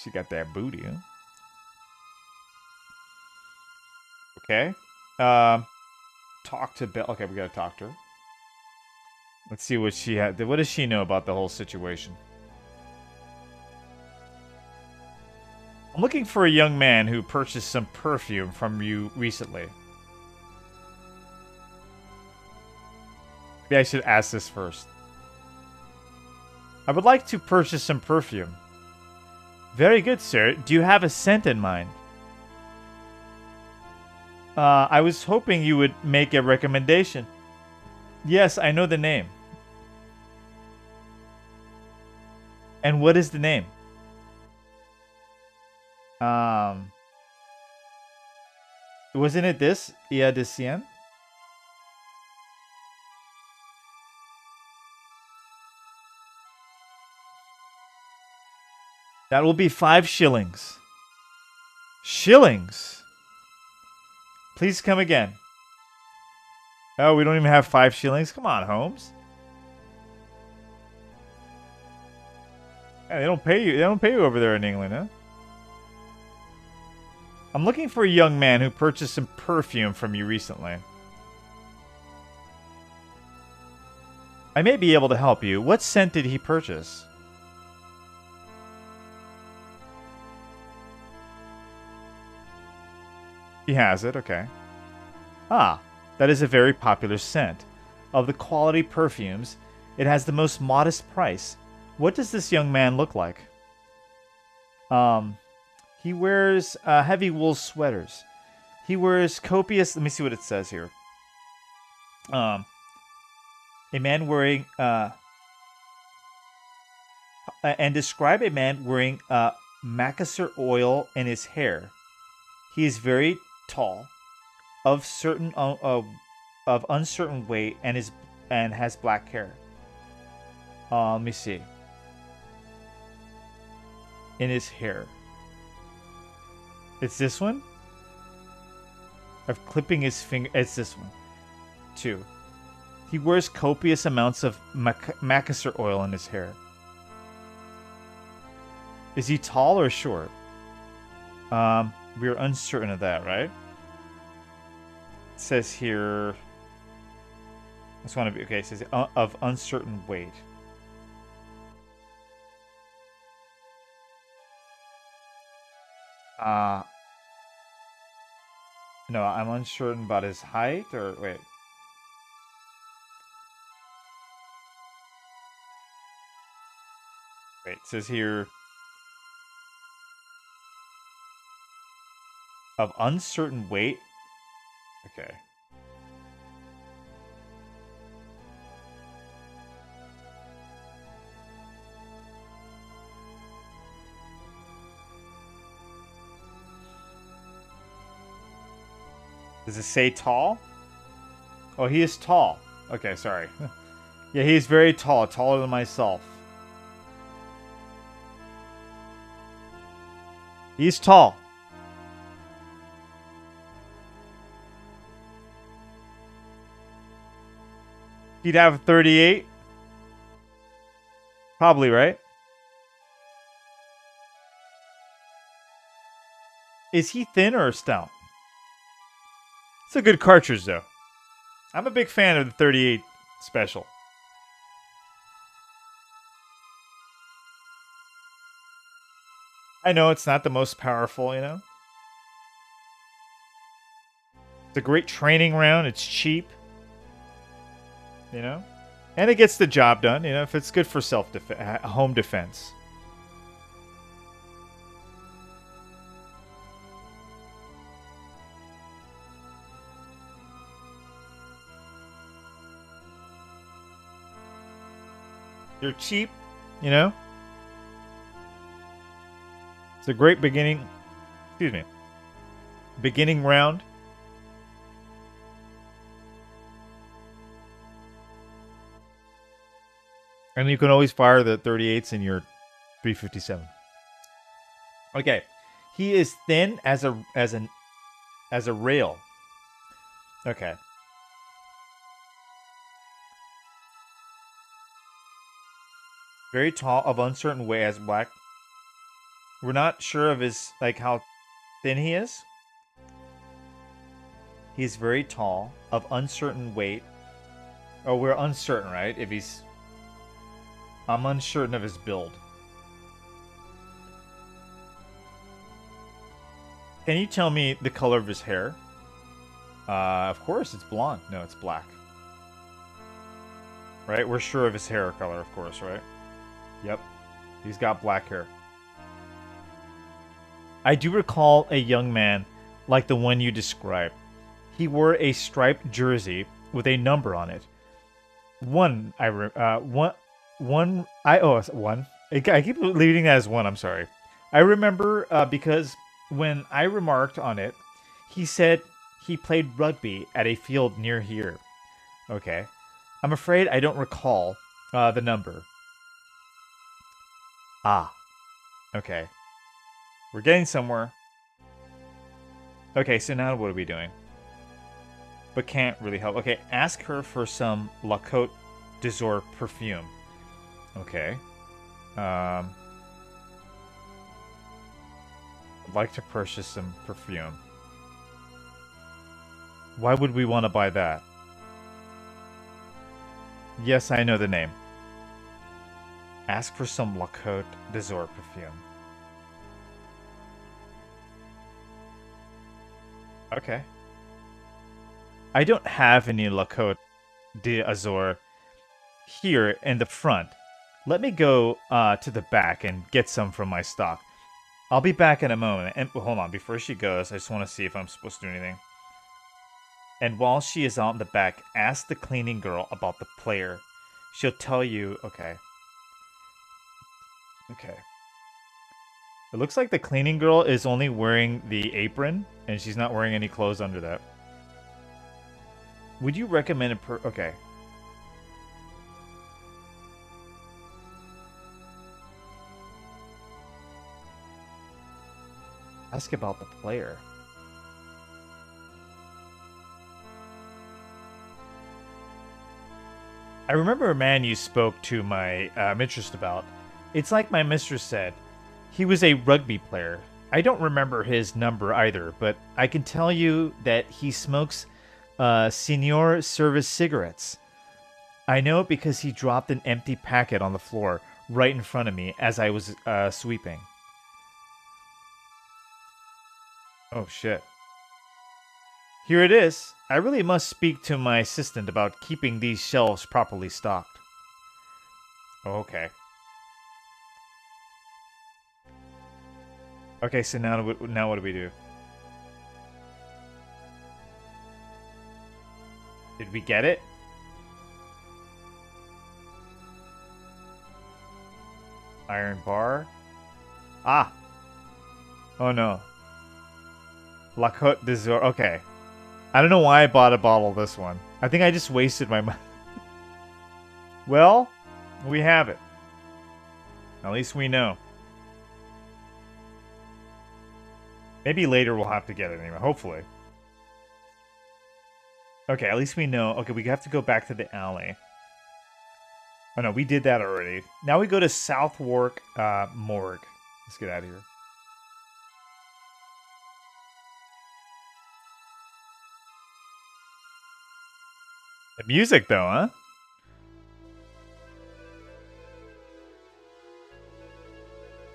She got that booty, huh? Okay. Talk to Bella. Okay, we gotta talk to her. Let's see what she had. What does she know about the whole situation? I'm looking for a young man who purchased some perfume from you recently. Maybe I should ask this first. I would like to purchase some perfume. Very good, sir. Do you have a scent in mind? I was hoping you would make a recommendation. Yes, I know the name. And what is the name? Wasn't it this? Ia de Cien? That will be 5 shillings. Shillings? Please come again. Oh, we don't even have 5 shillings? Come on, Holmes. Yeah, they don't pay you. They don't pay you over there in England, huh? I'm looking for a young man who purchased some perfume from you recently. I may be able to help you. What scent did he purchase? He has it, okay. Ah, that is a very popular scent. Of the quality perfumes, it has the most modest price. What does this young man look like? He wears heavy wool sweaters. He wears copious... Let me see what it says here. A man wearing... and describe a man wearing Macassar oil in his hair. He is very tall, of uncertain weight, and has black hair. Let me see. In his hair. It's this one? Of clipping his finger. It's this one. 2. He wears copious amounts of Macassar oil in his hair. Is he tall or short? We're uncertain of that, right? It says here... I just want to be... Okay, it says of uncertain weight. No, I'm uncertain about his height, or... Wait. Wait, it says here... Of uncertain weight? Okay. Does it say tall? Oh, he is tall. Okay, sorry. Yeah, he's very tall. Taller than myself. He's tall. He'd have 38? Probably, right? Is he thin or stout? It's a good cartridge, though. I'm a big fan of the 38 special. I know it's not the most powerful, you know? It's a great training round. It's cheap. You know? And it gets the job done, you know, if it's good for home defense. They're cheap, you know? It's a great beginning, beginning round. And you can always fire the 38s in your 357. Okay. He is thin as a rail. Okay. Very tall, of uncertain weight, as black. We're not sure of his, like, how thin he is. He's very tall, of uncertain weight. Oh, we're uncertain, right? If he's... I'm uncertain of his build. Can you tell me the color of his hair? Of course, it's blonde. No, it's black. Right? We're sure of his hair color, of course, right? Yep. He's got black hair. I do recall a young man like the one you described. He wore a striped jersey with a number on it. I keep leaving that as one, I'm sorry. I remember because when I remarked on it, he said he played rugby at a field near here. Okay. I'm afraid I don't recall the number. Ah. Okay. We're getting somewhere. Okay, so now what are we doing? But can't really help. Okay, ask her for some La Côte d'Azur perfume. Okay. I'd like to purchase some perfume. Why would we want to buy that? Yes, I know the name. Ask for some La Côte d'Azur perfume. Okay. I don't have any La Côte d'Azur here in the front. Let me go to the back and get some from my stock. I'll be back in a moment. And hold on, before she goes, I just want to see if I'm supposed to do anything. And while she is out in the back, ask the cleaning girl about the player. She'll tell you, okay. Okay. It looks like the cleaning girl is only wearing the apron, and she's not wearing any clothes under that. Would you recommend a okay. Ask about the player. I remember a man you spoke to my mistress about. It's like my mistress said. He was a rugby player. I don't remember his number either, but I can tell you that he smokes Senior Service cigarettes. I know it because he dropped an empty packet on the floor right in front of me as I was sweeping. Oh, shit. Here it is. I really must speak to my assistant about keeping these shelves properly stocked. Oh, okay. Okay, so now what do we do? Did we get it? Iron bar. Ah! Oh no. La Côte d'Azur. Okay. I don't know why I bought a bottle of this one. I think I just wasted my money. Well, we have it. At least we know. Maybe later we'll have to get it anyway, hopefully. Okay, at least we know. Okay, we have to go back to the alley. Oh no, we did that already. Now we go to Southwark Morgue. Let's get out of here. The music though, huh?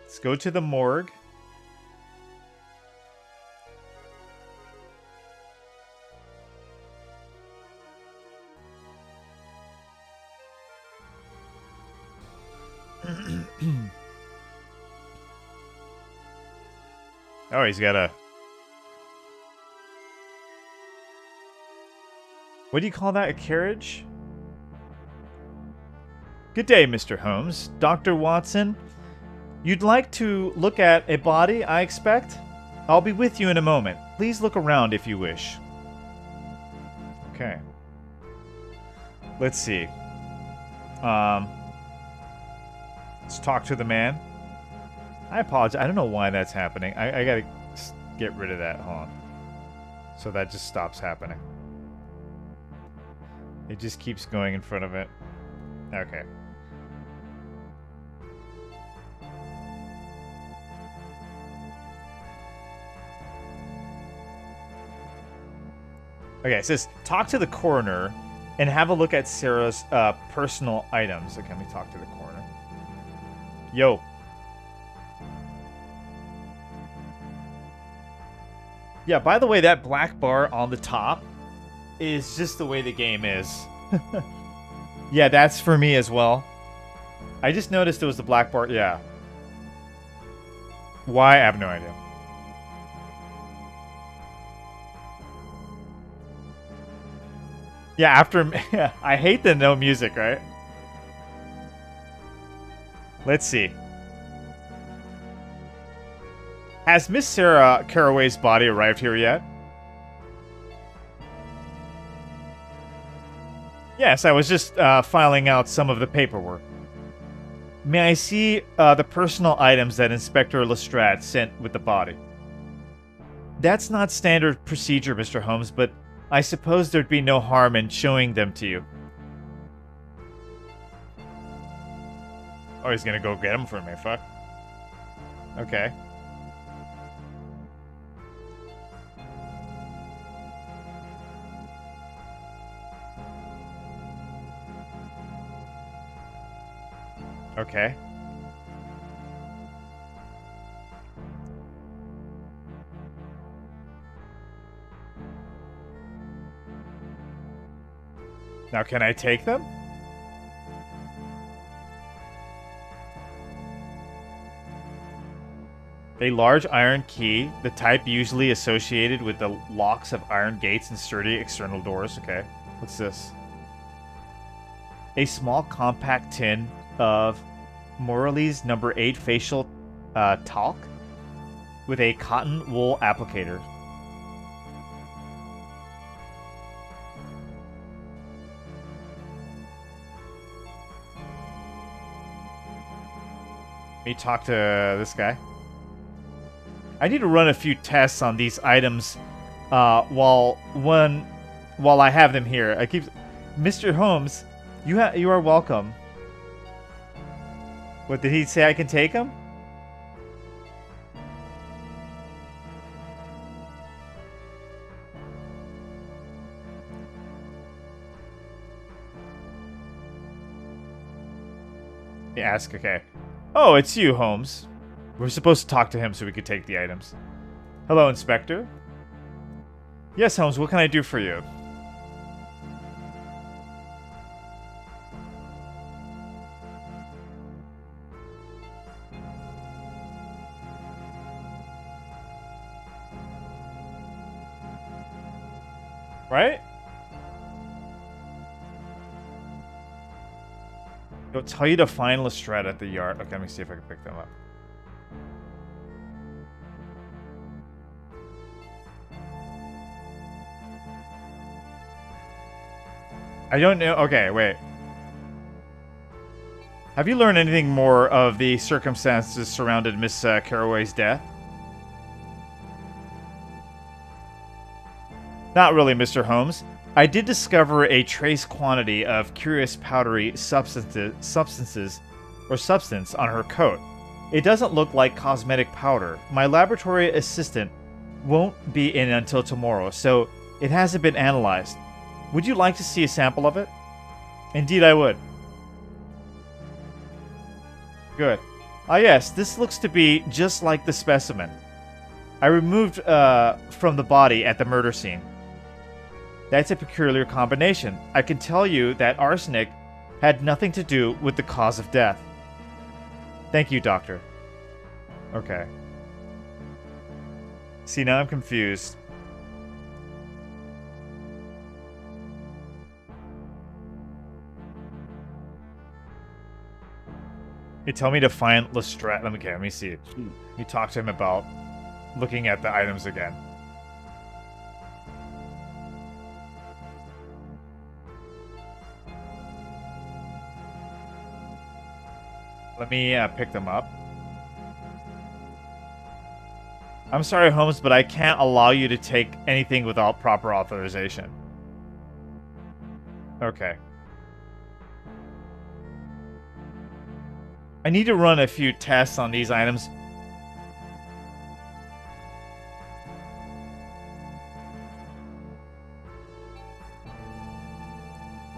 Let's go to the morgue. Oh, he's got a... What do you call that? A carriage? Good day, Mr. Holmes. Dr. Watson, you'd like to look at a body, I expect? I'll be with you in a moment. Please look around if you wish. Okay. Let's see. Let's talk to the man. I apologize. I don't know why that's happening. I gotta get rid of that. Hold on. So that just stops happening. It just keeps going in front of it. Okay. Okay, it says, talk to the coroner and have a look at Sarah's personal items. Okay, let me talk to the coroner. Yo. Yeah, by the way, that black bar on the top is just the way the game is. Yeah, that's for me as well. I just noticed it was the black bar. Yeah. Why? I have no idea. Yeah, after... I hate the no music, right? Let's see. Has Miss Sarah Caraway's body arrived here yet? Yes, I was just filing out some of the paperwork. May I see the personal items that Inspector Lestrade sent with the body? That's not standard procedure, Mr. Holmes, but I suppose there'd be no harm in showing them to you. Oh, he's gonna go get them for me, fuck. Okay. Okay. Now, can I take them? A large iron key, the type usually associated with the locks of iron gates and sturdy external doors. Okay. What's this? A small compact tin of Morley's number 8 facial talc with a cotton wool applicator. Let me talk to this guy. I need to run a few tests on these items while I have them here. I keep... Mr. Holmes, you are welcome. What, did he say I can take them? Ask, okay. Oh, it's you, Holmes. We're supposed to talk to him so we could take the items. Hello, Inspector. Yes, Holmes, what can I do for you? Right? It'll tell you to find Lestrade at the yard. Okay, let me see if I can pick them up. I don't know. Okay, wait. Have you learned anything more of the circumstances surrounding Miss Caraway's death? Not really, Mr. Holmes. I did discover a trace quantity of curious powdery substance on her coat. It doesn't look like cosmetic powder. My laboratory assistant won't be in until tomorrow, so it hasn't been analyzed. Would you like to see a sample of it? Indeed, I would. Good. Ah, yes, this looks to be just like the specimen I removed from the body at the murder scene. That's a peculiar combination. I can tell you that arsenic had nothing to do with the cause of death. Thank you, Doctor. Okay. See, now I'm confused. He told me to find Lestrade. Let me see. You talk to him about looking at the items again. Let me pick them up. I'm sorry, Holmes, but I can't allow you to take anything without proper authorization. Okay. I need to run a few tests on these items.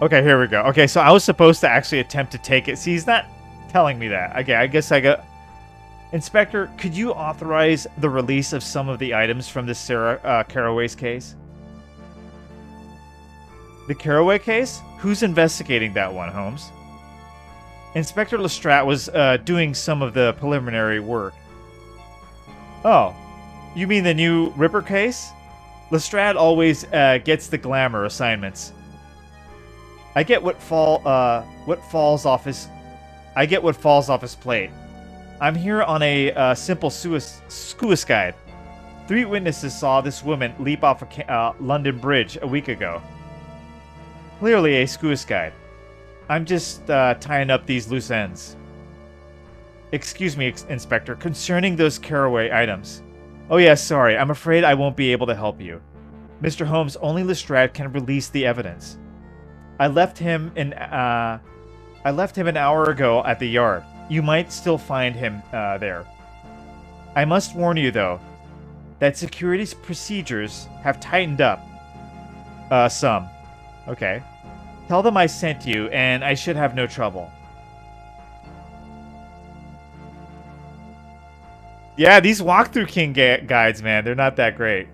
Okay, here we go. Okay, so I was supposed to actually attempt to take it. See, he's not telling me that. Okay, I guess I got... Inspector, could you authorize the release of some of the items from this Sarah Caraway's case? The Caraway case? Who's investigating that one, Holmes? Inspector Lestrade was doing some of the preliminary work. Oh, you mean the new Ripper case? Lestrade always gets the glamour assignments. I get what falls off his plate. I'm here on a simple suicide. 3 witnesses saw this woman leap off a London Bridge a week ago. Clearly a suicide. I'm just tying up these loose ends. Excuse me, Inspector, concerning those Caraway items. Oh yeah, sorry, I'm afraid I won't be able to help you. Mr. Holmes, only Lestrade can release the evidence. I left him an hour ago at the yard. You might still find him there. I must warn you, though, that security's procedures have tightened up some. Okay. Tell them I sent you, and I should have no trouble. Yeah, these walkthrough king guides, man, they're not that great.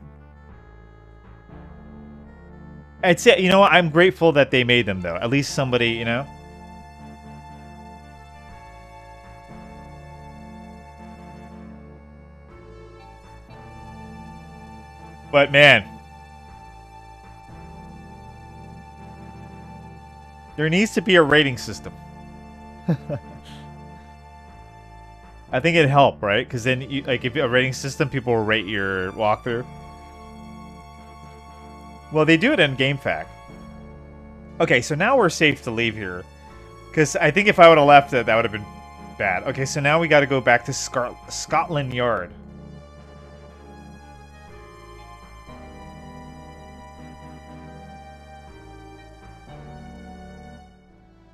I'd say, you know what, I'm grateful that they made them, though. At least somebody, you know? But, man... there needs to be a rating system. I think it'd help, right? Because then, if you have a rating system, people will rate your walkthrough. Well, they do it in GameFAQ. Okay, so now we're safe to leave here. Because I think if I would have left it, that would have been bad. Okay, so now we got to go back to Scotland Yard.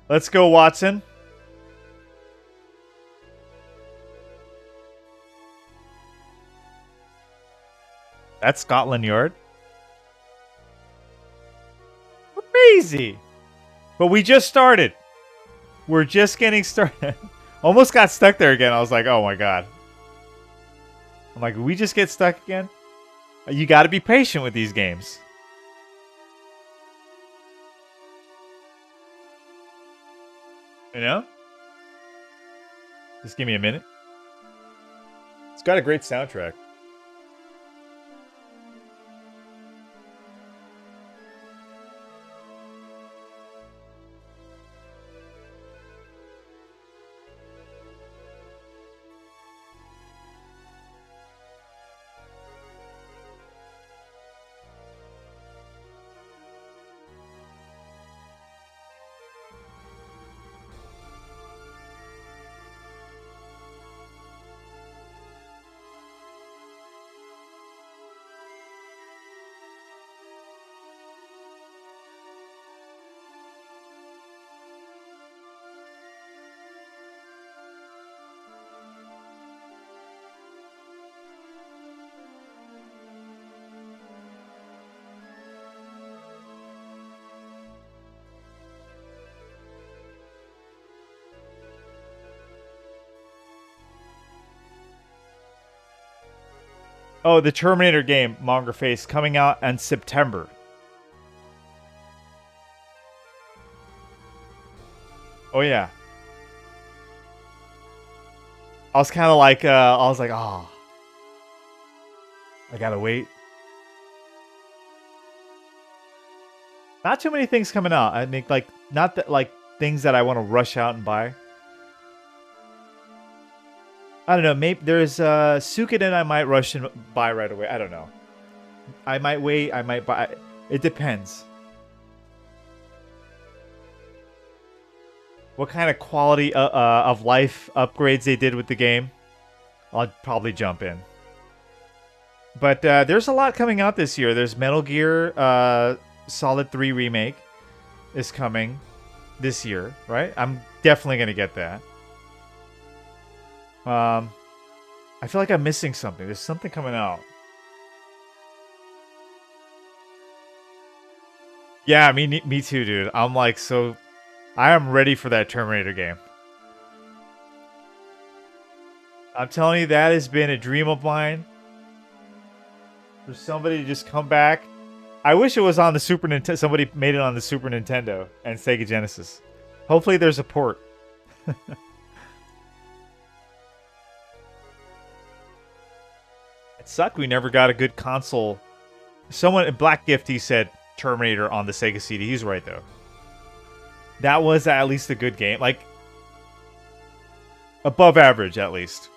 Let's go, Watson. That's Scotland Yard. Crazy. But we just started. We're just getting started. Almost got stuck there again. I was like, oh my god. I'm like, we just get stuck again? You got to be patient with these games. You know? Just give me a minute. It's got a great soundtrack. Oh, the Terminator game, Monger Face, coming out in September. Oh, yeah. I was kind of like, oh, I gotta wait. Not too many things coming out. I mean, like, not that like things that I want to rush out and buy. I don't know. Maybe there's Suikoden I might rush and buy right away. I don't know. I might wait. I might buy. It depends. What kind of quality of life upgrades they did with the game. I'll probably jump in. But there's a lot coming out this year. There's Metal Gear Solid 3 Remake is coming this year, right? I'm definitely going to get that. I feel like I'm missing something. There's something coming out. Yeah, me too, dude. I'm like, so I am ready for that Terminator game. I'm telling you, that has been a dream of mine. For somebody to just come back. I wish it was on the Super Nintendo. Somebody made it on the Super Nintendo and Sega Genesis. Hopefully there's a port. It sucked we never got a good console. Someone, Black Gift, he said Terminator on the Sega CD. He's right, though. That was at least a good game. Like, above average, at least.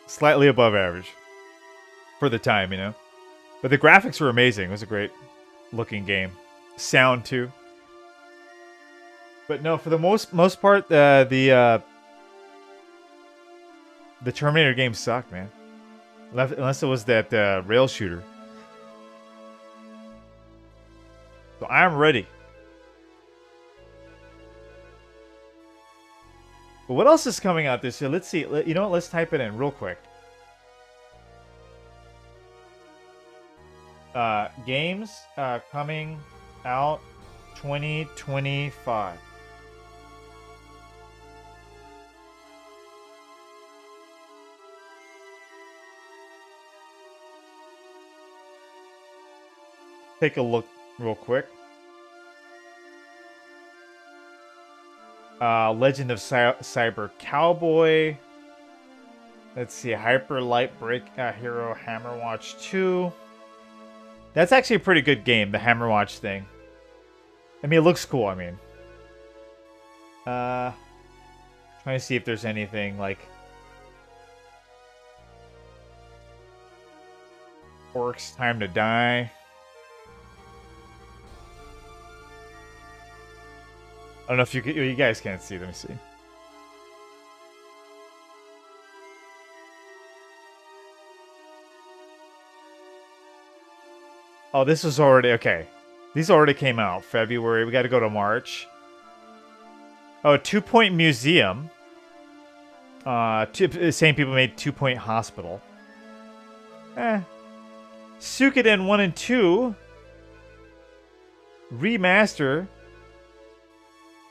Slightly above average. For the time, you know? But the graphics were amazing. It was a great looking game. Sound, too. But no, for the most part, the Terminator game sucked, man. Unless it was that rail shooter. So I'm ready. But what else is coming out this year? Let's see. You know what? Let's type it in real quick. Games coming out 2025. Take a look real quick. Legend of Cyber Cowboy. Let's see. Hyper Light Break Hero Hammerwatch 2. That's actually a pretty good game, the Hammerwatch thing. I mean, it looks cool, I mean. Trying to see if there's anything like... Orcs Time to Die. I don't know if you guys can't see. Let me see. Oh, this was already... Okay. These already came out. February. We got to go to March. Oh, 2 Point Museum. Same people made 2 Point Hospital. Suikoden 1 and 2. Remaster.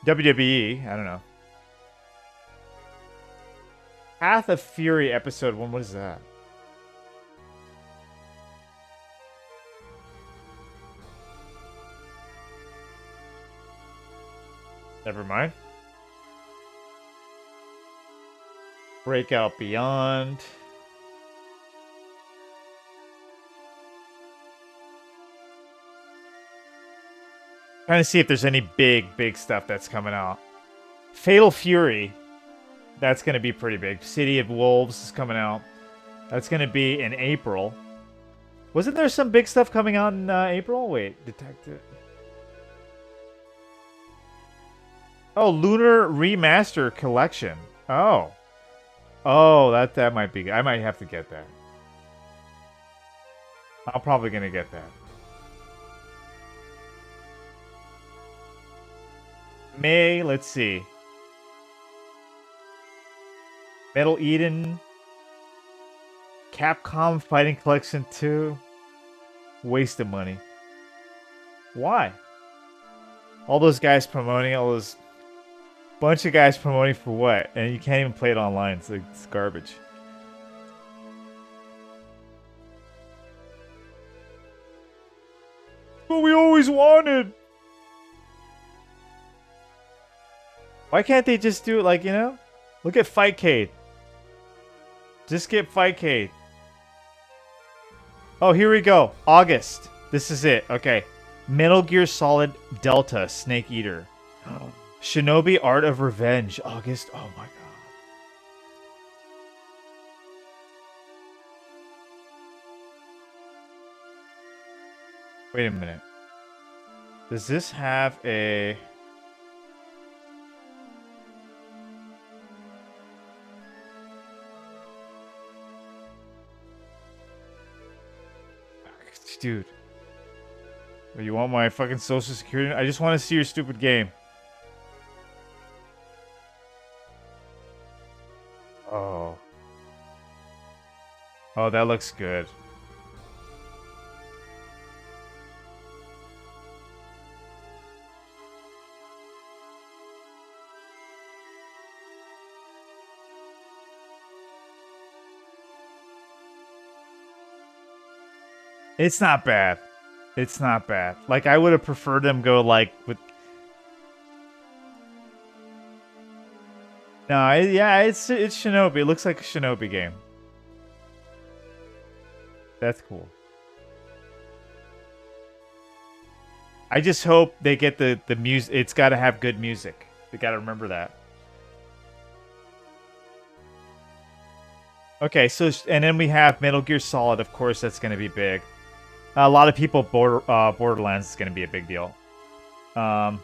WWE. I don't know. Path of Fury Episode 1. What is that? Never mind. Breakout Beyond. Trying to see if there's any big stuff that's coming out. Fatal Fury. That's going to be pretty big. City of Wolves is coming out. That's going to be in April. Wasn't there some big stuff coming out in April? Wait, Detective. Oh, Lunar Remaster Collection. Oh. Oh, that might be... I might have to get that. I'm probably going to get that. May, let's see. Metal Eden. Capcom Fighting Collection 2. Waste of money. Why? All those guys promoting, all those... Bunch of guys promoting for what? And you can't even play it online. It's like, it's garbage. What we always wanted! Why can't they just do it like, you know? Look at Fightcade. Just get Fightcade. Oh, here we go. August. This is it. Okay. Metal Gear Solid Delta Snake Eater. Shinobi Art of Revenge. August. Oh my god. Wait a minute. Does this have a... Dude. You want my fucking social security? I just want to see your stupid game. Oh. Oh, that looks good. It's not bad. It's not bad. Like, I would have preferred them go, like, with... No, yeah, it's Shinobi. It looks like a Shinobi game. That's cool. I just hope they get the music. It's got to have good music. They got to remember that. Okay, so... And then we have Metal Gear Solid. Of course, that's going to be big. A lot of people, Borderlands is going to be a big deal. Oh,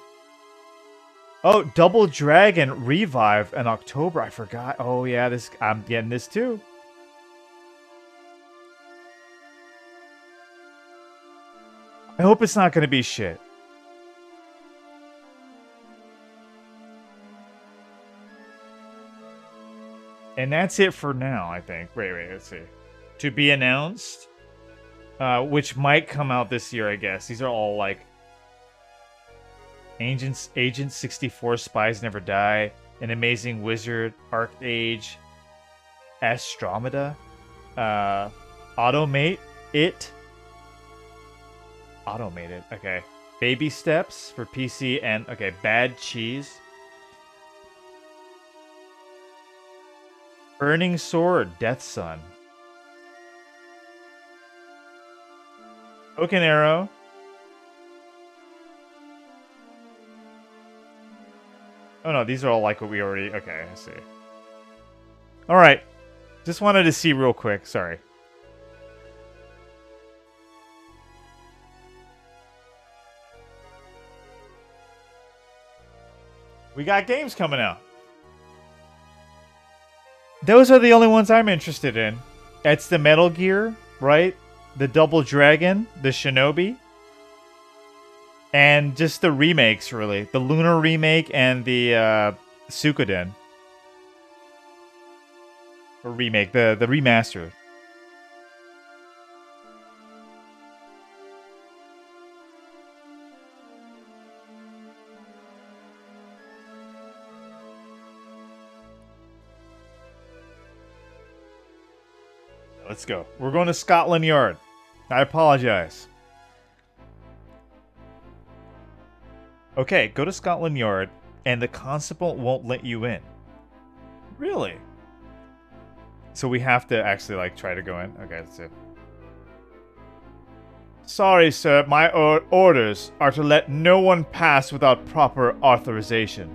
Double Dragon Revive in October. I forgot. Oh, yeah, this I'm getting this too. I hope it's not going to be shit. And that's it for now, I think. Wait, let's see. To be announced... which might come out this year, I guess. These are all like Agent 64, Spies Never Die, An Amazing Wizard, Arcade, Astromeda, Automate It, Automated. Okay, Baby Steps for PC and okay, Bad Cheese, Burning Sword, Death Sun. Broken Arrow. Oh no, these are all like what we already... Okay, I see. Alright. Just wanted to see real quick, sorry. We got games coming out. Those are the only ones I'm interested in. It's the Metal Gear, right? The Double Dragon, the Shinobi, and just the remakes, really. The Lunar remake and the Suikoden. Or remake, the remaster. Let's go. We're going to Scotland Yard. I apologize. Okay, go to Scotland Yard, and the constable won't let you in. Really? So we have to actually, like, try to go in? Okay, that's it. Sorry, sir. My orders are to let no one pass without proper authorization.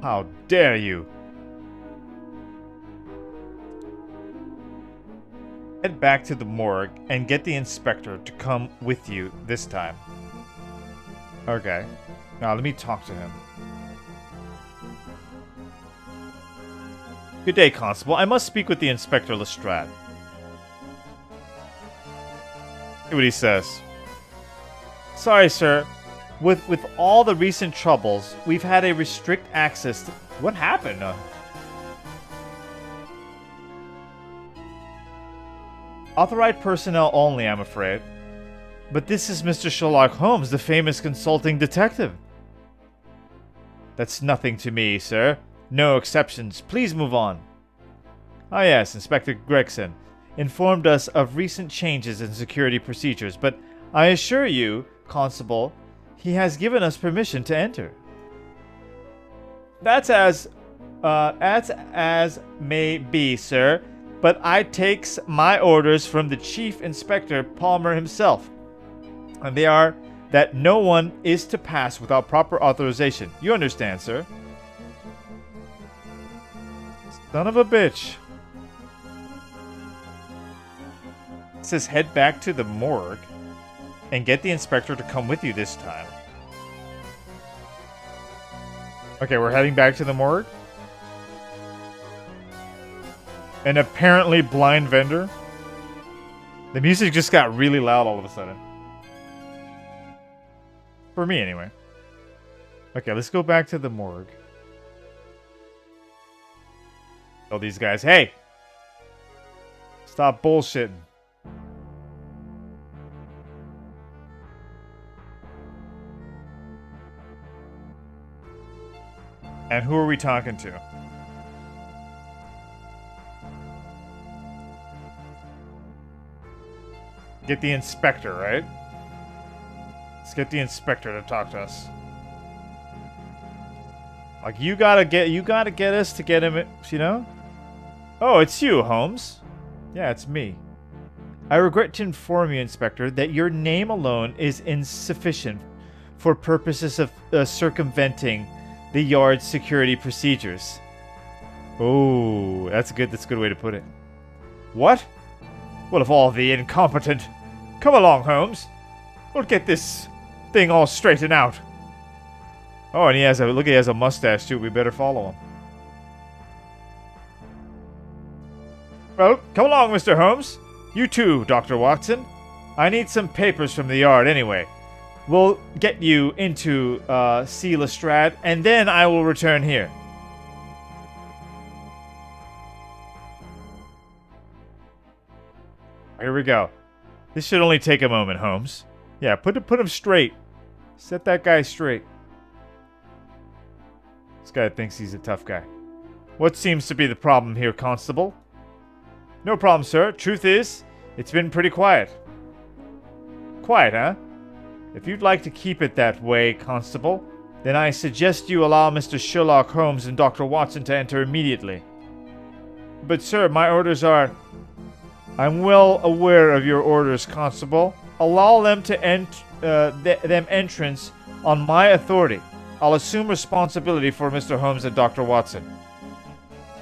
How dare you? Head back to the morgue and get the inspector to come with you this time. Okay. Now let me talk to him. Good day, Constable. I must speak with the Inspector Lestrade. See what he says. Sorry, sir. With all the recent troubles, we've had a restrict access to... What happened? Authorized personnel only, I'm afraid. But this is Mr. Sherlock Holmes, the famous consulting detective. That's nothing to me, sir. No exceptions. Please move on. Ah yes, Inspector Gregson informed us of recent changes in security procedures, but I assure you, Constable, he has given us permission to enter. That's as That's as may be, sir. But I takes my orders from the Chief Inspector Palmer himself. And they are that no one is to pass without proper authorization. You understand, sir? Son of a bitch. It says head back to the morgue and get the inspector to come with you this time. Okay, we're heading back to the morgue. An apparently blind vendor. The music just got really loud all of a sudden. For me, anyway. Okay, let's go back to the morgue. Tell these guys, hey! Stop bullshitting. And who are we talking to? Get the inspector, right? Let's get the inspector to talk to us. Like you gotta get us to get him, you know? Oh, it's you, Holmes. Yeah, it's me. I regret to inform you, Inspector, that your name alone is insufficient for purposes of circumventing the yard's security procedures. Oh, that's a good way to put it. What? Well, of all the incompetent... Come along, Holmes. We'll get this thing all straightened out. Oh, and he has a mustache too. We better follow him. Well, come along, Mr. Holmes. You too, Dr. Watson. I need some papers from the yard anyway. We'll get you into C. Lestrade, and then I will return here. Here we go. This should only take a moment, Holmes. Yeah, put him straight. Set that guy straight. This guy thinks he's a tough guy. What seems to be the problem here, Constable? No problem, sir. Truth is, it's been pretty quiet. Quiet, huh? If you'd like to keep it that way, Constable, then I suggest you allow Mr. Sherlock Holmes and Dr. Watson to enter immediately. But, sir, my orders are... I'm well aware of your orders, Constable. Allow them to them entrance on my authority. I'll assume responsibility for Mr. Holmes and Dr. Watson.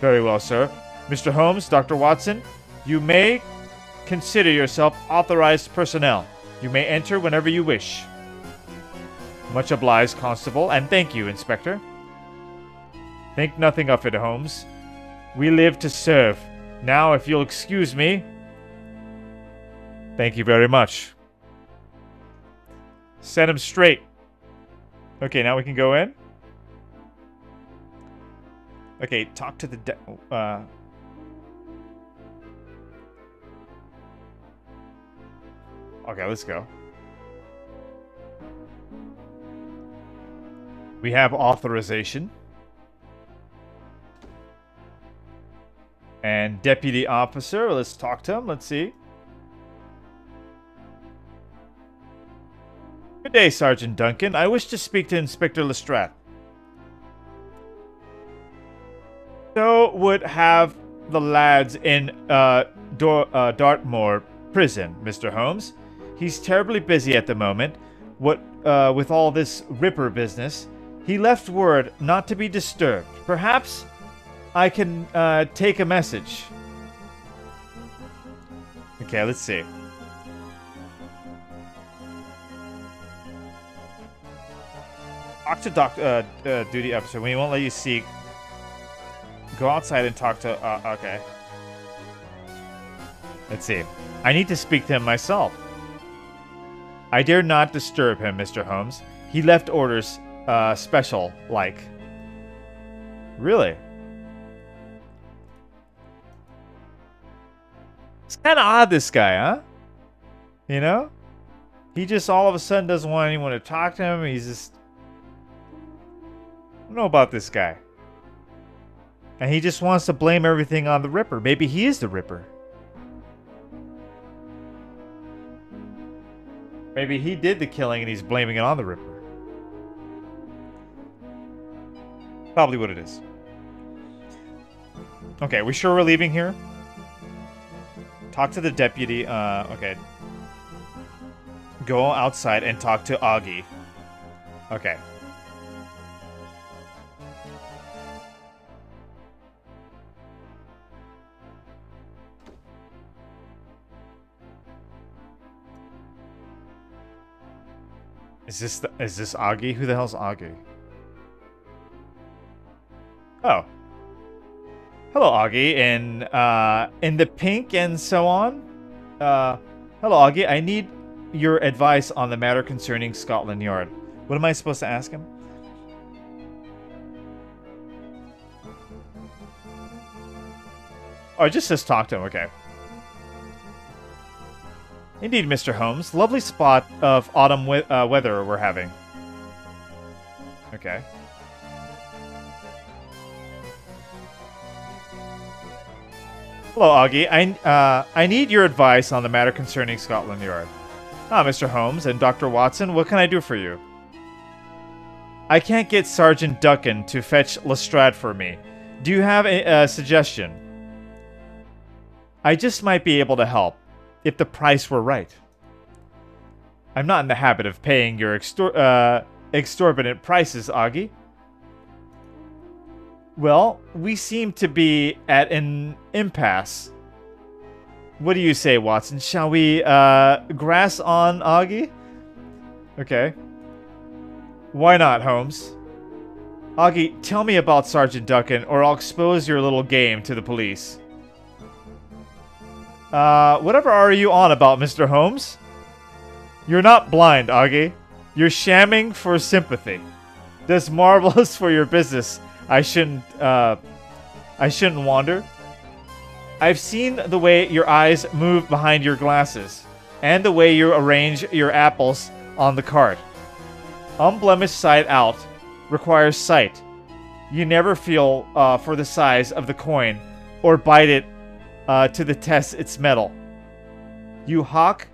Very well, sir. Mr. Holmes, Dr. Watson, you may consider yourself authorized personnel. You may enter whenever you wish. Much obliged, Constable, and thank you, Inspector. Think nothing of it, Holmes. We live to serve. Now, if you'll excuse me... Thank you very much. Set him straight. Okay, now we can go in. Okay, talk to the... Okay, let's go. We have authorization. And deputy officer, let's talk to him. Let's see. Good day, Sergeant Duncan. I wish to speak to Inspector Lestrade. So would have the lads in Dartmoor prison, Mr. Holmes. He's terribly busy at the moment. With all this Ripper business, he left word not to be disturbed. Perhaps I can take a message. Okay, let's see. Talk to duty officer. We won't let you see. Go outside and talk to. Okay. Let's see. I need to speak to him myself. I dare not disturb him, Mr. Holmes. He left orders, special, like. Really? It's kind of odd, this guy, huh? You know? He just all of a sudden doesn't want anyone to talk to him. He's just... I don't know about this guy. And he just wants to blame everything on the Ripper. Maybe he is the Ripper. Maybe he did the killing and he's blaming it on the Ripper. Probably what it is. Okay, we sure we're leaving here? Talk to the deputy. Okay. Go outside and talk to Augie. Okay. Is this Augie? Who the hell's Augie? Oh. Hello, Augie, in the pink and so on. Hello, Augie. I need your advice on the matter concerning Scotland Yard. What am I supposed to ask him? Oh, it just says talk to him. Okay. Indeed, Mr. Holmes. Lovely spot of autumn weather we're having. Okay. Hello, Augie. I need your advice on the matter concerning Scotland Yard. Ah, Mr. Holmes and Dr. Watson, what can I do for you? I can't get Sergeant Duncan to fetch Lestrade for me. Do you have a suggestion? I just might be able to help, if the price were right. I'm not in the habit of paying your exorbitant prices, Augie. Well, we seem to be at an impasse. What do you say, Watson? Shall we, grass on Augie? Okay. Why not, Holmes? Augie, tell me about Sergeant Duncan, or I'll expose your little game to the police. Whatever are you on about, Mr. Holmes? You're not blind, Augie. You're shamming for sympathy. That's marvelous for your business. I shouldn't wander. I've seen the way your eyes move behind your glasses, and the way you arrange your apples on the cart. Unblemished sight out requires sight. You never feel for the size of the coin, or bite it to the test its metal. You hawk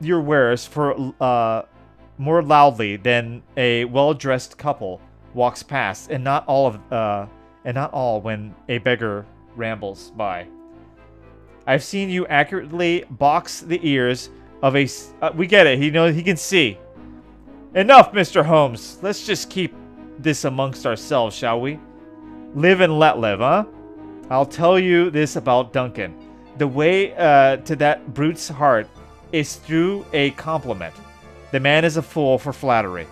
your wares for more loudly than a well-dressed couple walks past, and not all when a beggar rambles by. I've seen you accurately box the ears of a. We get it. He can see. Enough, Mr. Holmes. Let's just keep this amongst ourselves, shall we? Live and let live, huh? I'll tell you this about Duncan. The way to that brute's heart is through a compliment. The man is a fool for flattery.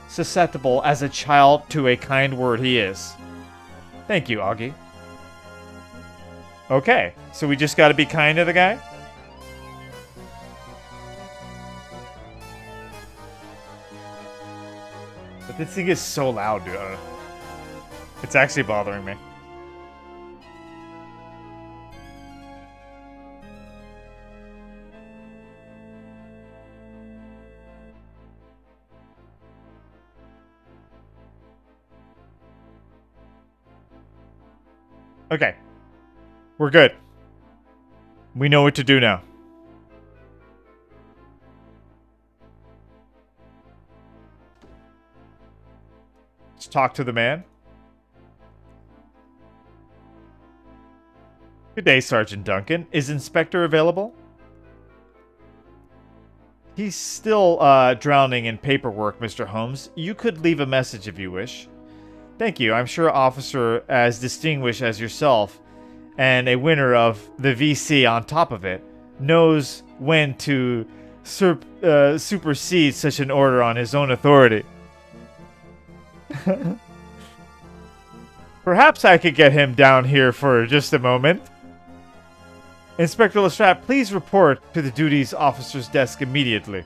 Susceptible as a child to a kind word he is. Thank you, Augie. Okay, so we just gotta be kind to the guy? But this thing is so loud, dude. It's actually bothering me. Okay. We're good. We know what to do now. Let's talk to the man. Good day, Sergeant Duncan. Is Inspector available? He's still drowning in paperwork, Mr. Holmes. You could leave a message if you wish. Thank you. I'm sure an officer as distinguished as yourself, and a winner of the VC on top of it, knows when to supersede such an order on his own authority. Perhaps I could get him down here for just a moment. Inspector Lestrade, please report to the duties officer's desk immediately.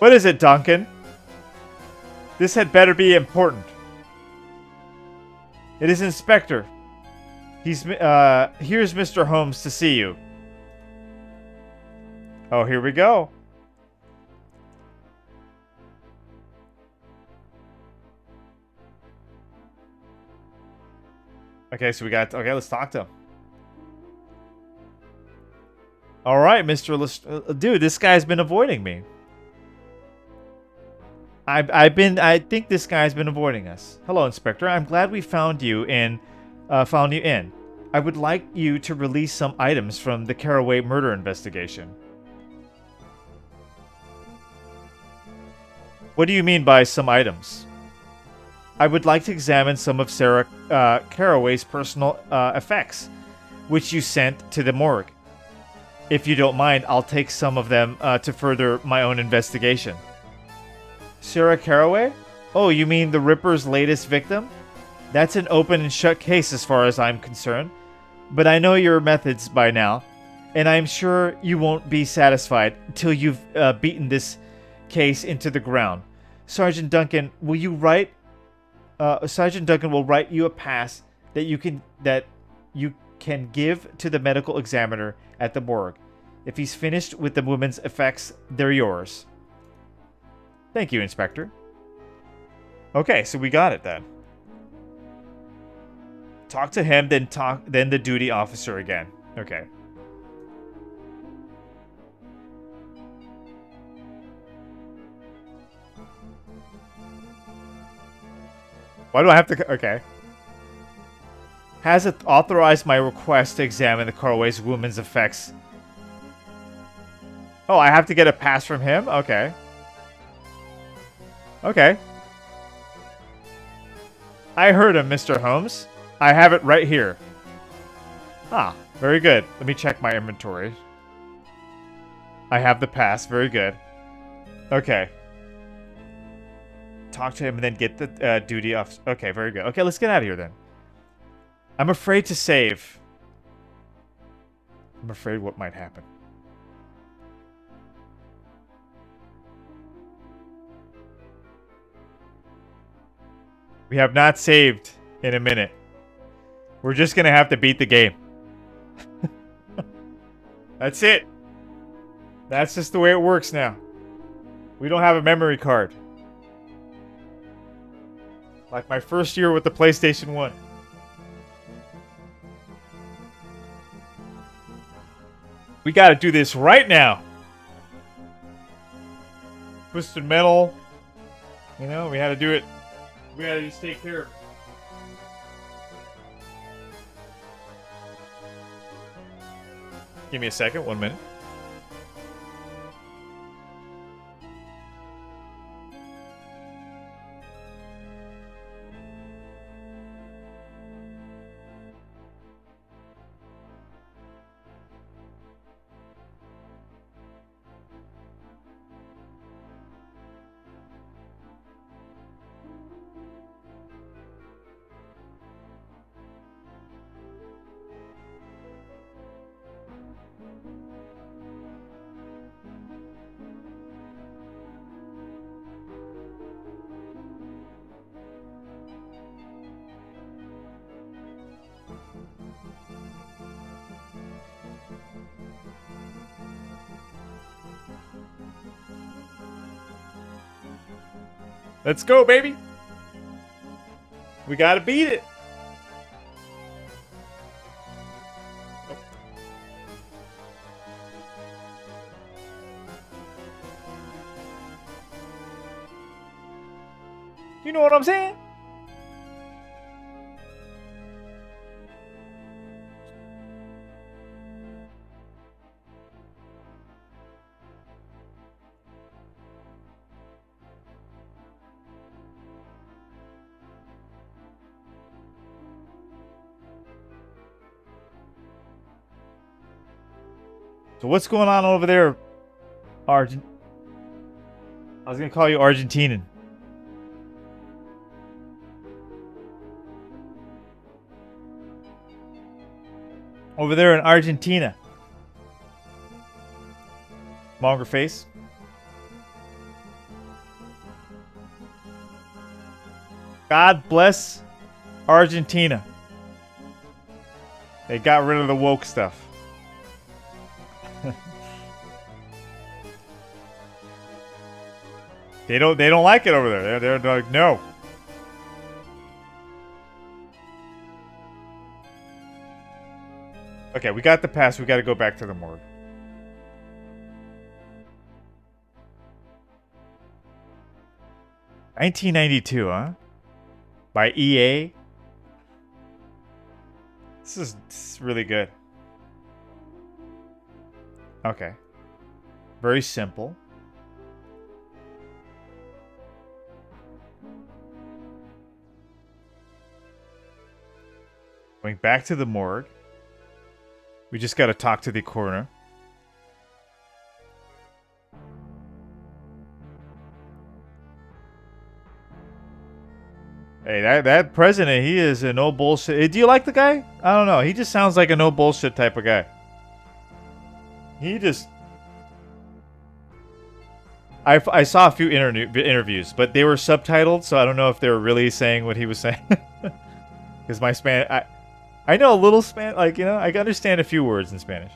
What is it, Duncan? This had better be important. It is Inspector. Here's Mr. Holmes to see you. Oh, here we go. Okay, so okay, let's talk to him. All right, Mr. Dude, this guy's been avoiding me. I think this guy's been avoiding us. Hello, Inspector. I'm glad we found you in. I would like you to release some items from the Caraway murder investigation. What do you mean by some items? I would like to examine some of Sarah Caraway's personal effects, which you sent to the morgue. If you don't mind, I'll take some of them to further my own investigation. Sarah Caraway? Oh, you mean the Ripper's latest victim? That's an open and shut case as far as I'm concerned. But I know your methods by now, and I'm sure you won't be satisfied until you've beaten this case into the ground. Sergeant Duncan will write you a pass that you can give to the medical examiner at the morgue. If he's finished with the woman's effects, they're yours. Thank you, Inspector. Okay, so we got it then. Talk to him, then the duty officer again. Okay. Why do I have to... Okay. Has it authorized my request to examine the Caraway's woman's effects? Oh, I have to get a pass from him? Okay. Okay. I heard him, Mr. Holmes. I have it right here. Ah, very good. Let me check my inventory. I have the pass. Very good. Okay. Talk to him and then get the duty off. Okay, very good. Okay, let's get out of here then. I'm afraid to save. I'm afraid what might happen. We have not saved in a minute. We're just going to have to beat the game. That's it. That's just the way it works now. We don't have a memory card. Like my first year with the PlayStation 1. We got to do this right now. Twisted Metal. You know, we had to do it. We gotta just take care of it. Give me a second, 1 minute. Let's go, baby. We gotta beat it. You know what I'm saying? So what's going on over there, I was gonna call you Argentinian. Over there in Argentina. Longer face. God bless Argentina. They got rid of the woke stuff. They don't like it over there. They're like, no. Okay, we got the pass. We got to go back to the morgue. 1992, huh? By EA. This is really good. Okay. Very simple. Going back to the morgue. We just got to talk to the coroner. Hey, that president, he is a no bullshit. Do you like the guy? I don't know. He just sounds like a no bullshit type of guy. He just... I saw a few interviews, but they were subtitled, so I don't know if they were really saying what he was saying. Because my I know a little Spanish, like, you know, I can understand a few words in Spanish.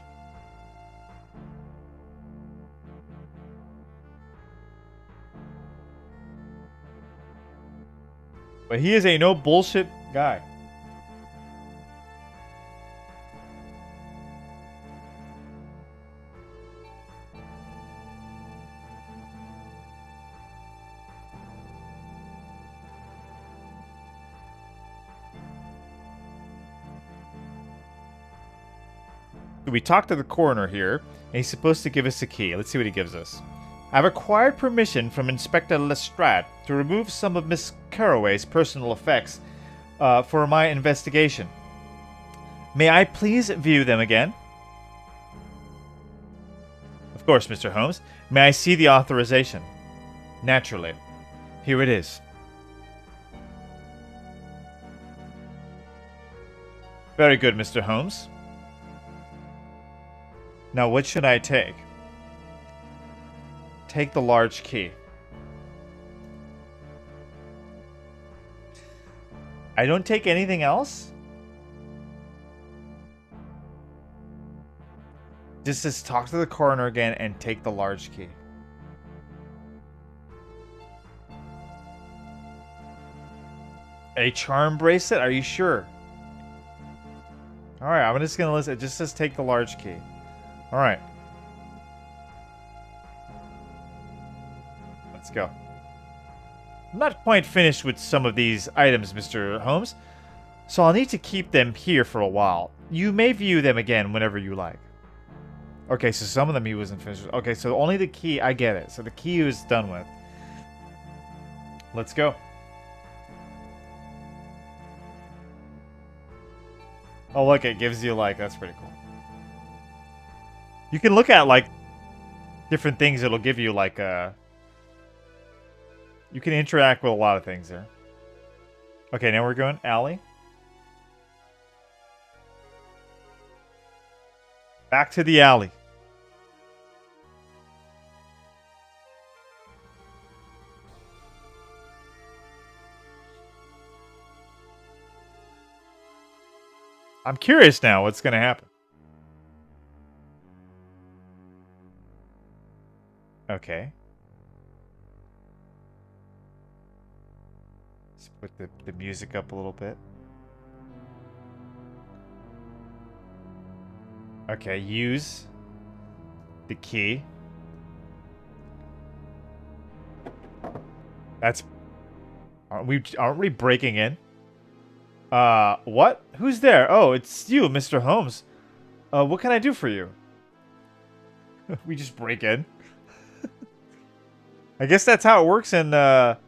But he is a no bullshit guy. We talked to the coroner here, and he's supposed to give us a key. Let's see what he gives us. I've acquired permission from Inspector Lestrade to remove some of Miss Carraway's personal effects for my investigation. May I please view them again? Of course, Mr. Holmes. May I see the authorization? Naturally. Here it is. Very good, Mr. Holmes. Now, what should I take? Take the large key. I don't take anything else? Just says talk to the coroner again and take the large key. A charm bracelet? Are you sure? Alright, I'm just gonna listen. It just says take the large key. Alright. Let's go. I'm not quite finished with some of these items, Mr. Holmes, so I'll need to keep them here for a while. You may view them again whenever you like. Okay, so some of them he wasn't finished with. Okay, so only the key, I get it. So the key he was done with. Let's go. Oh, look, it gives you, like, that's pretty cool. You can look at, like, different things. It'll give you, like, you can interact with a lot of things there. Okay, now we're going alley. Back to the alley. I'm curious now what's going to happen. Okay. Let's put the music up a little bit. Okay, use the key. That's... Aren't we breaking in? What? Who's there? Oh, it's you, Mr. Holmes. What can I do for you? We just break in. I guess that's how it works in the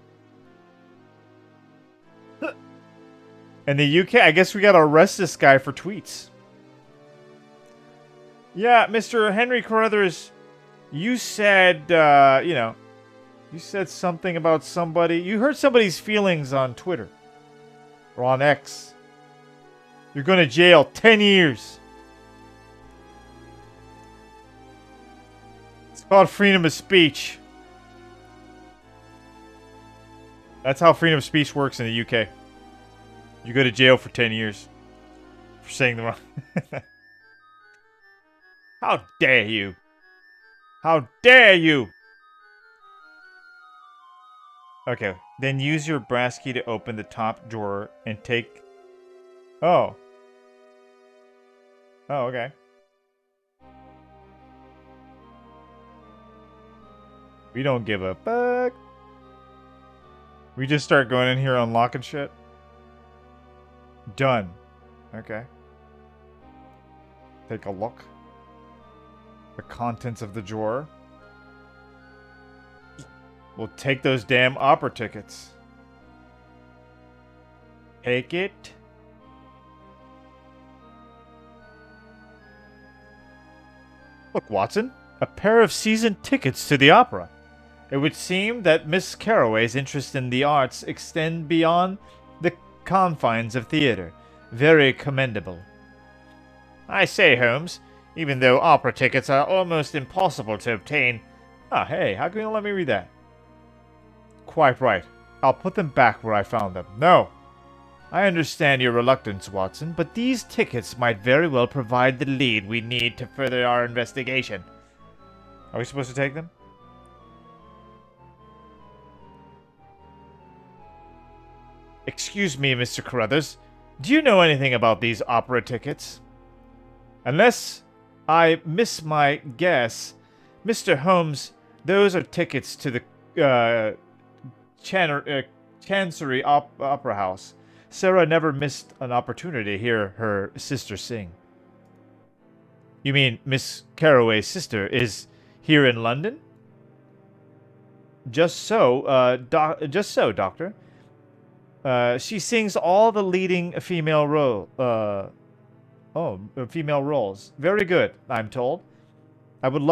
UK. I guess we gotta arrest this guy for tweets. Yeah, Mr. Henry Carruthers, you said, you know, you said something about somebody. You hurt somebody's feelings on Twitter. Or on X. You're going to jail 10 years. It's called freedom of speech. That's how freedom of speech works in the UK. You go to jail for 10 years. For saying the wrong... How dare you? How dare you? Okay, then use your brass key to open the top drawer and take... Oh. Oh, okay. We don't give a fuck. We just start going in here unlocking shit. Done. Okay. Take a look. The contents of the drawer. We'll take those damn opera tickets. Take it. Look, Watson. A pair of season tickets to the opera. It would seem that Miss Carroway's interest in the arts extend beyond the confines of theater. Very commendable. I say, Holmes, even though opera tickets are almost impossible to obtain... Ah, hey, how can you let me read that? Quite right. I'll put them back where I found them. No! I understand your reluctance, Watson, but these tickets might very well provide the lead we need to further our investigation. Are we supposed to take them? Excuse me, Mr. Carruthers. Do you know anything about these opera tickets? Unless I miss my guess, Mr. Holmes, those are tickets to the Chancery Opera House. Sarah never missed an opportunity to hear her sister sing. You mean Miss Carroway's sister is here in London? Just so, Doctor. She sings all the leading female female roles. Very good, I'm told. I would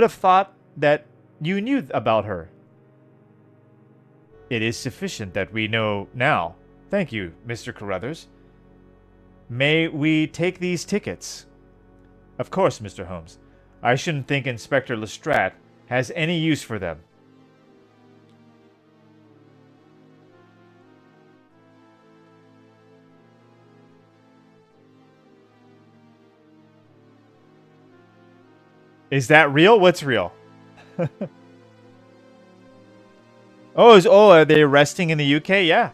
have thought that you knew about her. It is sufficient that we know now. Thank you, Mr. Carruthers. May we take these tickets? Of course, Mr. Holmes. I shouldn't think Inspector Lestrade has any use for them. Is that real? What's real? Are they arresting in the UK? Yeah.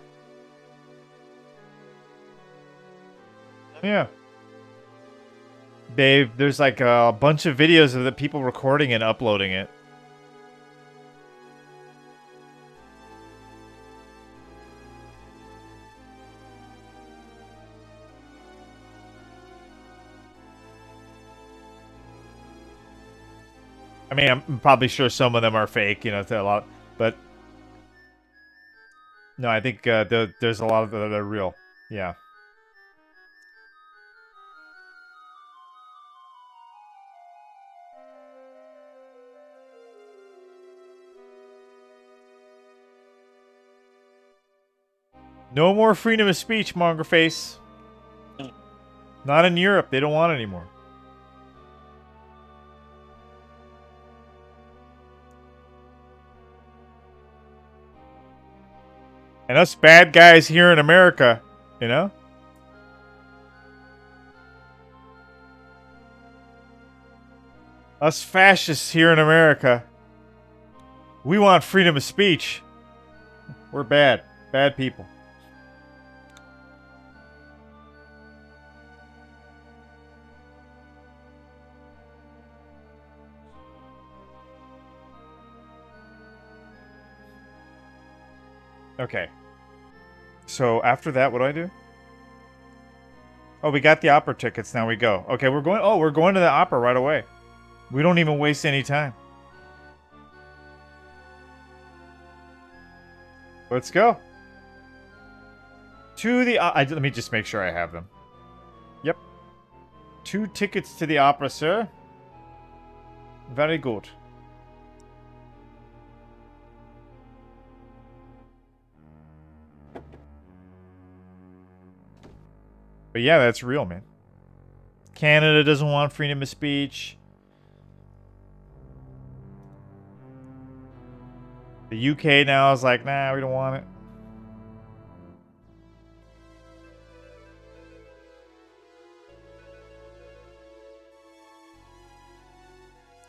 Yeah. There's like a bunch of videos of the people recording and uploading it. I mean, I'm probably sure some of them are fake, you know, a lot, but no, I think there's a lot of that are real. Yeah. No more freedom of speech, Mongerface. Not in Europe. They don't want it anymore. And us bad guys here in America, you know? Us fascists here in America, we want freedom of speech. We're bad. Bad people. Okay. So after that, what do I do? Oh, we got the opera tickets. Now we go. Okay, we're going to the opera right away. We don't even waste any time. Let's go. To the let me just make sure I have them. Yep. 2 tickets to the opera, sir. Very good. But yeah, that's real, man. Canada doesn't want freedom of speech. The UK now is like, nah, we don't want it.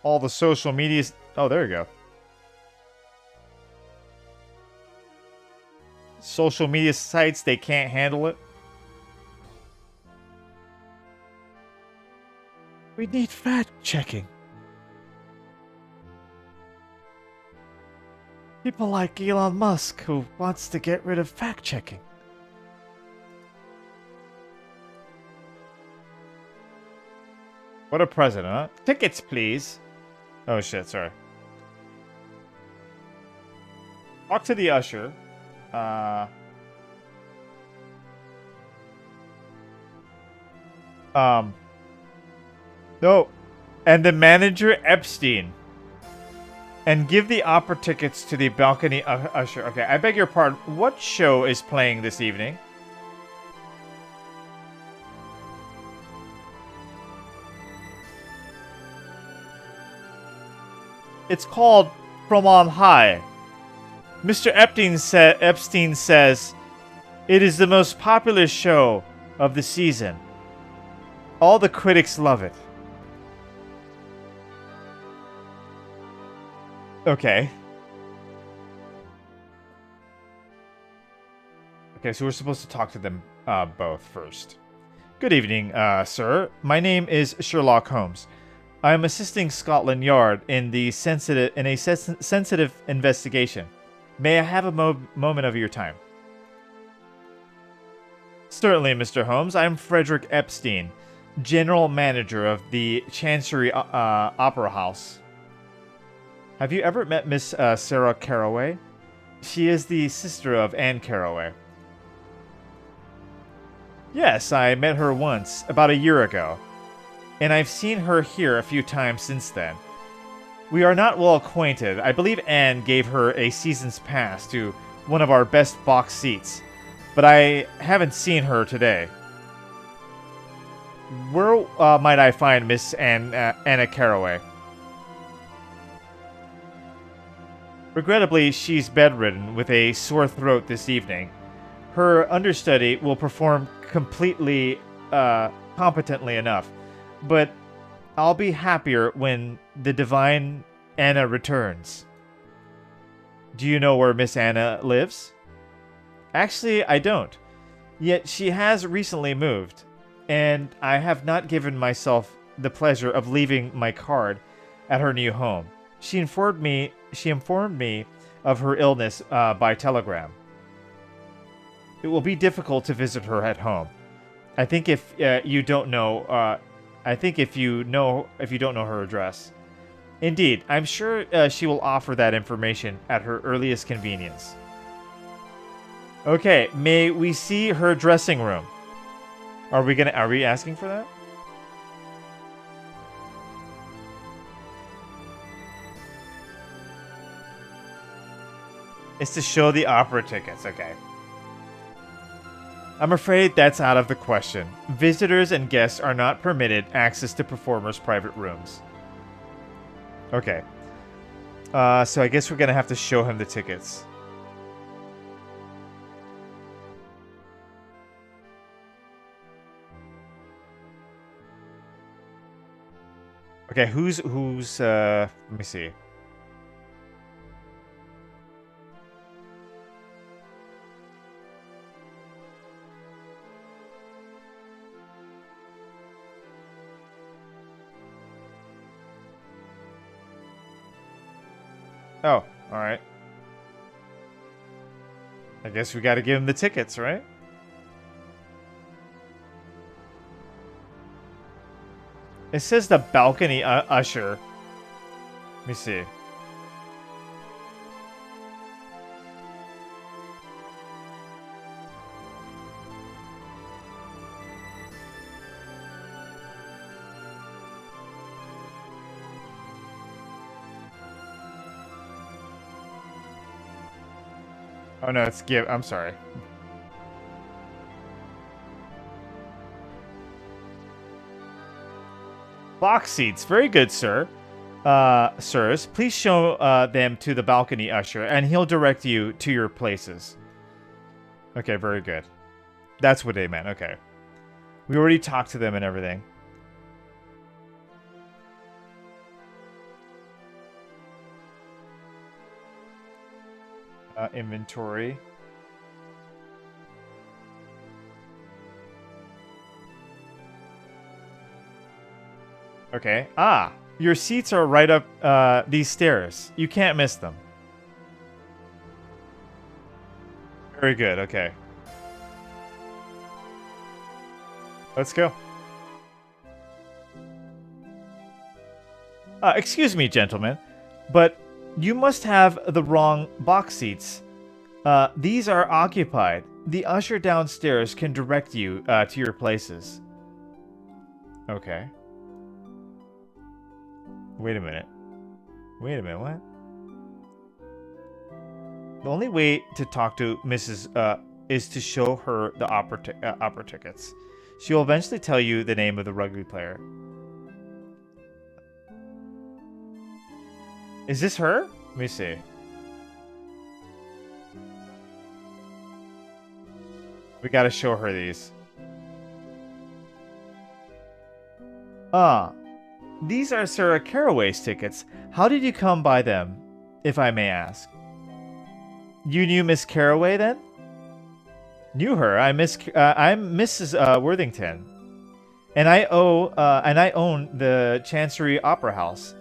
All the social media... Oh, there you go. Social media sites, they can't handle it. We need fact checking. People like Elon Musk who wants to get rid of fact-checking. What a president, huh? Tickets, please. Oh shit, sorry. Talk to the usher. No. And the manager, Epstein. And give the opera tickets to the balcony usher. Okay, I beg your pardon. What show is playing this evening? It's called From On High. Mr. Epstein says it is the most popular show of the season. All the critics love it. Okay. Okay, so we're supposed to talk to them both first. Good evening, sir. My name is Sherlock Holmes. I am assisting Scotland Yard in a sensitive investigation. May I have a moment of your time? Certainly, Mr. Holmes. I am Frederick Epstein, General Manager of the Chancery Opera House. Have you ever met Miss Sarah Carroway? She is the sister of Anne Carroway. Yes, I met her once, about a year ago. And I've seen her here a few times since then. We are not well acquainted. I believe Anne gave her a season's pass to one of our best box seats, but I haven't seen her today. Where might I find Miss Anna Carroway? Regrettably, she's bedridden with a sore throat this evening. Her understudy will perform completely competently enough, but I'll be happier when the divine Anna returns. Do you know where Miss Anna lives? Actually, I don't. Yet she has recently moved, and I have not given myself the pleasure of leaving my card at her new home. She informed me of her illness by telegram. It will be difficult to visit her at home. I think if you don't know her address. Indeed, I'm sure she will offer that information at her earliest convenience. Okay, may we see her dressing room? Are we asking for that? It's to show the opera tickets, okay. I'm afraid that's out of the question. Visitors and guests are not permitted access to performers' private rooms. Okay. So I guess we're gonna have to show him the tickets. Okay, who's let me see. Oh, alright. I guess we gotta give him the tickets, right? It says the balcony usher. Let me see. Oh no, it's give. I'm sorry. Box seats. Very good, sir. Sirs, please show them to the balcony usher, and he'll direct you to your places. Okay, very good. That's what they meant. Okay. We already talked to them and everything. Inventory. Okay. Ah, your seats are right up these stairs. You can't miss them. Very good. Okay. Let's go. Excuse me, gentlemen, but you must have the wrong box seats. These are occupied. The usher downstairs can direct you to your places. Okay. Wait a minute. Wait a minute, what? The only way to talk to Mrs. Is to show her the opera tickets. She will eventually tell you the name of the rugby player. Is this her? Let me see. We gotta show her these. These are Sarah Caraway's tickets. How did you come by them, if I may ask? You knew Miss Caraway then? Knew her. I'm Mrs. Worthington, and I own the Chancery Opera House.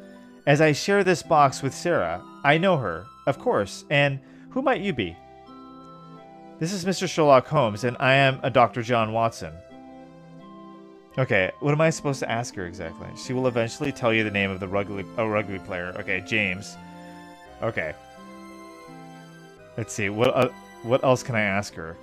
As I share this box with Sarah, I know her, of course. And who might you be? This is Mr. Sherlock Holmes, and I am a Dr. John Watson. Okay, what am I supposed to ask her exactly? She will eventually tell you the name of the rugby player. Okay, James. Okay. Let's see. What else can I ask her?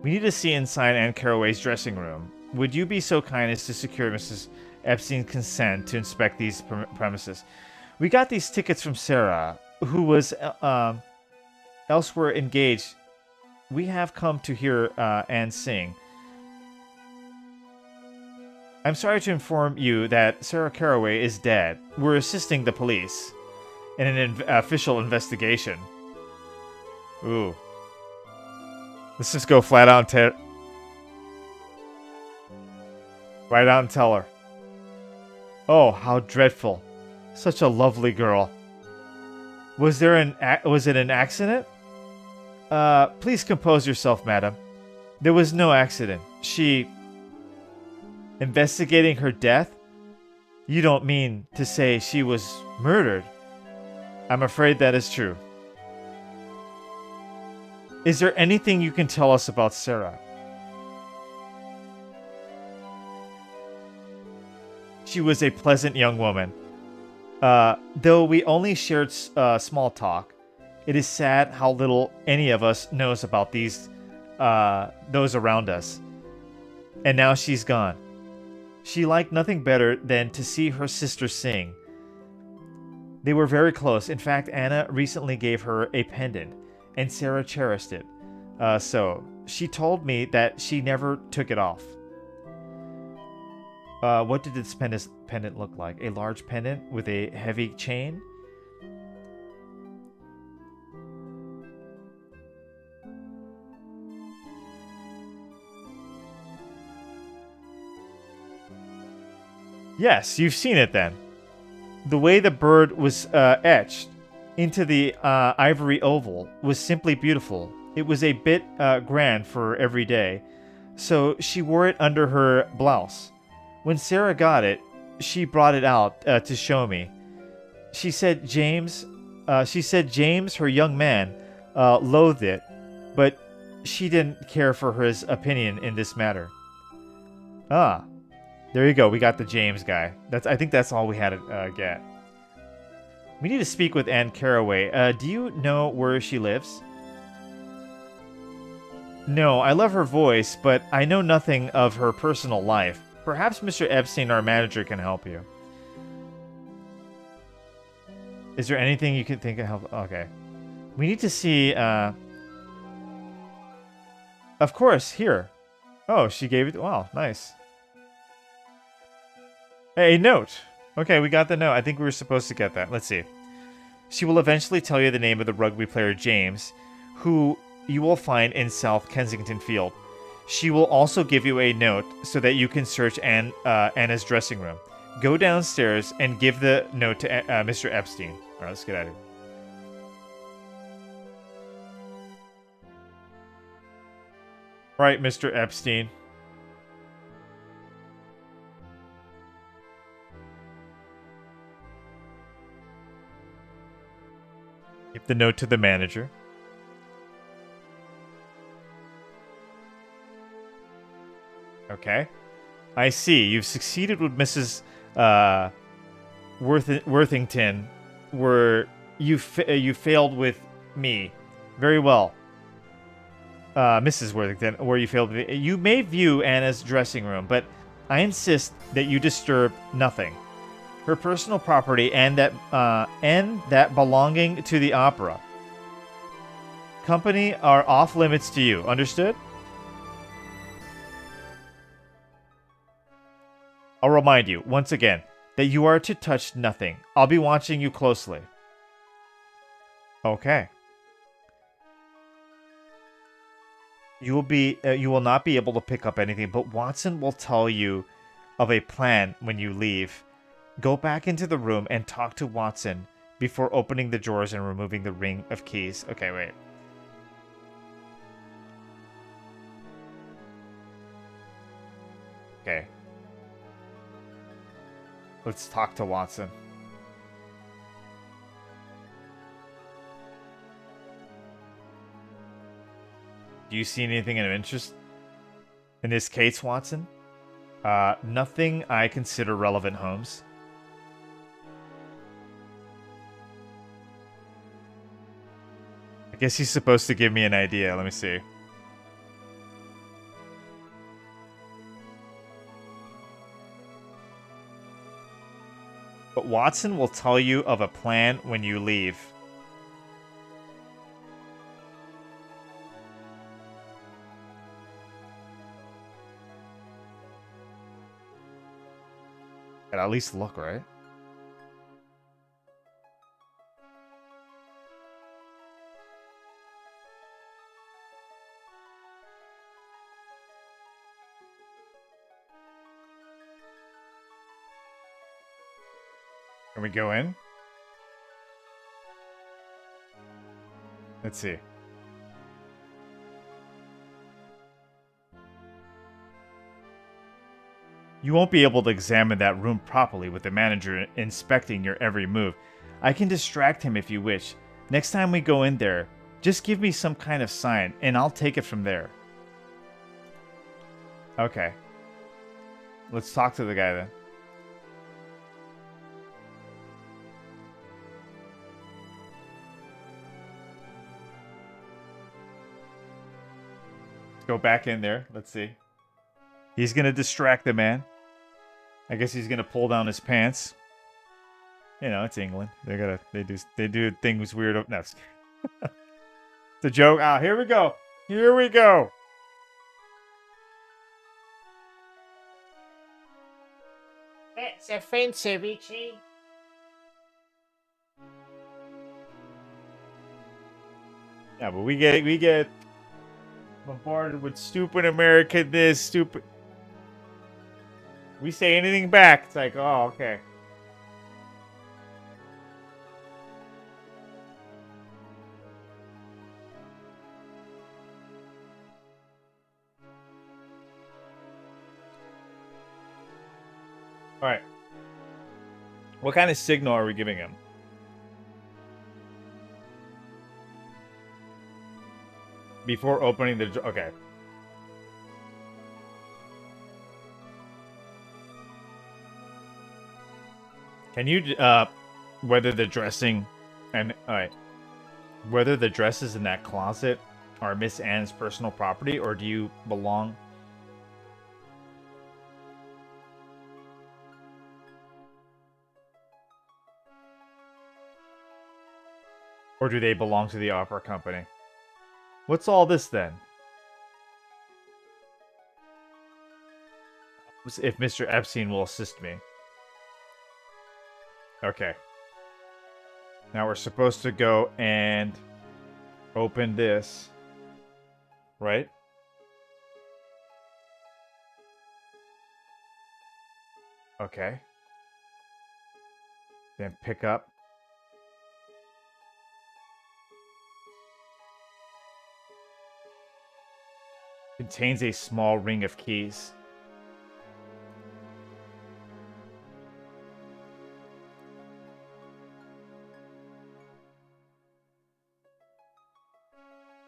We need to see inside Anne Caraway's dressing room. Would you be so kind as to secure Mrs. Epstein's consent to inspect these premises? We got these tickets from Sarah, who was elsewhere engaged. We have come to hear Anne sing. I'm sorry to inform you that Sarah Caraway is dead. We're assisting the police in an official investigation. Ooh. Let's just go flat out and right out and tell her. Oh, how dreadful. Such a lovely girl. Was it an accident? Please compose yourself, madam. There was no accident. She... Investigating her death? You don't mean to say she was murdered? I'm afraid that is true. Is there anything you can tell us about Sarah? She was a pleasant young woman. Though we only shared small talk, it is sad how little any of us knows about those around us. And now she's gone. She liked nothing better than to see her sister sing. They were very close. In fact, Anna recently gave her a pendant, and Sarah cherished it. So she told me that she never took it off. What did this pendant look like? A large pendant with a heavy chain? Yes, you've seen it then. The way the bird was etched into the ivory oval was simply beautiful. It was a bit grand for every day, so she wore it under her blouse. When Sarah got it, she brought it out to show me. She said James, her young man, loathed it, but she didn't care for his opinion in this matter. Ah. There you go. We got the James guy. I think that's all we had to get. We need to speak with Anne Caraway. Do you know where she lives? No, I love her voice, but I know nothing of her personal life. Perhaps Mr. Epstein, our manager, can help you. Is there anything you can think of help? Okay. We need to see... Of course, here. Oh, she gave it... Wow, nice. Hey, note. Okay, we got the note. I think we were supposed to get that. Let's see. She will eventually tell you the name of the rugby player James, who you will find in South Kensington Field. She will also give you a note so that you can search Anna's dressing room. Go downstairs and give the note to Mr. Epstein. All right, let's get out of here. All right, Mr. Epstein. Give the note to the manager. Okay. I see. You've succeeded with Mrs. Worthington, where you failed with me. Very well. Mrs. Worthington, where you failed with me. You may view Anna's dressing room, but I insist that you disturb nothing. Her personal property and that belonging to the opera company are off limits to you. Understood? I'll remind you, once again, that you are to touch nothing. I'll be watching you closely. Okay. You will not be able to pick up anything, but Watson will tell you of a plan when you leave. Go back into the room and talk to Watson before opening the drawers and removing the ring of keys. Okay, wait. Okay. Let's talk to Watson. Do you see anything of interest in this case, Watson? Nothing I consider relevant, Holmes. I guess he's supposed to give me an idea. Let me see. But Watson will tell you of a plan when you leave. Gotta at least look, right? Can we go in? Let's see. You won't be able to examine that room properly with the manager inspecting your every move. I can distract him if you wish. Next time we go in there, just give me some kind of sign, and I'll take it from there. Okay. Let's talk to the guy then. Let's go back in there. Let's see. He's gonna distract the man. I guess he's gonna pull down his pants. You know, it's England. They do things weird. No, it's a joke. Ah, here we go. Here we go. That's offensive, Ichi. Yeah, but we get bombarded with stupid American this, stupid. We say anything back, it's like, oh, okay. All right. What kind of signal are we giving him? Before opening the... Okay. Can you, whether the dressing... And, alright. Whether the dresses in that closet are Miss Anne's personal property, or do you belong... Or do they belong to the opera company? What's all this then? If Mr. Epstein will assist me. Okay. Now we're supposed to go and open this. Right? Okay. Then pick up. Contains a small ring of keys.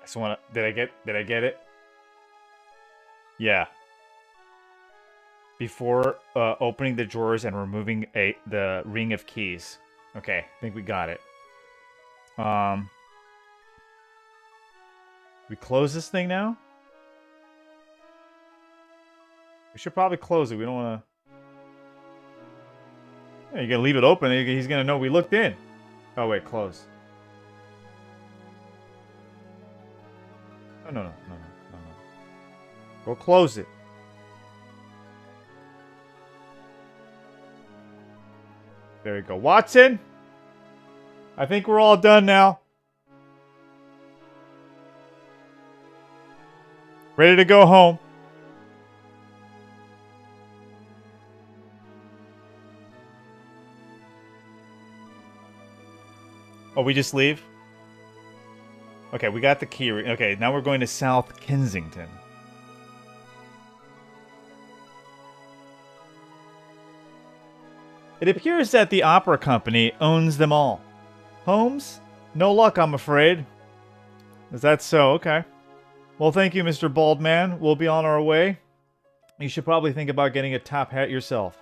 I just wanna... Did I get it? Yeah. before opening the drawers and removing the ring of keys. Okay, I think we got it. We close this thing now? We should probably close it. We don't want to... Yeah, you're going to leave it open. He's going to know we looked in. Oh, wait, close. No. Go close it. There we go. Watson! I think we're all done now. Ready to go home. Oh, we just leave? Okay, we got the key. Okay, now we're going to South Kensington. It appears that the opera company owns them all. Holmes? No luck, I'm afraid. Is that so? Okay. Well, thank you, Mr. Baldman. We'll be on our way. You should probably think about getting a top hat yourself.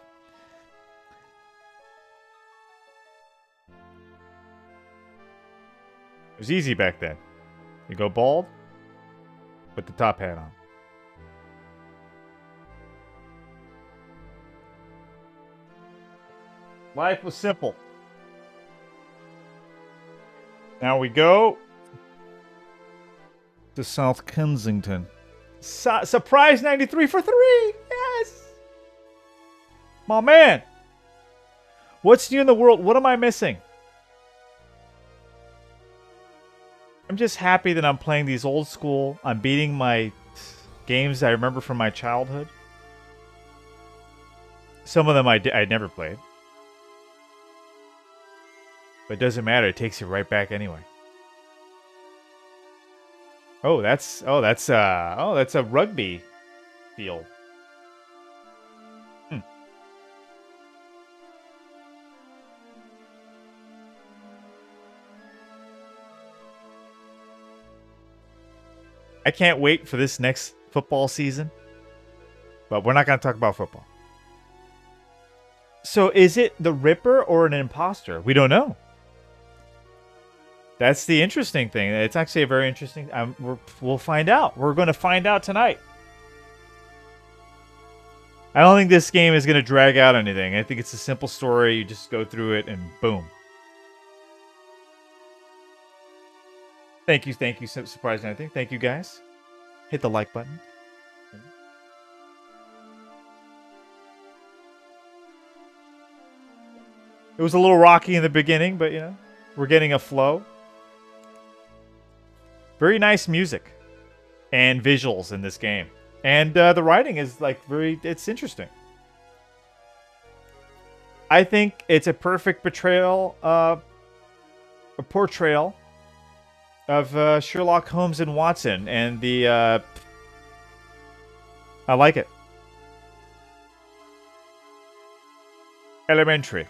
It was easy back then. You go bald, put the top hat on. Life was simple. Now we go to South Kensington. Surprise 93 for 3! Yes! My man! What's new in the world? What am I missing? I'm just happy that I'm playing these old school. I'm beating my games I remember from my childhood. Some of them I never played. But it doesn't matter. It takes you right back anyway. Oh, that's a rugby field. I can't wait for this next football season. But we're not going to talk about football. So is it the Ripper or an imposter? We don't know. That's the interesting thing. It's actually a very interesting... we'll find out. We're going to find out tonight. I don't think this game is going to drag out anything. I think it's a simple story. You just go through it and boom. Thank you, Surprise Anything. Thank you, guys. Hit the like button. It was a little rocky in the beginning, but, you know, we're getting a flow. Very nice music and visuals in this game. And the writing is, like, it's interesting. I think it's a perfect portrayal of Sherlock Holmes and Watson, and I like it. Elementary.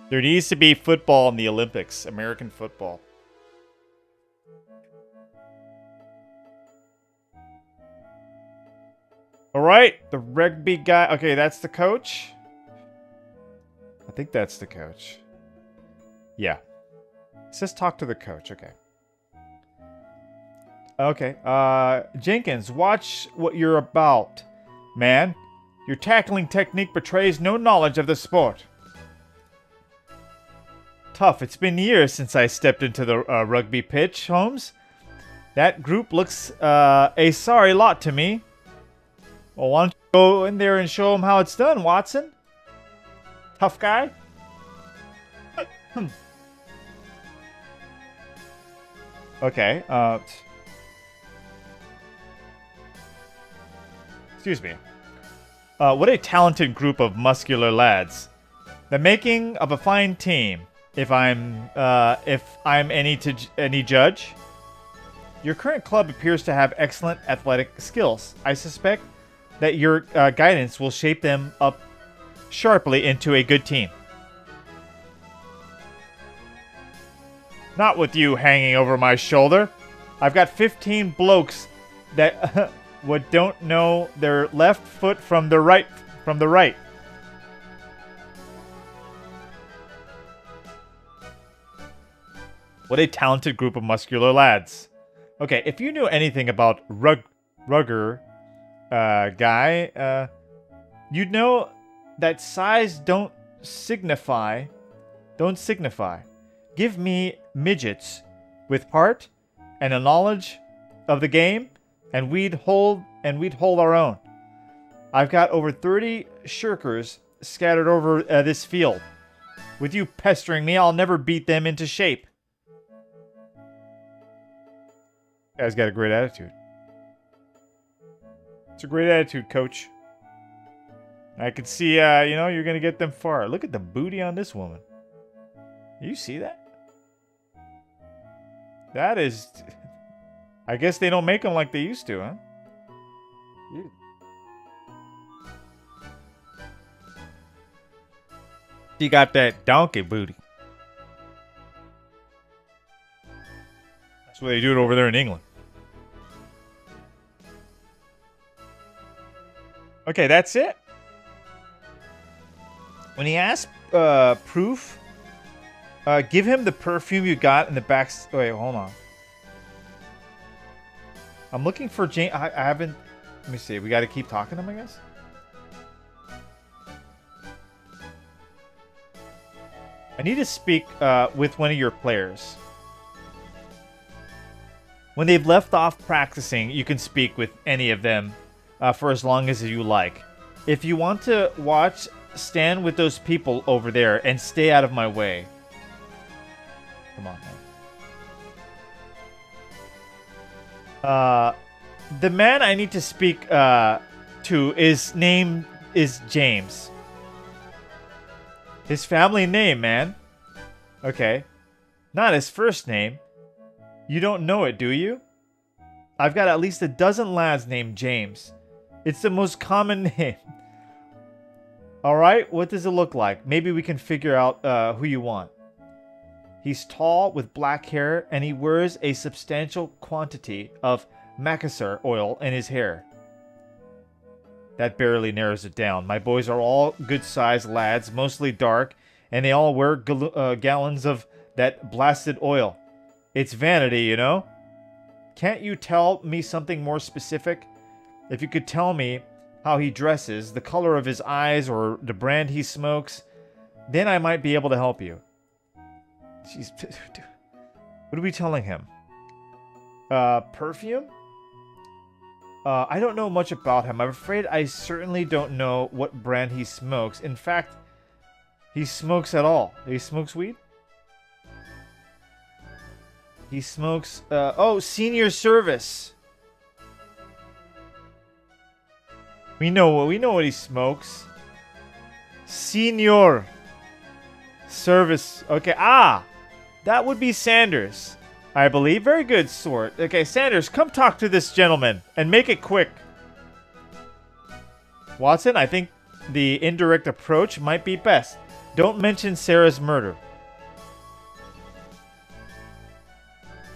There needs to be football in the Olympics. American football. Alright, the rugby guy. Okay, that's the coach. I think that's the coach. Yeah. It says talk to the coach. Okay. Okay. Jenkins, watch what you're about, man. Your tackling technique betrays no knowledge of the sport. Tough. It's been years since I stepped into the rugby pitch, Holmes. That group looks a sorry lot to me. Well, why don't you go in there and show them how it's done, Watson? Tough guy? Okay. Excuse me. What a talented group of muscular lads. The making of a fine team. If I'm any judge. Your current club appears to have excellent athletic skills. I suspect that your guidance will shape them up sharply into a good team. Not with you hanging over my shoulder. I've got 15 blokes that don't know their left foot from the right. What a talented group of muscular lads. Okay, if you knew anything about Rugger guy, you'd know that size don't signify. Give me midgets with heart and a knowledge of the game, and we'd hold our own. I've got over 30 shirkers scattered over this field. With you pestering me, I'll never beat them into shape. Guy's got a great attitude. It's a great attitude, coach. I can see, you're going to get them far. Look at the booty on this woman. You see that? That is... I guess they don't make them like they used to, huh? Ew. She got that donkey booty. That's what they do it over there in England. Okay, that's it. When he asks proof, give him the perfume you got in the back. Wait, hold on. I'm looking for James. I haven't. Let me see. We got to keep talking to him, I guess. I need to speak with one of your players. When they've left off practicing, you can speak with any of them for as long as you like. If you want to watch, stand with those people over there and stay out of my way. Come on, man. The man I need to speak to is James. His family name, man. Okay. Not his first name. You don't know it, do you? I've got at least a dozen lads named James. It's the most common name. Alright, what does it look like? Maybe we can figure out who you want. He's tall with black hair and he wears a substantial quantity of Macassar oil in his hair. That barely narrows it down. My boys are all good-sized lads, mostly dark, and they all wear gallons of that blasted oil. It's vanity, you know? Can't you tell me something more specific? If you could tell me how he dresses, the color of his eyes, or the brand he smokes, then I might be able to help you. Jeez, what are we telling him? Perfume? I don't know much about him. I'm afraid I certainly don't know what brand he smokes. In fact, he smokes at all. He smokes weed? He smokes, senior service. We know what he smokes. Senior service. Okay, that would be Sanders, I believe. Very good sort. Okay, Sanders, come talk to this gentleman and make it quick. Watson, I think the indirect approach might be best. Don't mention Sarah's murder.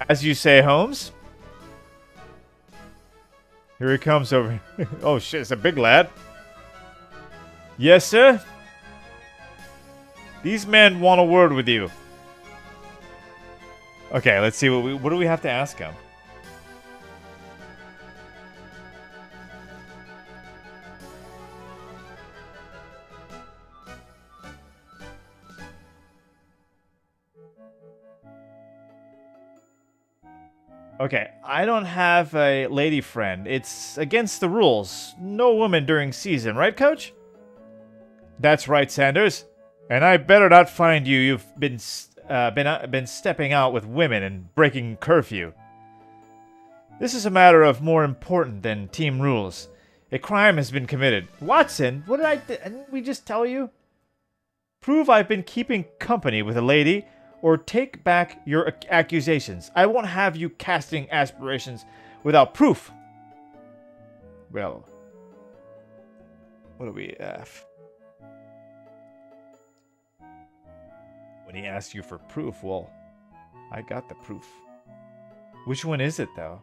As you say, Holmes. Here he comes over. Oh shit, it's a big lad. Yes, sir? These men want a word with you. Okay, let's see what do we have to ask him? Okay, I don't have a lady friend. It's against the rules. No woman during season, right, Coach? That's right, Sanders. And I better not find you've been stepping out with women and breaking curfew. This is a matter of more important than team rules. A crime has been committed. Watson, didn't we just tell you? Prove I've been keeping company with a lady or take back your accusations. I won't have you casting aspirations without proof. Well, what do we have? When he asked you for proof, well, I got the proof. Which one is it, though?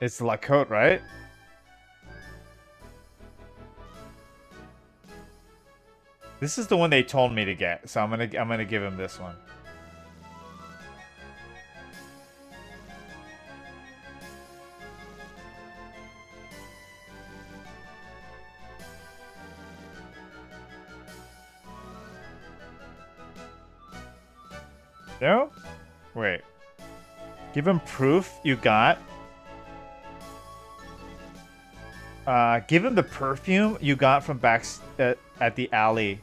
It's Lacote, right? This is the one they told me to get, so I'm gonna give him this one. No? Wait. Give him proof you got. Give him the perfume you got from back at the alley.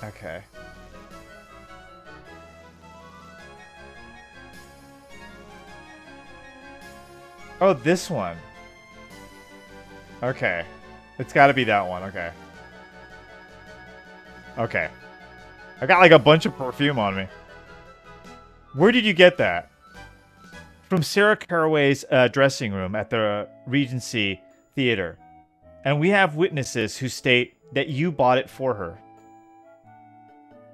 Okay. Oh, this one. Okay. It's got to be that one. Okay. Okay. I got like a bunch of perfume on me. Where did you get that? From Sarah Caraway's dressing room at the Regency Theater. And we have witnesses who state that you bought it for her.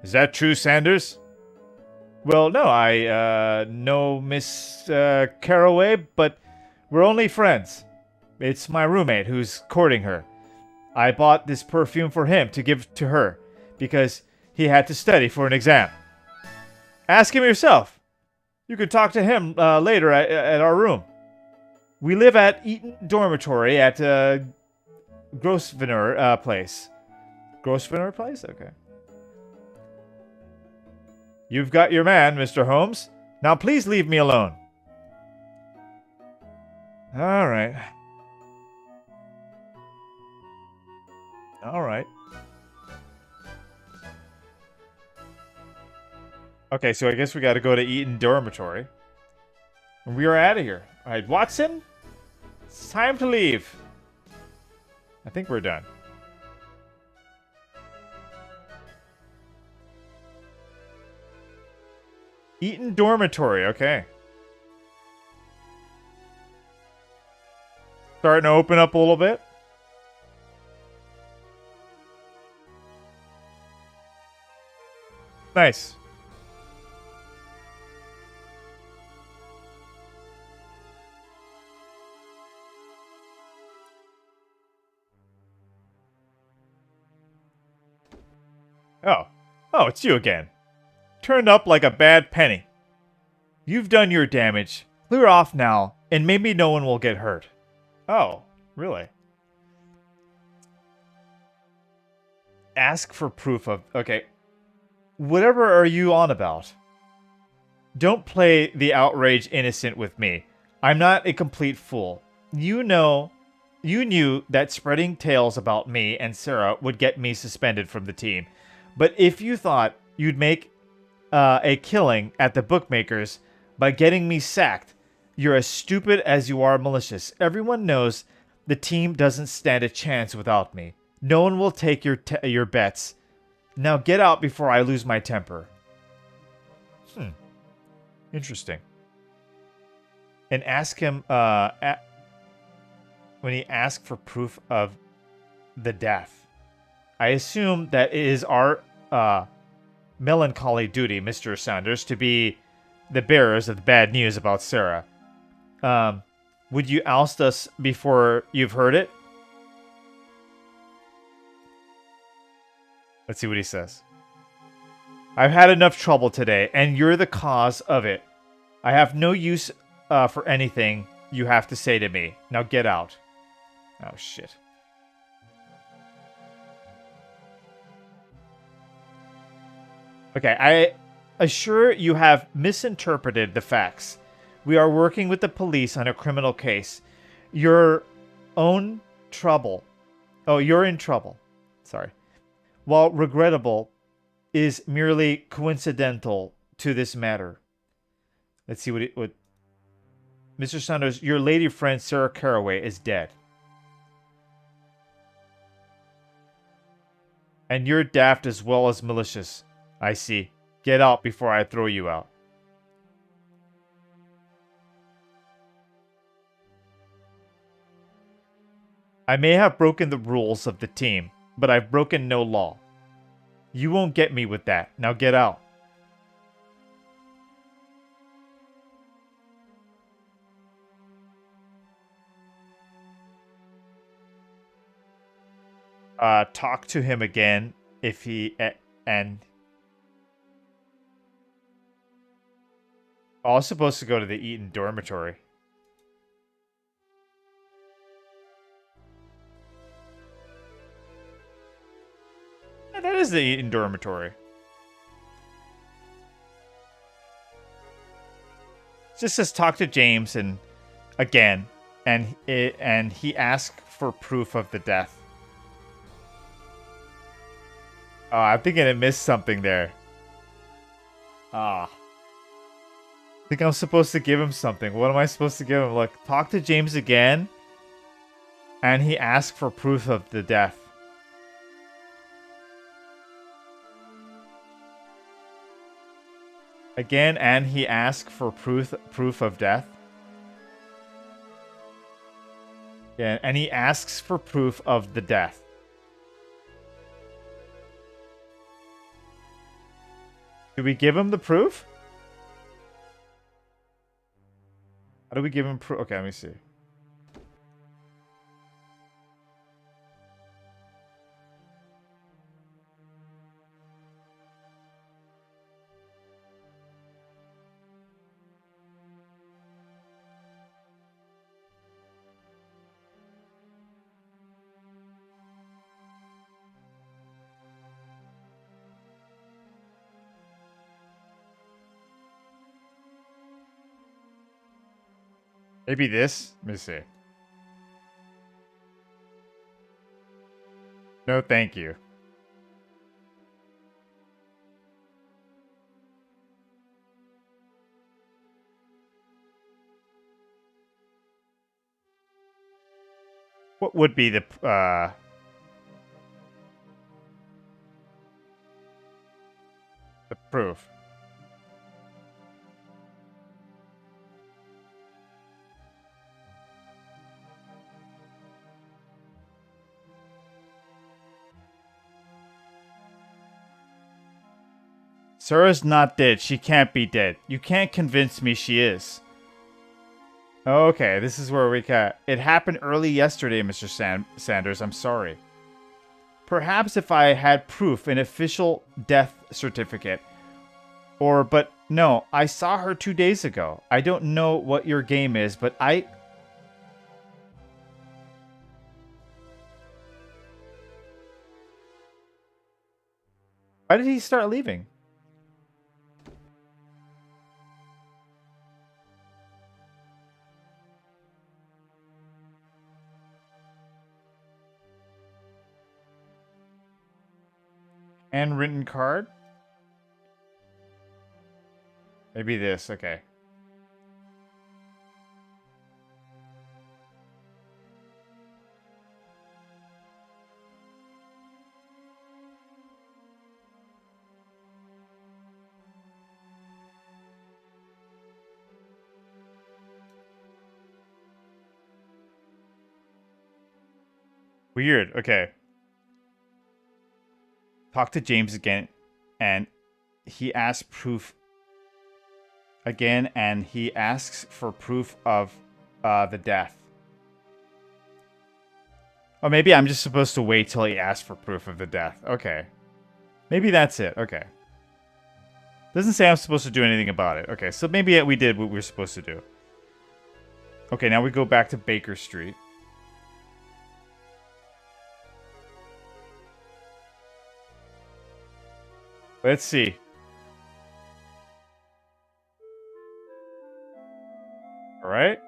Is that true, Sanders? Well, no, I know Miss Caraway, but we're only friends. It's my roommate who's courting her. I bought this perfume for him to give to her because he had to study for an exam. Ask him yourself. You can talk to him later at our room. We live at Eaton Dormitory at Grosvenor Place. Grosvenor Place? Okay. You've got your man, Mr. Holmes. Now please leave me alone. All right. All right. Okay, so I guess we got to go to Eaton Dormitory. And we are out of here. All right, Watson, it's time to leave. I think we're done. Eaton Dormitory, okay. Starting to open up a little bit. Nice. Oh. Oh, it's you again. Turned up like a bad penny. You've done your damage. Clear off now, and maybe no one will get hurt. Oh, really? Ask for proof of... Okay. Whatever are you on about? Don't play the outraged innocent with me. I'm not a complete fool. You knew that spreading tales about me and Sarah would get me suspended from the team. But if you thought you'd make a killing at the bookmakers by getting me sacked, you're as stupid as you are malicious. Everyone knows the team doesn't stand a chance without me. No one will take your bets. Now get out before I lose my temper. Interesting. And ask him when he asks for proof of the death. I assume that it is our melancholy duty, Mr. Sanders, to be the bearers of the bad news about Sarah. Would you oust us before you've heard it? Let's see what he says. I've had enough trouble today, and you're the cause of it. I have no use for anything you have to say to me. Now get out. Oh, shit. Okay, I assure you have misinterpreted the facts. We are working with the police on a criminal case. Your own trouble. Oh, you're in trouble. Sorry. While regrettable, is merely coincidental to this matter. Let's see what Mr. Sanders, your lady friend Sarah Caraway is dead. And you're daft as well as malicious. I see. Get out before I throw you out. I may have broken the rules of the team, but I've broken no law. You won't get me with that. Now get out. Talk to him again if he and I was supposed to go to the Eton dormitory. Yeah, that is the Eton dormitory. It just says talk to James and again, and he asked for proof of the death. Oh, I'm thinking it missed something there. Ah. I think I'm supposed to give him something. What am I supposed to give him? Look, talk to James again. And he asked for proof of the death. Again, and he asked for proof of death. Yeah, and he asks for proof of the death. Do we give him the proof? How do we give him proof? Okay, let me see. Maybe this? Let me see. No, thank you. What would be the proof? Sarah's not dead. She can't be dead. You can't convince me she is. Okay, this is where we got... It happened early yesterday, Mr. Sanders. I'm sorry. Perhaps if I had proof, an official death certificate. But no, I saw her 2 days ago. I don't know what your game is, but I... Why did he start leaving? And written card? Maybe this, okay. Weird, okay. Talk to James again, and he asks proof again, and he asks for proof of the death. Or maybe I'm just supposed to wait till he asks for proof of the death. Okay. Maybe that's it. Okay. Doesn't say I'm supposed to do anything about it. Okay, so maybe we did what we were supposed to do. Okay, now we go back to Baker Street. Let's see. All right.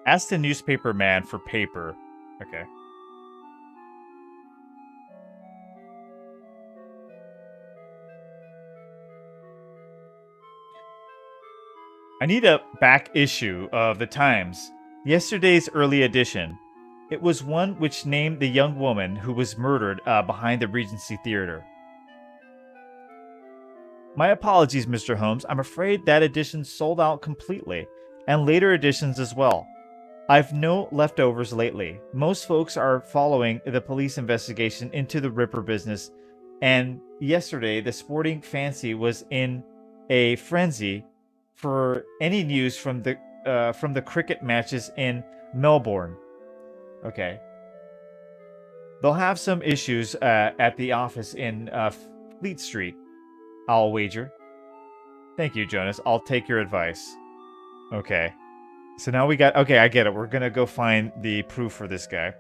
Ask the newspaper man for paper. Okay. I need a back issue of the Times. Yesterday's early edition. It was one which named the young woman who was murdered behind the Regency Theater. My apologies, Mr. Holmes. I'm afraid that edition sold out completely, and later editions as well. I've no leftovers lately. Most folks are following the police investigation into the Ripper business, and yesterday the sporting fancy was in a frenzy for any news from the cricket matches in Melbourne. Okay. They'll have some issues at the office in Fleet Street, I'll wager. Thank you, Jonas. I'll take your advice. Okay. So now we got... Okay, I get it. We're going to go find the proof for this guy.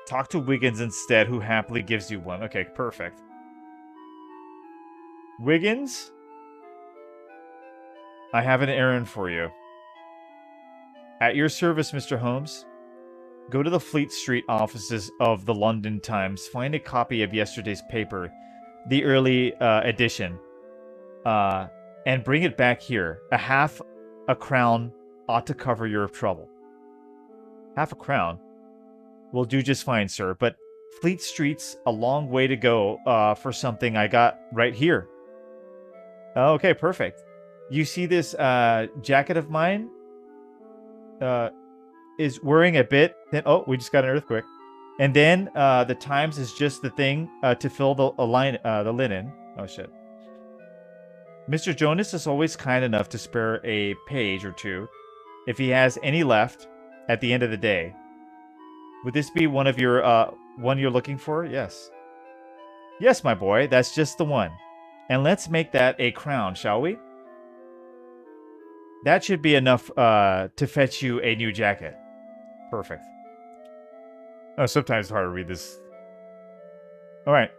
Talk to Wiggins instead, who happily gives you one. Okay, perfect. Wiggins? I have an errand for you. At your service, Mr. Holmes. Go to the Fleet Street offices of the London Times. Find a copy of yesterday's paper, the early edition, and bring it back here. Half a crown ought to cover your trouble. Half a crown will do just fine, sir, but Fleet Street's a long way to go for something I got right here. Okay, perfect. You see this jacket of mine? Is wearing a bit thin. Oh, we just got an earthquake. And then the Times is just the thing to fill the linen. Oh, shit. Mr. Jonas is always kind enough to spare a page or two if he has any left at the end of the day. Would this be one of your one you're looking for? Yes. Yes, my boy, that's just the one. And let's make that a crown, shall we? That should be enough to fetch you a new jacket. Perfect. Oh, sometimes it's hard to read this. All right.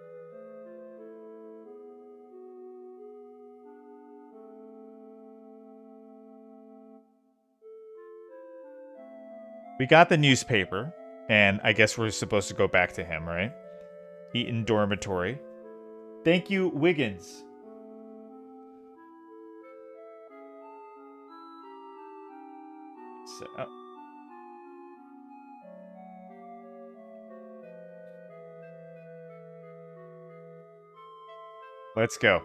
We got the newspaper, and I guess we're supposed to go back to him, right? Eton Dormitory. Thank you, Wiggins. So, let's go.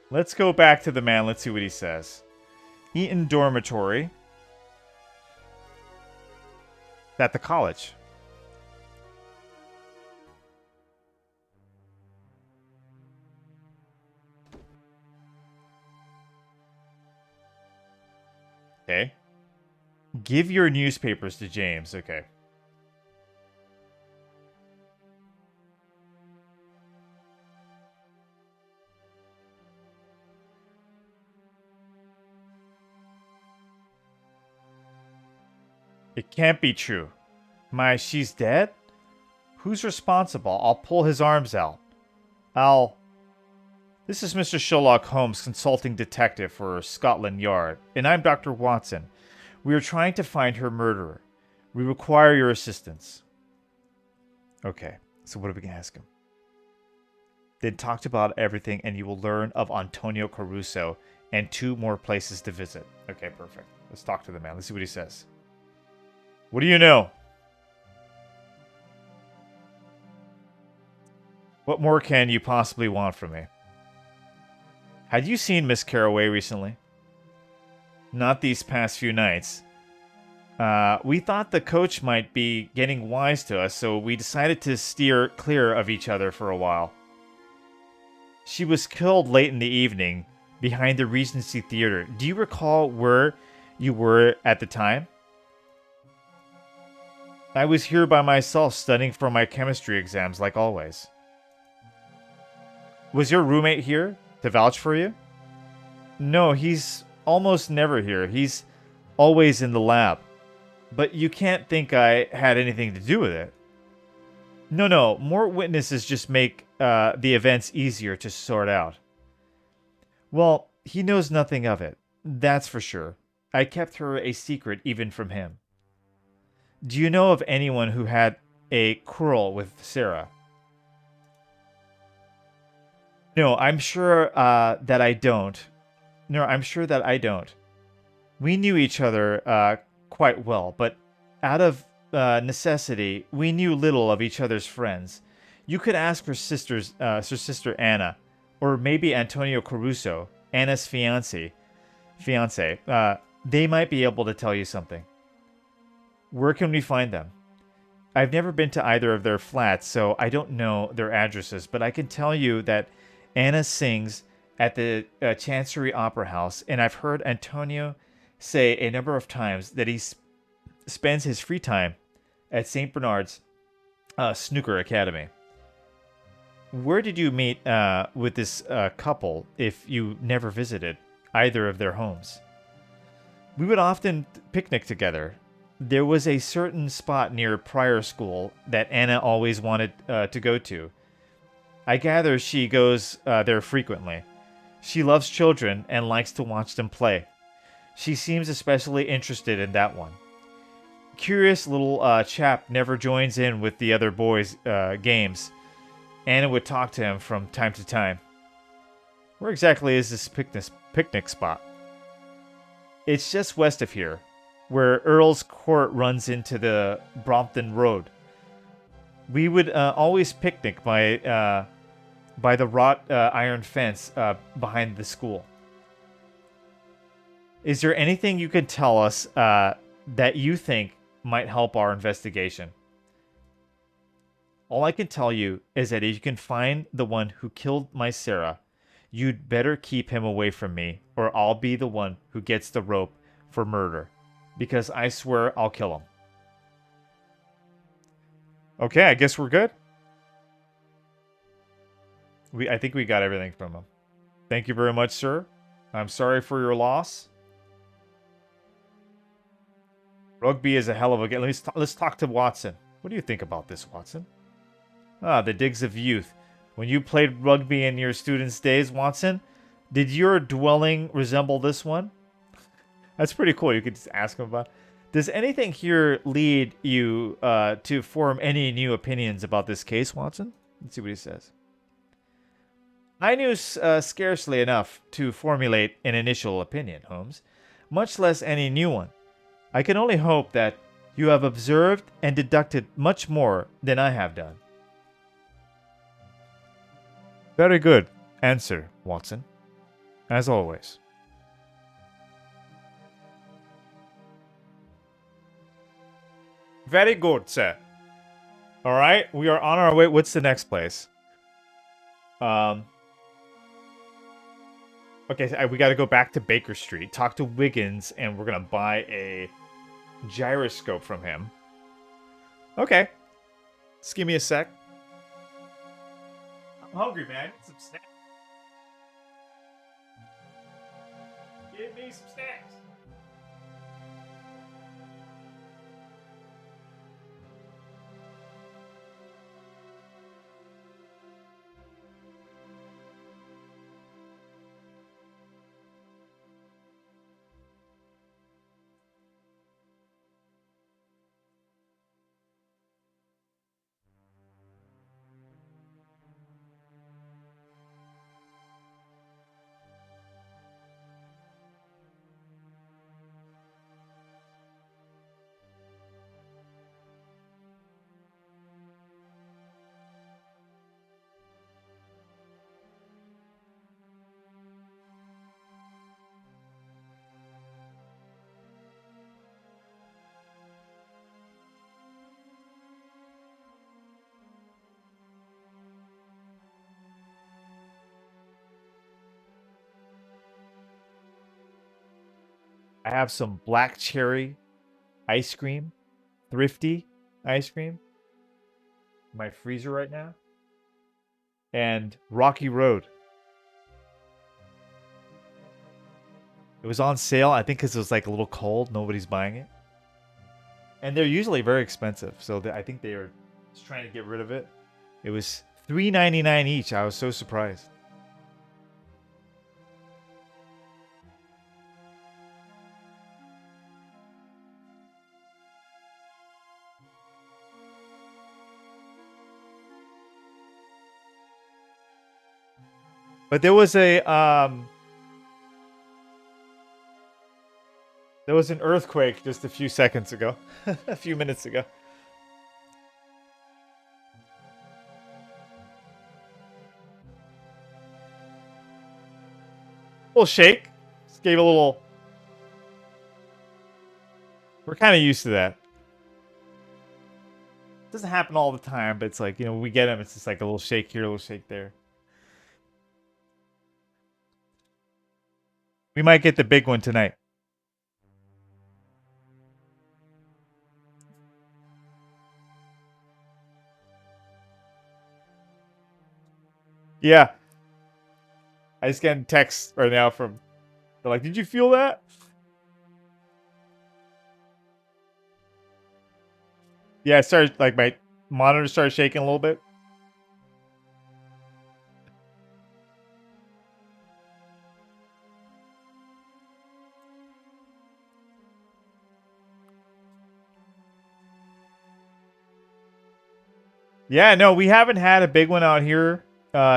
Let's go back to the man. Let's see what he says. Eton Dormitory. At the college. Okay. Give your newspapers to James. Okay. It can't be true. She's dead? Who's responsible? I'll pull his arms out. This is Mr. Sherlock Holmes, consulting detective for Scotland Yard, and I'm Dr. Watson. We are trying to find her murderer. We require your assistance. Okay, so what are we going to ask him? Then talked about everything, and you will learn of Antonio Caruso and 2 more places to visit. Okay, perfect. Let's talk to the man. Let's see what he says. What do you know? What more can you possibly want from me? Had you seen Miss Carraway recently? Not these past few nights. We thought the coach might be getting wise to us, so we decided to steer clear of each other for a while. She was killed late in the evening behind the Regency Theater. Do you recall where you were at the time? I was here by myself studying for my chemistry exams like always. Was your roommate here to vouch for you? No, he's almost never here. He's always in the lab. But you can't think I had anything to do with it. No, more witnesses just make the events easier to sort out. Well, he knows nothing of it, that's for sure. I kept her a secret even from him. Do you know of anyone who had a quarrel with Sarah? No, I'm sure that I don't. No, I'm sure that I don't. We knew each other quite well, but out of necessity, we knew little of each other's friends. You could ask her sister Anna, or maybe Antonio Caruso, Anna's fiance. They might be able to tell you something. Where can we find them? I've never been to either of their flats, so I don't know their addresses, but I can tell you that Anna sings at the Chancery Opera House, and I've heard Antonio say a number of times that he spends his free time at St. Bernard's Snooker Academy. Where did you meet with this couple if you never visited either of their homes? We would often picnic together. There was a certain spot near Prior School that Anna always wanted to go to. I gather she goes there frequently. She loves children and likes to watch them play. She seems especially interested in that one. Curious little chap never joins in with the other boys' games. Anna would talk to him from time to time. Where exactly is this picnic spot? It's just west of here, where Earl's Court runs into the Brompton Road. We would always picnic by the wrought iron fence behind the school. Is there anything you can tell us that you think might help our investigation? All I can tell you is that if you can find the one who killed my Sarah, you'd better keep him away from me, or I'll be the one who gets the rope for murder. Because I swear I'll kill him. Okay, I guess we're good. I think we got everything from him. Thank you very much, sir. I'm sorry for your loss. Rugby is a hell of a game. Let's talk to Watson. What do you think about this, Watson? Ah, the digs of youth. When you played rugby in your students' days, Watson, did your dwelling resemble this one? That's pretty cool. You could just ask him about. Does anything here lead you to form any new opinions about this case, Watson? Let's see what he says. I knew scarcely enough to formulate an initial opinion, Holmes, much less any new one. I can only hope that you have observed and deducted much more than I have done. Very good answer, Watson. As always. Very good, sir. All right, we are on our way. What's the next place? Okay, so we got to go back to Baker Street, talk to Wiggins, and we're gonna buy a gyroscope from him. Okay, just give me a sec. I'm hungry, man. Some snacks. Give me some snacks. I have some black cherry ice cream, Thrifty ice cream, in my freezer right now, and Rocky Road. It was on sale, I think, because it was like a little cold. Nobody's buying it, and they're usually very expensive. So I think they are just trying to get rid of it. It was $3.99 each. I was so surprised. But there was a there was an earthquake just a few seconds ago, a few minutes ago. Little shake. Just gave a little. We're kind of used to that. Doesn't happen all the time, but it's like, you know, when we get them, it's just like a little shake here, a little shake there. We might get the big one tonight. Yeah. I just getting texts right now from, they're like, did you feel that? Yeah, I started, like, my monitor started shaking a little bit. Yeah, no, we haven't had a big one out here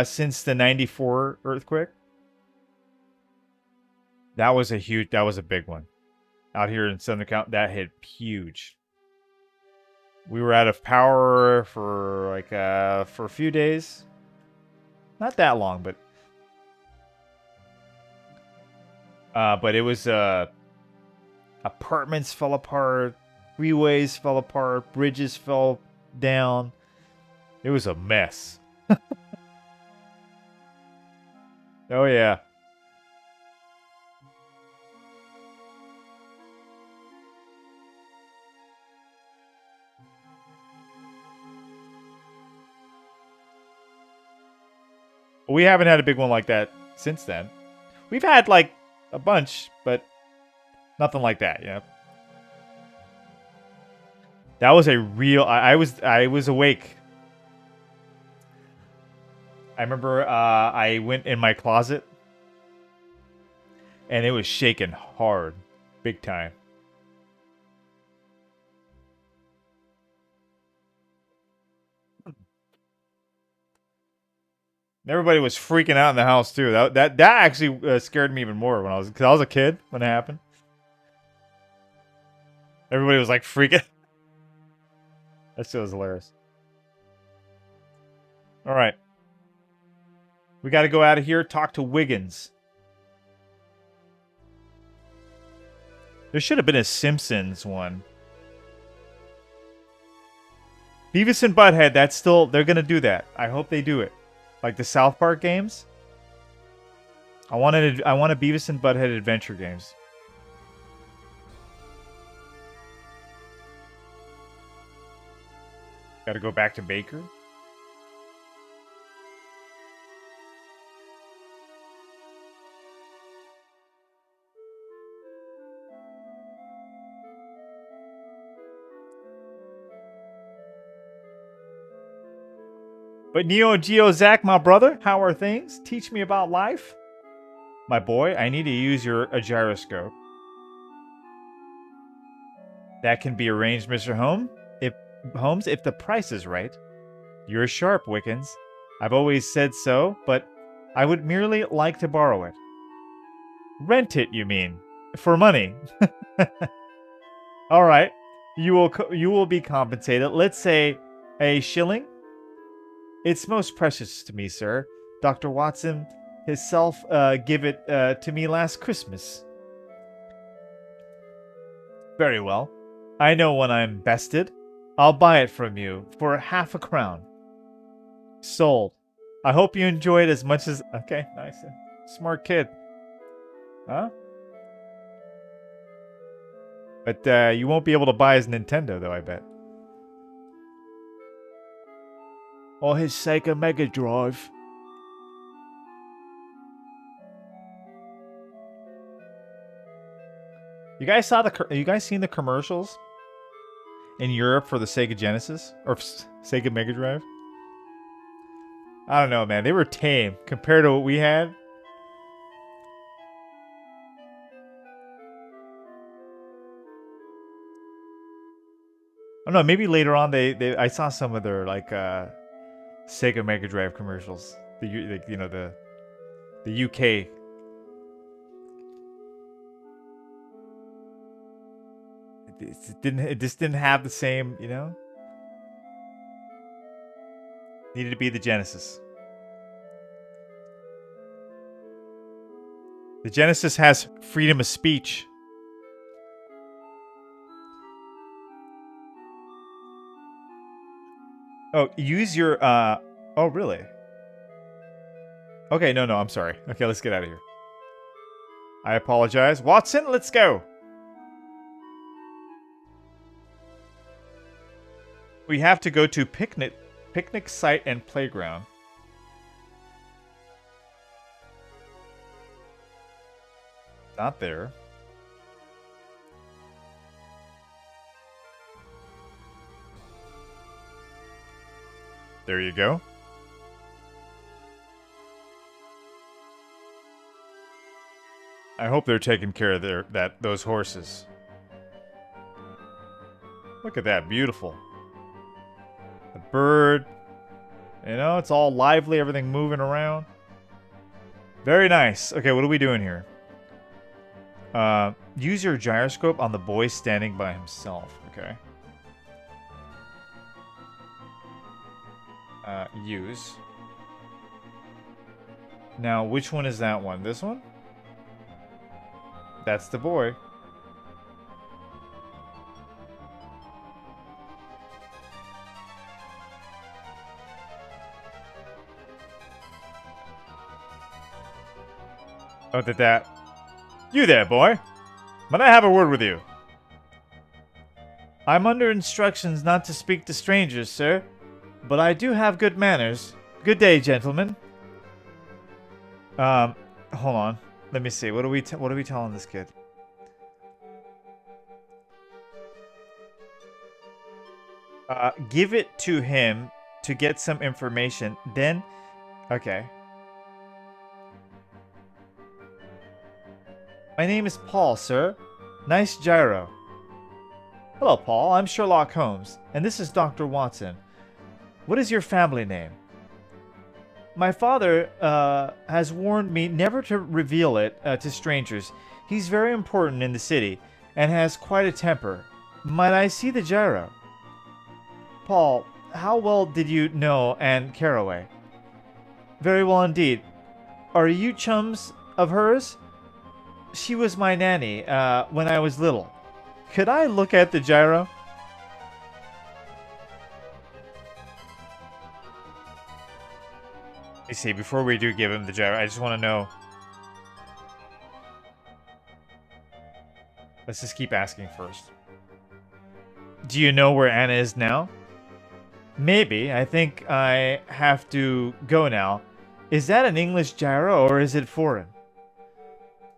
since the 94 earthquake. That was a big one. Out here in Southern Cal, that hit huge. We were out of power for for a few days. Not that long, but it was apartments fell apart, freeways fell apart, bridges fell down. It was a mess. Oh yeah. We haven't had a big one like that since then. We've had like a bunch, but nothing like that, you know. That was a real I was awake. I remember I went in my closet and it was shaking hard, big time. Everybody was freaking out in the house too. That actually scared me even more because I was a kid when it happened. Everybody was like freaking. That shit was hilarious. All right. We got to go out of here, talk to Wiggins. There should have been a Simpsons one. Beavis and Butthead, they're going to do that. I hope they do it. Like the South Park games. I want a Beavis and Butthead adventure games. Got to go back to Baker. But Neo Geo Zach, my brother, how are things? Teach me about life. My boy, I need to use a gyroscope. That can be arranged, Mr. Holmes, if the price is right. You're sharp, Wickens. I've always said so, but I would merely like to borrow it. Rent it, you mean? For money. All right. You will be compensated. Let's say a shilling. It's most precious to me, sir. Dr. Watson himself gave it to me last Christmas. Very well. I know when I'm bested. I'll buy it from you for half a crown. Sold. I hope you enjoy it as much as... Okay, nice. Smart kid. Huh? But you won't be able to buy his Nintendo, though, I bet. Or his Sega Mega Drive. You guys seen the commercials in Europe for the Sega Genesis or Sega Mega Drive? I don't know, man. They were tame compared to what we had. I don't know. Maybe later on, I saw some of their like Sega Mega Drive commercials. The The UK. It just didn't have the same, you know? Needed to be the Genesis. The Genesis has freedom of speech. Oh, use your, oh, really? Okay, no, I'm sorry. Okay, let's get out of here. I apologize. Watson, let's go! We have to go to picnic site and playground. Not there. There you go. I hope they're taking care of those horses. Look at that, beautiful. The bird. You know, it's all lively, everything moving around. Very nice. Okay, what are we doing here? Use your gyroscope on the boy standing by himself. Okay. Use. Now, which one is that one? This one? That's the boy. Oh, did that... You there, boy. Might I have a word with you? I'm under instructions not to speak to strangers, sir. But I do have good manners. Good day, gentlemen. Hold on. Let me see. What are we telling this kid? Give it to him to get some information. Then, okay. My name is Paul, sir. Nice gyro. Hello, Paul. I'm Sherlock Holmes, and this is Dr. Watson. What is your family name? My father has warned me never to reveal it to strangers. He's very important in the city and has quite a temper. Might I see the gyro? Paul, how well did you know Anne Carraway? Very well indeed. Are you chums of hers? She was my nanny when I was little. Could I look at the gyro? Let me see, before we do give him the gyro, I just want to know. Let's just keep asking first. Do you know where Anna is now? Maybe. I think I have to go now. Is that an English gyro or is it foreign?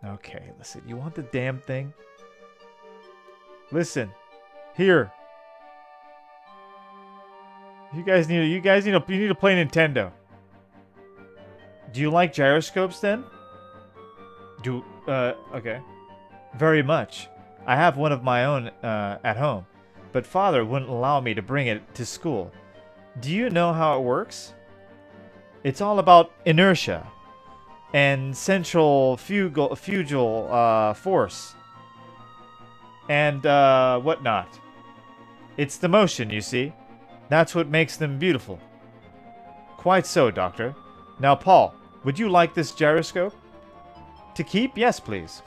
Okay, listen. You want the damn thing? Listen. Here. You need to play Nintendo. Do you like gyroscopes then? Okay. Very much. I have one of my own at home, but Father wouldn't allow me to bring it to school. Do you know how it works? It's all about inertia and central fugal force and whatnot. It's the motion, you see. That's what makes them beautiful. Quite so, Doctor. Now, Paul, would you like this gyroscope? To keep? Yes, please.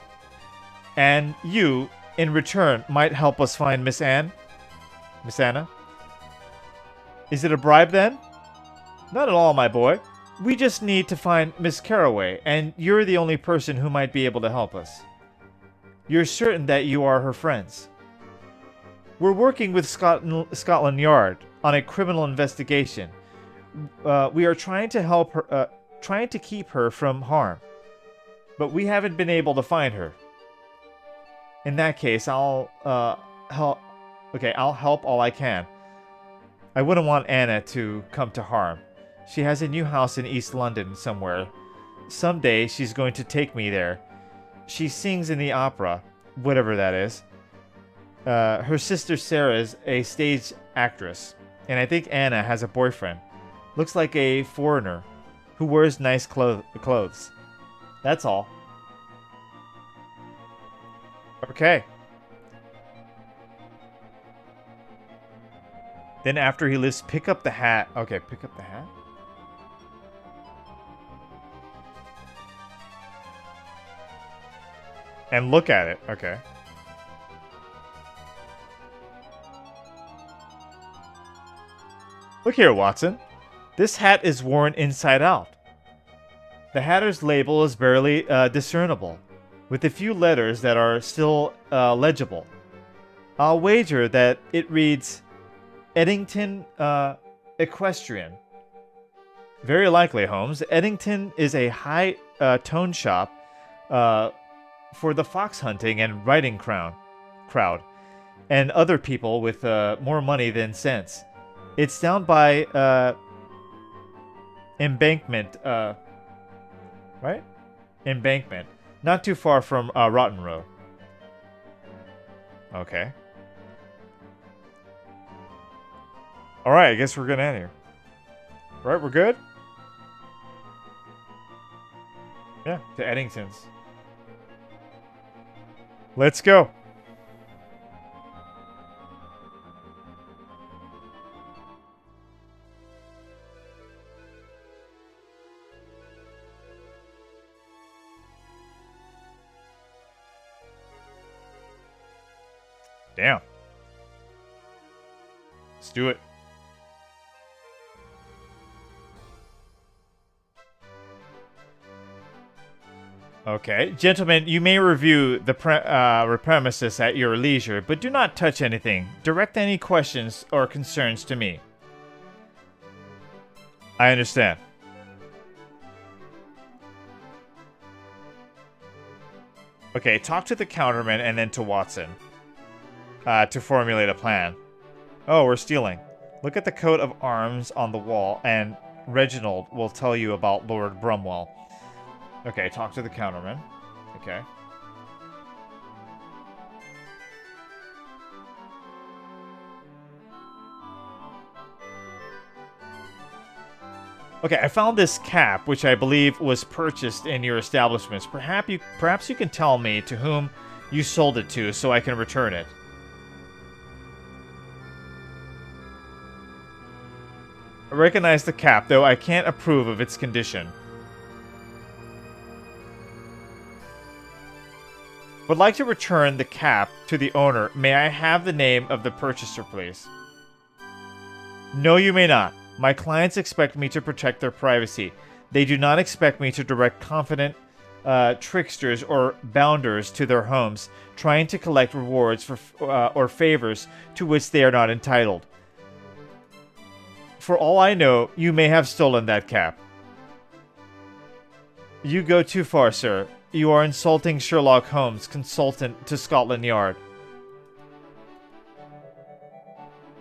And you, in return, might help us find Miss Anne? Miss Anna? Is it a bribe, then? Not at all, my boy. We just need to find Miss Carraway, and you're the only person who might be able to help us. You're certain that you are her friends? We're working with Scotland Yard on a criminal investigation. We are trying to help her, trying to keep her from harm, but we haven't been able to find her. In that case, I'll help. Okay, I'll help all I can. I wouldn't want Anna to come to harm. She has a new house in East London somewhere. Someday she's going to take me there. She sings in the opera, whatever that is. Her sister Sarah is a stage actress, and I think Anna has a boyfriend. Looks like a foreigner who wears nice clothes. That's all. Okay. Then after he leaves, pick up the hat. Okay, pick up the hat. And look at it. Okay. Look here, Watson. This hat is worn inside out. The hatter's label is barely discernible, with a few letters that are still legible. I'll wager that it reads Eddington Equestrian. Very likely, Holmes. Eddington is a high tone shop for the fox hunting and riding crowd, and other people with more money than sense. It's down by Embankment, right? Embankment. Not too far from Rotten Row. Okay. Alright, I guess we're gonna end here. Right, we're good? Yeah, to Eddington's. Let's go. Damn. Let's do it. Okay. Gentlemen, you may review the premises at your leisure, but do not touch anything. Direct any questions or concerns to me. I understand. Okay, talk to the counterman and then to Watson. To formulate a plan. Oh, we're stealing. Look at the coat of arms on the wall, and Reginald will tell you about Lord Brumwell. Okay, talk to the counterman. Okay. Okay, I found this cap, which I believe was purchased in your establishments. Perhaps you can tell me to whom you sold it to, so I can return it. I recognize the cap, though I can't approve of its condition. Would like to return the cap to the owner. May I have the name of the purchaser, please? No, you may not. My clients expect me to protect their privacy. They do not expect me to direct confident tricksters or bounders to their homes, trying to collect rewards for or favors to which they are not entitled. For all I know, you may have stolen that cap. You go too far, sir. You are insulting Sherlock Holmes, consultant to Scotland Yard.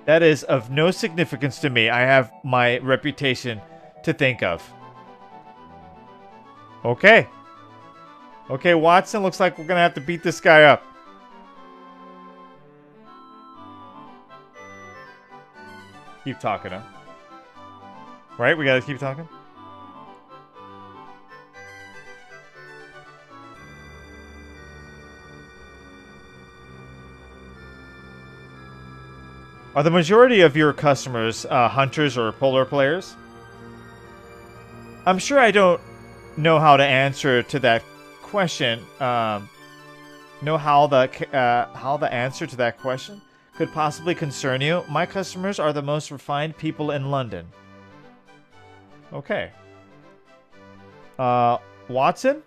That is of no significance to me. I have my reputation to think of. Okay. Okay, Watson, looks like we're gonna have to beat this guy up. Keep talking, huh? Right? We gotta keep talking? Are the majority of your customers hunters or polar players? I'm sure I don't know how to answer to that question. Know how the answer to that question could possibly concern you. My customers are the most refined people in London. Okay. Watson?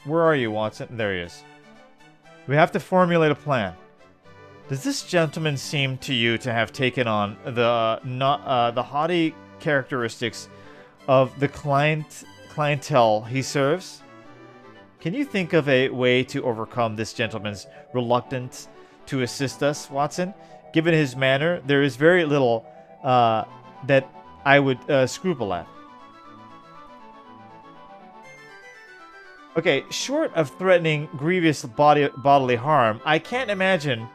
Where are you, Watson? There he is. We have to formulate a plan. Does this gentleman seem to you to have taken on the haughty characteristics of the clientele he serves? Can you think of a way to overcome this gentleman's reluctance to assist us, Watson? Given his manner, there is very little that I would scruple at. Okay, short of threatening grievous bodily harm, I can't imagine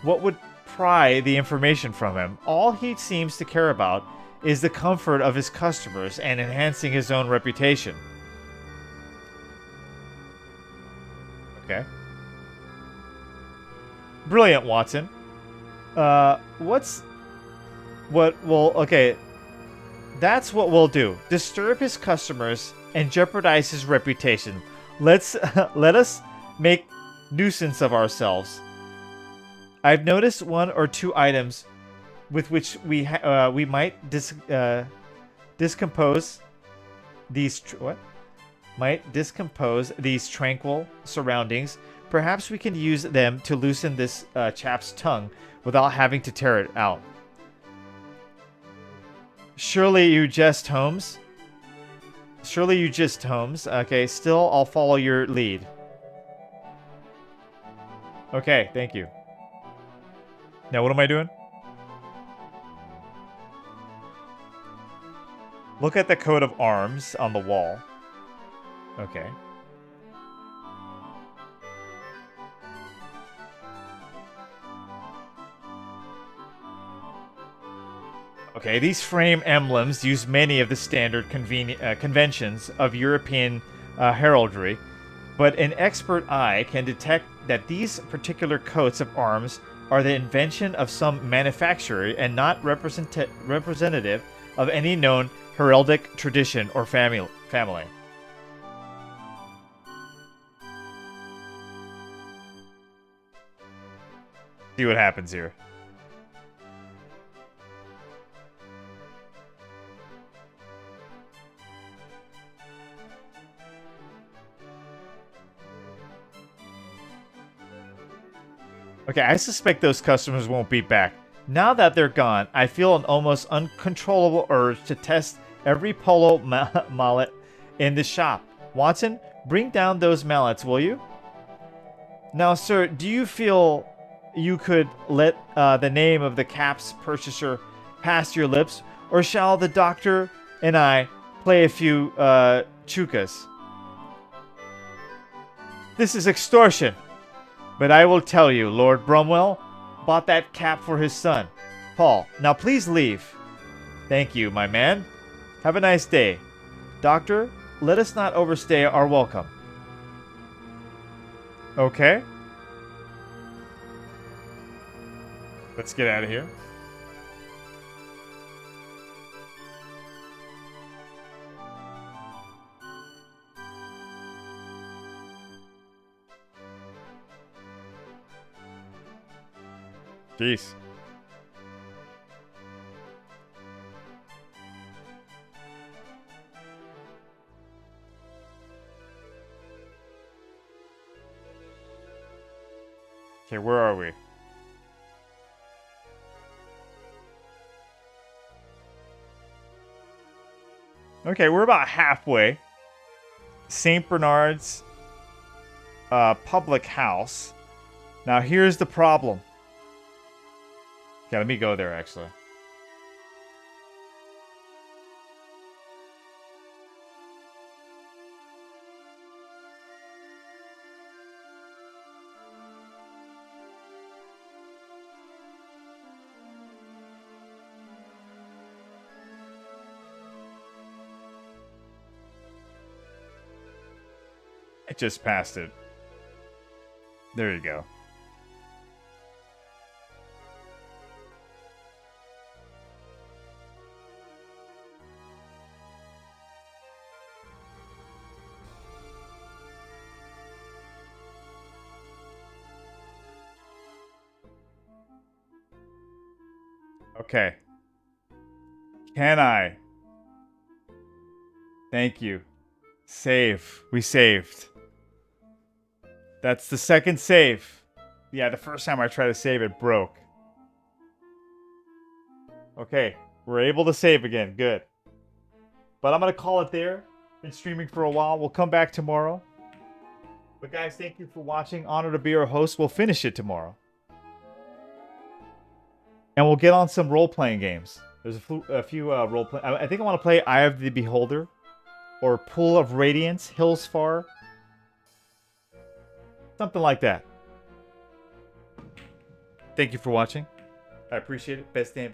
what would pry the information from him. All he seems to care about is the comfort of his customers and enhancing his own reputation. Okay. Brilliant, Watson. Okay. That's what we'll do. Disturb his customers and jeopardize his reputation. Let us make nuisance of ourselves. I've noticed one or two items with which we might discompose these tranquil surroundings. Perhaps we can use them to loosen this chap's tongue without having to tear it out. Surely you jest, Holmes. Okay, still, I'll follow your lead. Okay, thank you. Now, what am I doing? Look at the coat of arms on the wall. Okay. Okay, these frame emblems use many of the standard conventions of European heraldry, but an expert eye can detect that these particular coats of arms are the invention of some manufacturer and not representative of any known heraldic tradition or family. See what happens here. Okay, I suspect those customers won't be back. Now that they're gone, I feel an almost uncontrollable urge to test every polo mallet in the shop. Watson, bring down those mallets, will you? Now, sir, do you feel you could let the name of the cap's purchaser pass your lips, or shall the doctor and I play a few chukas? This is extortion. But I will tell you, Lord Bromwell bought that cap for his son. Paul, now please leave. Thank you, my man. Have a nice day. Doctor, let us not overstay our welcome. Okay. Let's get out of here. Jeez. Okay, where are we? Okay, we're about halfway. St. Bernard's public house. Now here's the problem. Okay, let me go there, actually. I just passed it. There you go. Okay. Can I? Thank you. Save. We saved. That's the second save. Yeah, the first time I tried to save it broke. Okay, we're able to save again. Good. But I'm going to call it there. Been streaming for a while. We'll come back tomorrow. But guys, thank you for watching. Honor to be your host. We'll finish it tomorrow. And we'll get on some role-playing games. There's a few role-playing... I think I want to play Eye of the Beholder. Or Pool of Radiance, Hills Far. Something like that. Thank you for watching. I appreciate it. Best day in